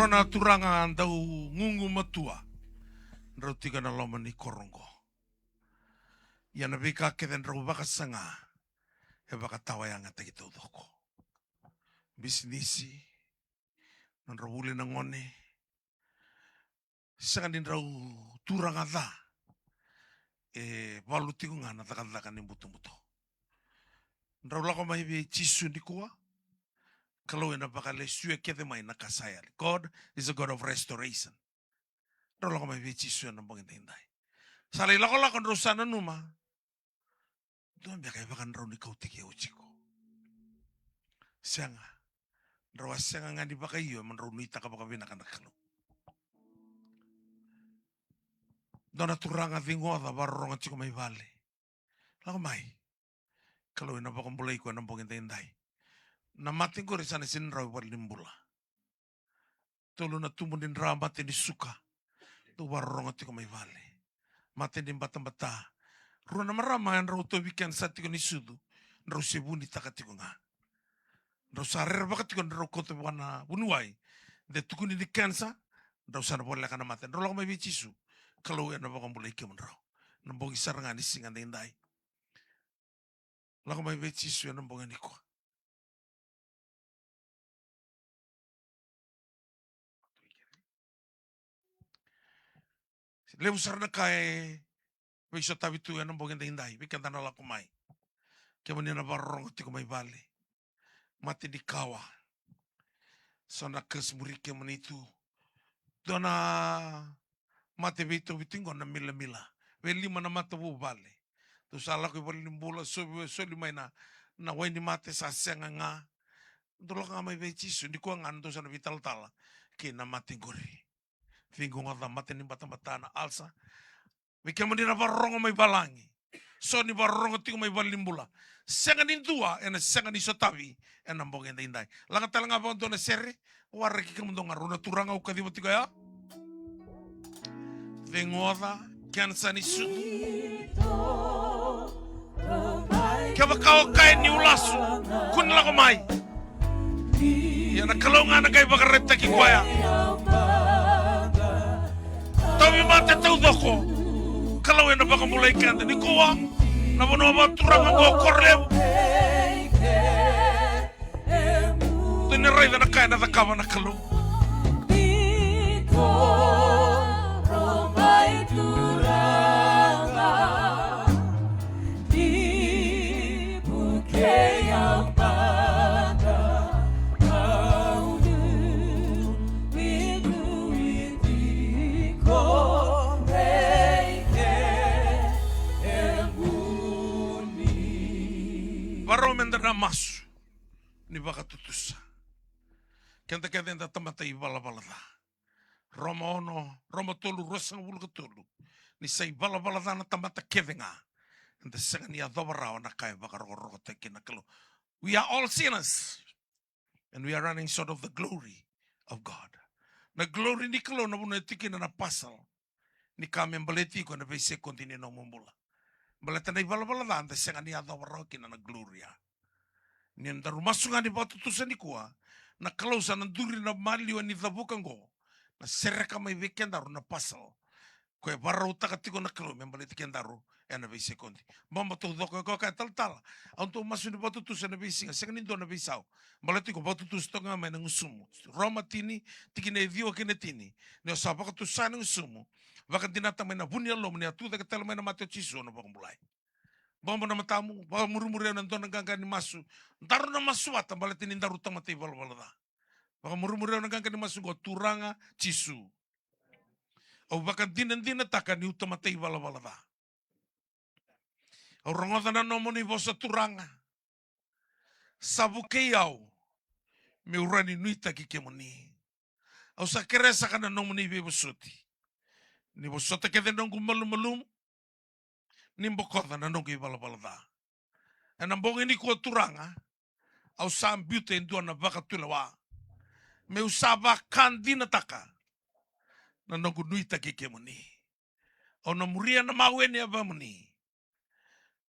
Rona turangan dau ngungu matua. Rau tiga na loma ni korongo. Ya na bika keden rau baka sanga. He baka tawayanga tagi tau doko. Bisnisi. Nan rau uli na ngone. Sanga din rau turanga da. Walu tigo nga na takadaka ni mutu-mutu. Rau lako mahibi Jisu ni kuwa. Kalau yang apa kali suya kita main nak kasaya. God is a God of restoration. Kalau kau main Jisu yang nampang indai. Salih lakon rusana numa. Tuhan biar kaya bahkan rau ni kau tiki uciko. Sianga. Rau sianga ngadi pakai iyo man rau ni tak apa kabina kan kalau. Dona turanga vingoda baru orang ciko mai vale. Laku mai. Kalau yang apa kumpulai kau nampang indai. Na mati ko rin sana sinraw limbula. Tulo na tumundin ra mati ni suka. Tu warong ati ko may vale. Mati din batang-bata. Ro na marama yan raw to weekend sa ti ko ni sudu. Raw sibuni takati ko nga. Raw sarer bakati ko raw ko to wana bunuway. De tukuni ni kansa. Raw sana boleh ka na mati. Raw lang may bichisu. Kalau yan na bakang bulay ka man raw. Nambong isar nga ni singan na inday. Lang may bichisu yan nambong ni ko. Lewu sarna kai wiso tabi tu yang nambongin hindai bikin tanah laku mai kemudian barong ti ko mai bali mati di kawa sona kesmuri kemudian itu dona mati bitu bitinggo na mila weli mana mata bu bali tu salah ko bali nimbola so mai na wani mati sa senga nga dolo nga mai Jisu di ko ngando sana vital tala ke na mati gori Fingo nga mati ni batang-batana alsa. Bika mo din na barong may balangi. So ni barong ti ko may balimbula. Senga ni dua ena senga ni sotawi ena mbong inday. Langat talanga ba ndo na serre warre ki kamundo nga runa turanga ukadi mo ti kaya. Fingoda kansa ni su. Kaya kau kaya ni ulasu kun la ko mai. Ya na kalonga na kay bakareta ki kwaya. tobi mate tau doko. Kalau ena baka mulai kanda ni koa. Na bono ba turanga go korlev. Tene rai na kai na kawa na kalu. Na masu ni baka tutusa kenta kenta tamata i bala bala da Roma ono Roma tolu rosang bulu tolu ni sai bala bala da na tamata kevenga and the second ya dobara na kai baka ro teki na kelo. We are all sinners and we are running short of the glory of God. Na glory ni kelo na buna tiki na pasal ni kame mbaleti ko na bese continue no mumbula baleta na bala bala da and the second ya dobara kina na gloria ni ndaru masunga ni batu tusani kuwa na kalau sana duri na mali wa ni dhabuka ngo na sereka mai wekendaru na pasal ko e barra utaka tiko na kalau membali tikendaru e na vei kondi bomba to doko ko ka tal anto masu ni batu tusani vei senga ndo na vei sau balati ko batu tus to ngama na ngusumu Roma tini tikine dio kene tini ne osapa ko tusani ngusumu vaka dinata mai na bunia lo mnia tu da tel mai na mateo chiso no bombulai bomba na matamu ba murumure na ndona ganga ni masu ndaru na masu ata balati ni ndaru tamate balbala da baka murumure na ganga ni masu go turanga chisu o baka dina taka ni utamate balbala da o rongoda na no moni vosa turanga sabuke yau me urani nuita ki kemoni o sakeresa kana no moni be bosuti ni bosota ke de nongu malum nimbokoda na nongu balbala da en mbongi ni ko turanga au sam bute ndo na baka tulawa me usaba kandina taka na nongu nuita ki kemoni o na muria na maweni abamuni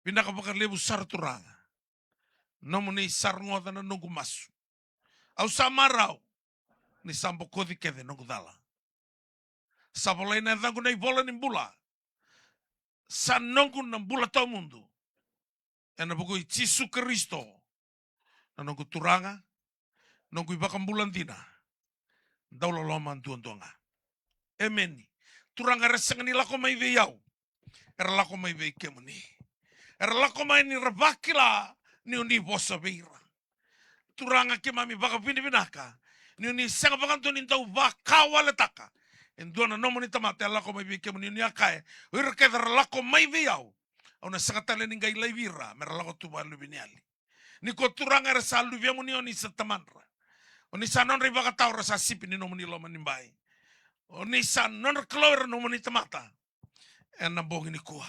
pinaka baka lebu sar turanga no muni sar ngoda na nongu masu au samarau ni sambo kodi kede nongu dala sabolai na dangu na ibola ni mbula sa nongu na mbula tau mundu ena buku i Jesu Kristo na nongu turanga nongu i baka mbulandina daula loma antuantuanga emeni turanga resanga ni lako mai ve yau era lako mai ve kemuni era lako mai ni rabakila ni uni bosa beira turanga ke mami baka binaka ni uni sanga baka antoni tau baka wale taka enduana no moni tamate lako mai ve kemuni ni akae ira ke lako mai ve yau ona sanga tale ni ngai laivira mera lako tuba lubiniali ni ko turanga resa luviamu ni oni satamanra oni sanon ri baka tau rasa sipi ni no moni loma ni mbai oni sanon kloer no moni tamata ena bongi ni kuah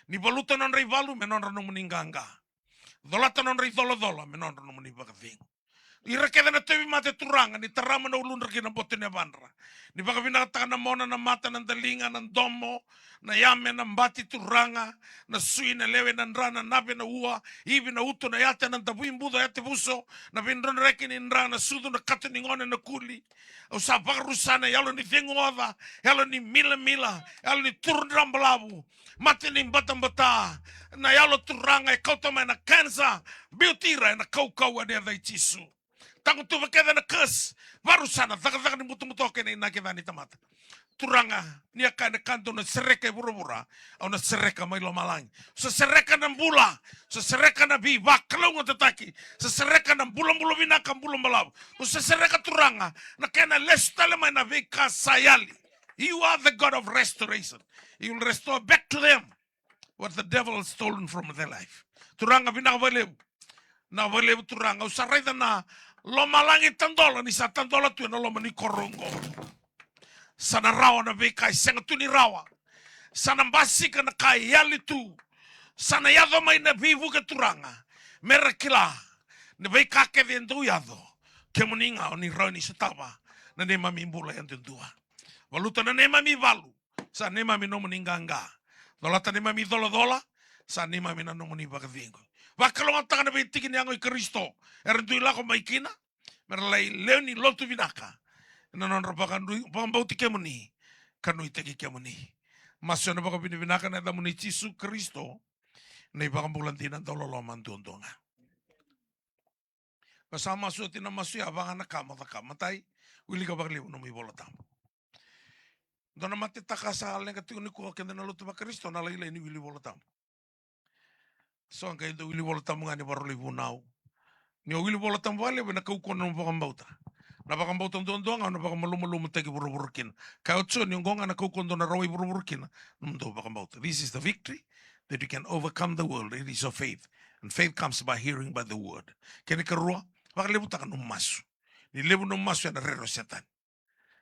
ni baluta non ri valu menon no moni nganga dolata non ri dola menon no moni baka vingu ira keda na tevi mate turanga ni tarama no ulundra kina botene bandra ni baka vina na mona na mata na dalinga na domo na yame na mbati turanga na sui na lewe na ndrana nabe na ua ivi na uto na yate na tabu imbudo yate buso na vindron reki ni ndra na sudu na katu ni ngone na kuli au sa bagrusana yalo ni vengo ova yalo ni mila yalo ni turndram balabu mate ni mbata na yalo turanga e kautama na kansa biutira na kau ade da Jesu tangu tu vakeda na kas barusana daga ni mutu kene na keda ni tamata turanga ni akan kanto na sereka bura au na sereka mai lo malang so sereka na bula so sereka na bi baklong tataki so sereka na bula bina kan bula malab so sereka turanga na kena lestale mai na vika sayali. You are the God of restoration. You will restore back to them what the devil has stolen from their life. Turanga bina valeu na valeu turanga usaraida na lo malangi tandola ni sa tandola tu na lo mani korongo sana rawa na veka senga tu ni rawa sana mbasika na kai yali tu sana yado mai na vivu ke turanga merakila ne veka ke vendo yado ke muninga oni roni setaba na ne mami mbula yang tentua valuta na ne mami valu sa ne mami no muninganga dolata ne mami dola sa ne mami na no muni bagavingo vakalo ngata na betiki ni angoi Kristo erentu ila ko maikina merlai leoni lotu vinaka na non robakan bambau tike muni kanui teki kia muni. Masyo na baka binibinakan na muni Jisu Kristo na ibang bulantinan tololoman tuondonga. Kasama masyo tinamasu ya baka nakamatay wili ka bakli no mi bolatam. Dona mati takasa hal negatif ni ko kenda na lutu ba Kristo na laila ini wili bolatam. So ang kayo wili bolatam nga ni baroli bunau. Ni wili bolatam wale na kauko na bakambauta. Na bakambauta tuondonga na bakamalumulum teki buruburkin. Kaya otso ni ngonga na kauko na rawi buruburkin. Numdo bakambauta. This is the victory that you can overcome the world. It is of faith. And faith comes by hearing by the word. Kaya karua bakalibuta ka numasu. Ni lebu numasu ya na rero setan.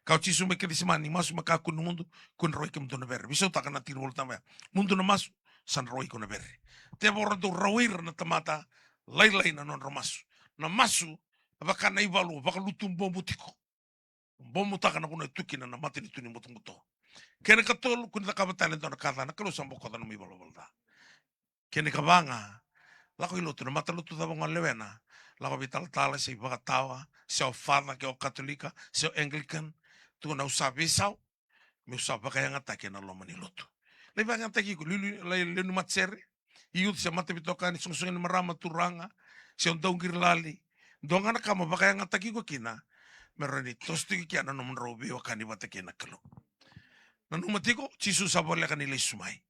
Kau cisu me kedisimani masu makaku no mundo kun roi ke mundo na berre. Biso taka na tiro volta mundo na masu san roi ko na berre. Te bordo rawir na tamata lailai na non romasu. Na masu baka na ivalu baka lutum bombu tiko. Bombu taka na kuna tukina na mati ni tuni mutu mutu. Kene katol kun taka batalen na kada na kalau sambo kota no mi bolo volta. Kene kabanga lako ilotu na mata lutu da bonga lewena. Lako vital tala se baka tawa se o fada ke o katolika se o anglican. Tu na usa bisau me usa baka yang atake na loma ni lotu. Le baka atake ko le no matsere. Iut se mate bitoka ni sungsungan ni marama turanga se on dongir lali. Donga na kama baka yang atake ko kina. Meroni tosti ki ana no mrobi o kani batake na kalo. Na no matiko Jisu sabole kanile sumai.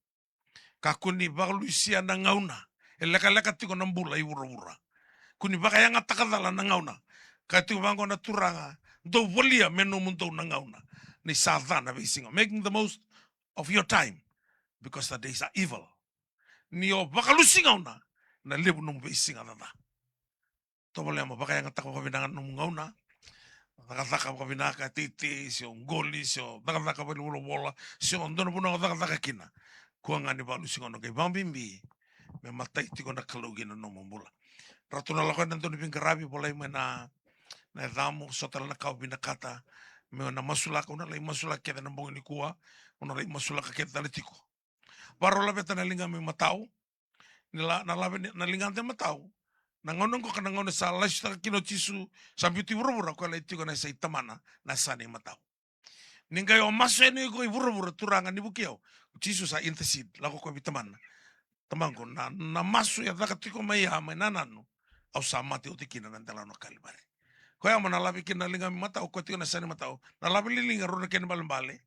Kakuni baluisia na ngauna. Eleka tiko na mbula iwura. Kuni baka yang atakadala na ngauna. Katu bango na turanga. Do volia meno mundo na ngauna. Ni sadhana visinga. Making the most of your time. Because the days are evil. Ni o baka lusi ngauna. Na lebu nung visinga nana. Tobolea mo baka yang atakwa kabinangan nung ngauna. Nakataka kabinaka titi. Sio ngoli. Sio nakataka panulo bola. Sio ndono puno nakataka kina. Kuangani ba lusi ngauna. Kay bambimbi. Me matai tiko na kalugina no mambula. Ratu na lakuan nanto ni pingkarabi boleh mena na damo sotala na kau binakata me na masulaka una lai masulaka keda na bongi ni kuwa una lai masulaka keda letiko. Baro la beta na linga me matau nila na labe na linga te matau na ngono ko kana ngono sa la sta kino Jisu sambuti burubura ko lai tiko na sa itamana na sani matau. Ninga yo masene ko burubura turanga ni bukiao. Jisu sa intercede lako ko bitamana. Tamango na masu ya dakatiko mai ama nanano au samate o tikina na ndala no kalibare. Ko ya mona labi kina linga mata o kotiko na sani mata o na labi linga rona ken balambale.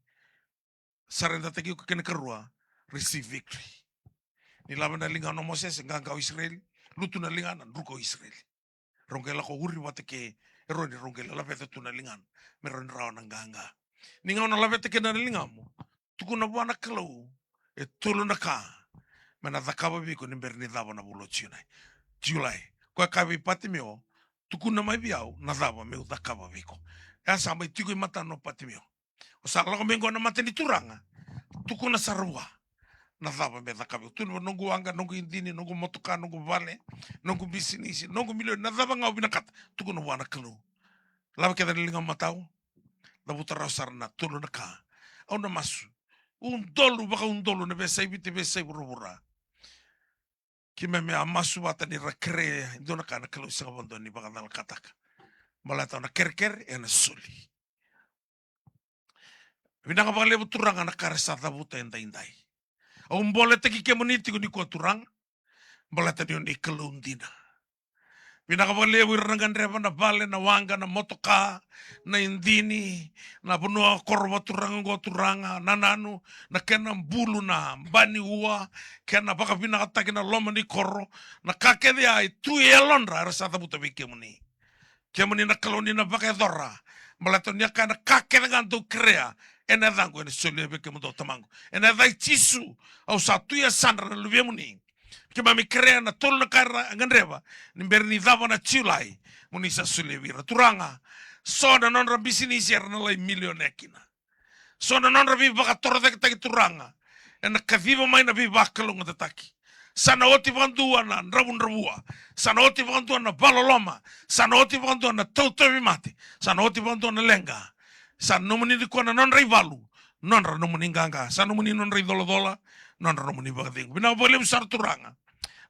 Sarenda teki ko ken kerua receive victory. Ni labi na linga no Moses nganga o Israel lutu na linga na ruko Israel. Rongela ko uri wateke eroni rongela labi tu na linga meron raw na nganga. Ninga na labi teki na linga mo tukuna buana kalo e tulu na ka. Mana zakaba biko ni berni dava na bulo chunai. Julai. Kwa kabi pati meo. Tuku na mai biau na dava meo zakaba biko. Ya sama itiku mata no pati meo. O sa lako mengo na mata ni turanga. Tuku na sarua. Na dava me zakaba. Tunu nungu anga, nungu indini, nungu motoka, nungu vale, nungu bisinisi, nungu milio. Na dava ngau binakata. Tuku na wana kalu. Lava keda nilinga matau. Dabu tarau sarana. Tulu na ka. Au na masu. Dolu baka dolu na besai biti besai burubura. Kime me amasu wata ni rakre indona kana kalau sanga bondo ni baka dal kataka. Malata na kerker e na suli. Binanga baka lebu turanga na karesa tabuta enda indai. Au mbole teki ke moniti ko ni ko turang. Malata ni oni kalundina. Binanga baka lebu irangan reba na bale na wanga na motoka na indini na bunua korwa turanga go turanga na nanu na kena bulu na bani ua kena baka binanga taki na loma ni korro na kakede ai tu elonra rasa tabuta bike muni kemuni na kaloni na baka dora malato nya kana kakede gantu krea ena dango ene sole bike mundo tamango ena dai Jisu au satu ya sandra na lubie muni kema mi krea na tolu na kara nganreba ni berni dava na chulai muni sa sole vira turanga so na non rabisi ni sier na lai milionekina. So na non rabi baka torre taki turanga. E na kaviva mai na bi bakalunga tataki. Sana oti vandua na rabun rabua. Sana oti vandua na baloloma. Sana oti vandua na tautovi mate. Sana oti vandua na lenga. Sana nomuni di kona non rivalu. Non ra nomuni nganga. Sana nomuni non ridolodola. Non ra nomuni bagadingu. Bina boleh besar turanga.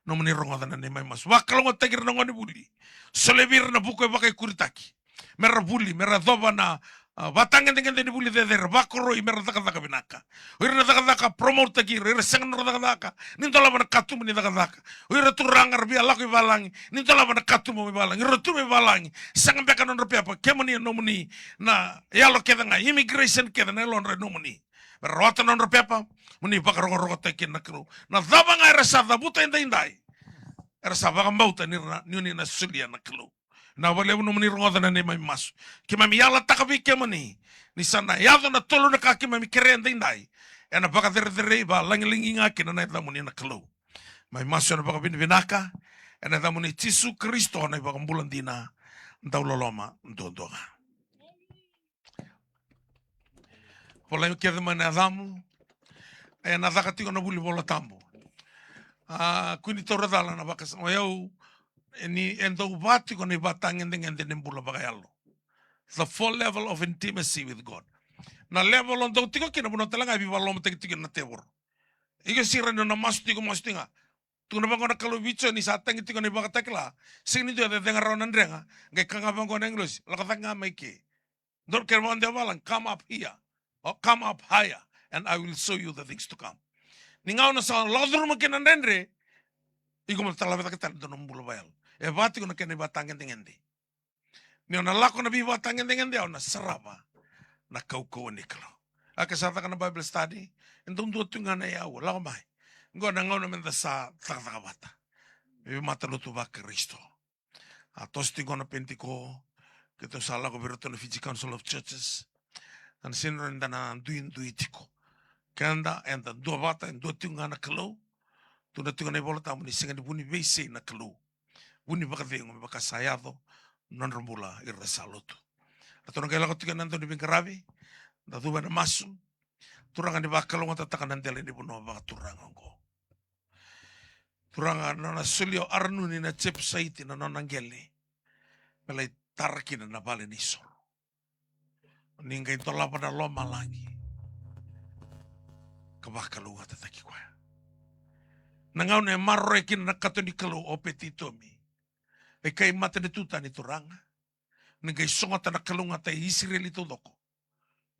Nomuni ronga dana ni mai mas. Bakalunga taki renonga ni buli. Solebir na buku e bakai kuritaki. Mera buli, mera doba na Batangan dengan tadi buli der bakoro imer taka binaka. Uira taka promote ki uira sengan taka. Nintola mana katu meni taka. Uira turangar bia laku balangi. Nintola mana katu mo balangi. Uira tu balangi. Sangan beka non rupiah apa kemani nomuni na yalo keda nga immigration keda na lon nomuni. Berwata non rupiah apa muni bakar roko tekin na kru. Na daba nga rasa dabuta indai. Rasa baka mbauta ni na sulia na kru. Na wale uno mani rongoda na nema masu. Ki mami yala takabi ke mani. Ni sana yado na tolo na kaki mami kerenda indai. E na baka dere ba langilingi ngaki na naita muni na kalau. Mai masu na baka binaka. E na muni Tisu Kristo na baka mbulandina. Ndau loloma ndondonga. Pola yu kia dhama na dhamu. E na dhaka tiko na buli bola tambo. Kuni taura dhala na baka sama yau. Ni endo bati ko ni batang ngende nembula bagayalo. The full level of intimacy with God. Na level on tiko kina buno talanga bi balom tiki na tebor. Iko sira no mas tiko nga. Tu na bangona kalau bicho ni satang tiko ni bagatakla. Sing ni tu ada dengar ronan renga. Ngai kanga bangona English. Lakatanga maiki. Don't care what they walang. Come up here or come up higher, and I will show you the things to come. Ningau na sa ladur makin andre. Iko matalabeta kita dono mbula bayal. E bati ko na kene batangen ngende. Ni ona lako na bi batangen ngende ona saraba na kauko ni kalo. Aka sata kana Bible study, entum do tunga na ya wala mai. Ngo na ngona menda sa taka bata. Bi mata lutu ba Kristo. Tosti gona pentiko kita sala ko biroto na Fiji Council of Churches. An sinro ndana duitiko. Kanda enda do bata endo tunga na kalo. Tuna tunga na bola tamu ni singa ni buni base na kalo. Buni baka vengo baka sayado non rambula irresaloto. Atau nggak lakukan nanti di bingkarabi, datu bana masu, turangan di bakal ngota takan nanti di buno baka turangan ko. Turangan nona sulio arnu ni na cep saiti na nona ngeli, melai tarki na bale nisor. Ningga itu lapa na loma lagi, kabakal ngota taki kwa. Nangau ne marrekin na katoni kalau opetitomi. E kai mata de tuta ni turanga. Ningai songata na kalunga ta Israeli to doko.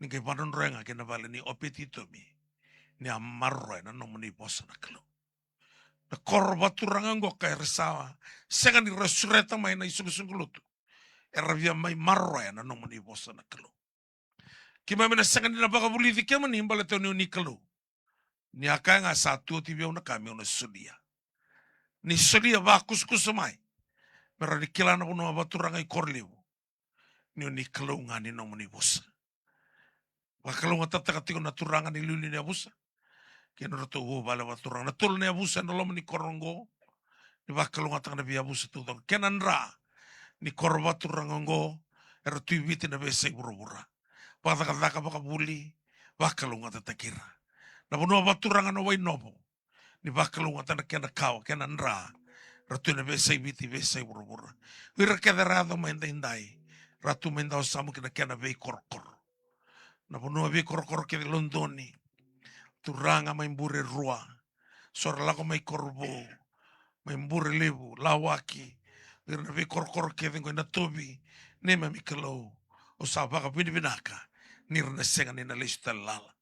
Ningai panon renga kena vale ni opetito mi. Ni amarro na nomoni posa na kalu. Na korba turanga ngo kai resawa. Senga ni resureta mai na isungu-sungulutu. E ravia mai marro na nomoni posa na kalu. Kima mina senga ni na baka buliti kema ni imbale teo ni kalu. Ni akai nga satu tibia una kami una sulia. Ni sulia ba kus-kus mai. Mera di kilana kuno abaturanga i korliu. Ni kalunga ni nomoni bosa. Wa kalunga tataka tiko na turanga ni luli ni abusa. Kena roto wo bala baturanga. Na tol ni abusa na lomo ni korongo. Ni wa kalunga taka na bi abusa tu. Kena nra. Ni korba turanga ngo. Ero tu ibiti na besa i burubura. Pataka baka buli. Wa kalunga tatakira. Na buno abaturanga no wai nobo. Ni wa kalunga taka kena kawa. Kena nra. Ratu na besa i biti besa i burubura. Wira kederado mainda indai. Ratu mainda o samu kena vei korokoro. Na punua vei korokoro kede Londoni. Turanga maimbure rua. Sora lako mai korbo. Maimbure lebu. Lawaki. Wira na vei korokoro kede ngoi na tobi. Nema mikalou. O sabaka binaka. Nira na senga ni na lesu talala.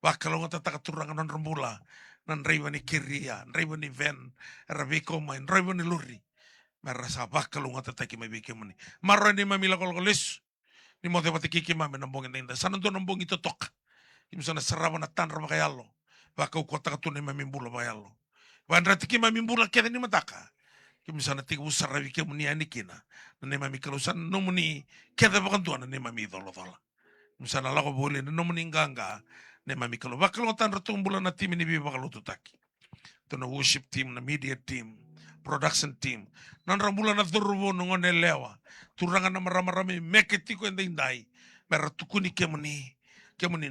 Wakalo ngata taka turanga non rambula. Nan reiwa ni kiria, reiwa ni ven, rabiko main, reiwa ni luri. Mera sa bakal ngata taki mai bike mani. Marro ni mamila kolkolis. Ni mo debate kiki mami nambong inda. Sana ndo nambong ito tok. Imsana saraba na tan raba kayalo. Baka ukota ka tunay mamimbula bayalo. Bandra tiki mamimbula kaya ni mataka. Kimsana tiki usara bike mani anikina. Na ni mami kalusan no muni kaya bakan tuan na ni mami idolo dola. Imsana lako boli na no muni nganga. Ne mami kalau bakal ngotan rotung bulan na tim ini bi bakal ututaki. To na worship team, na media team, production team. Nan rambulan na turbo nungone lewa. Turangan na marami meke tiko enda indai. Mera tukuni kemuni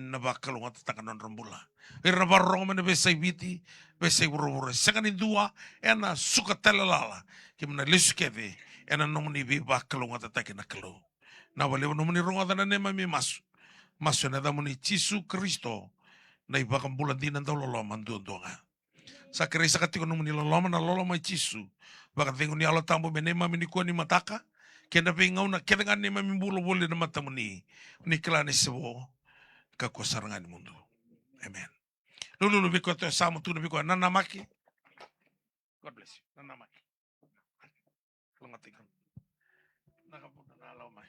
na bakal ngotan nan rambula. Ira barong mene besai biti, besai buru-buru. Sekan indua ena suka telalala. Kemuna lesu keve ena nomuni bi bakal ngotan na kelo. Na wale nomuni rongotan na nema mi masu. Maso na damo ni Tisu Kristo na ibakang bulan din ang daw loloman doon nga. Sa kirisa ka tiko nung niloloman na lolomay Tisu. Baka tingo ni alo tambo menema minikuan ni mataka. Kena pingau na kena ni mamimbulu boleh na mata muni. Ni kelani sebo kakusarangan mundo. Amen. Lulu biko to sama tu biko nana maki. God bless you. Nana maki. Langatikan. Nakapunta na alaw mai.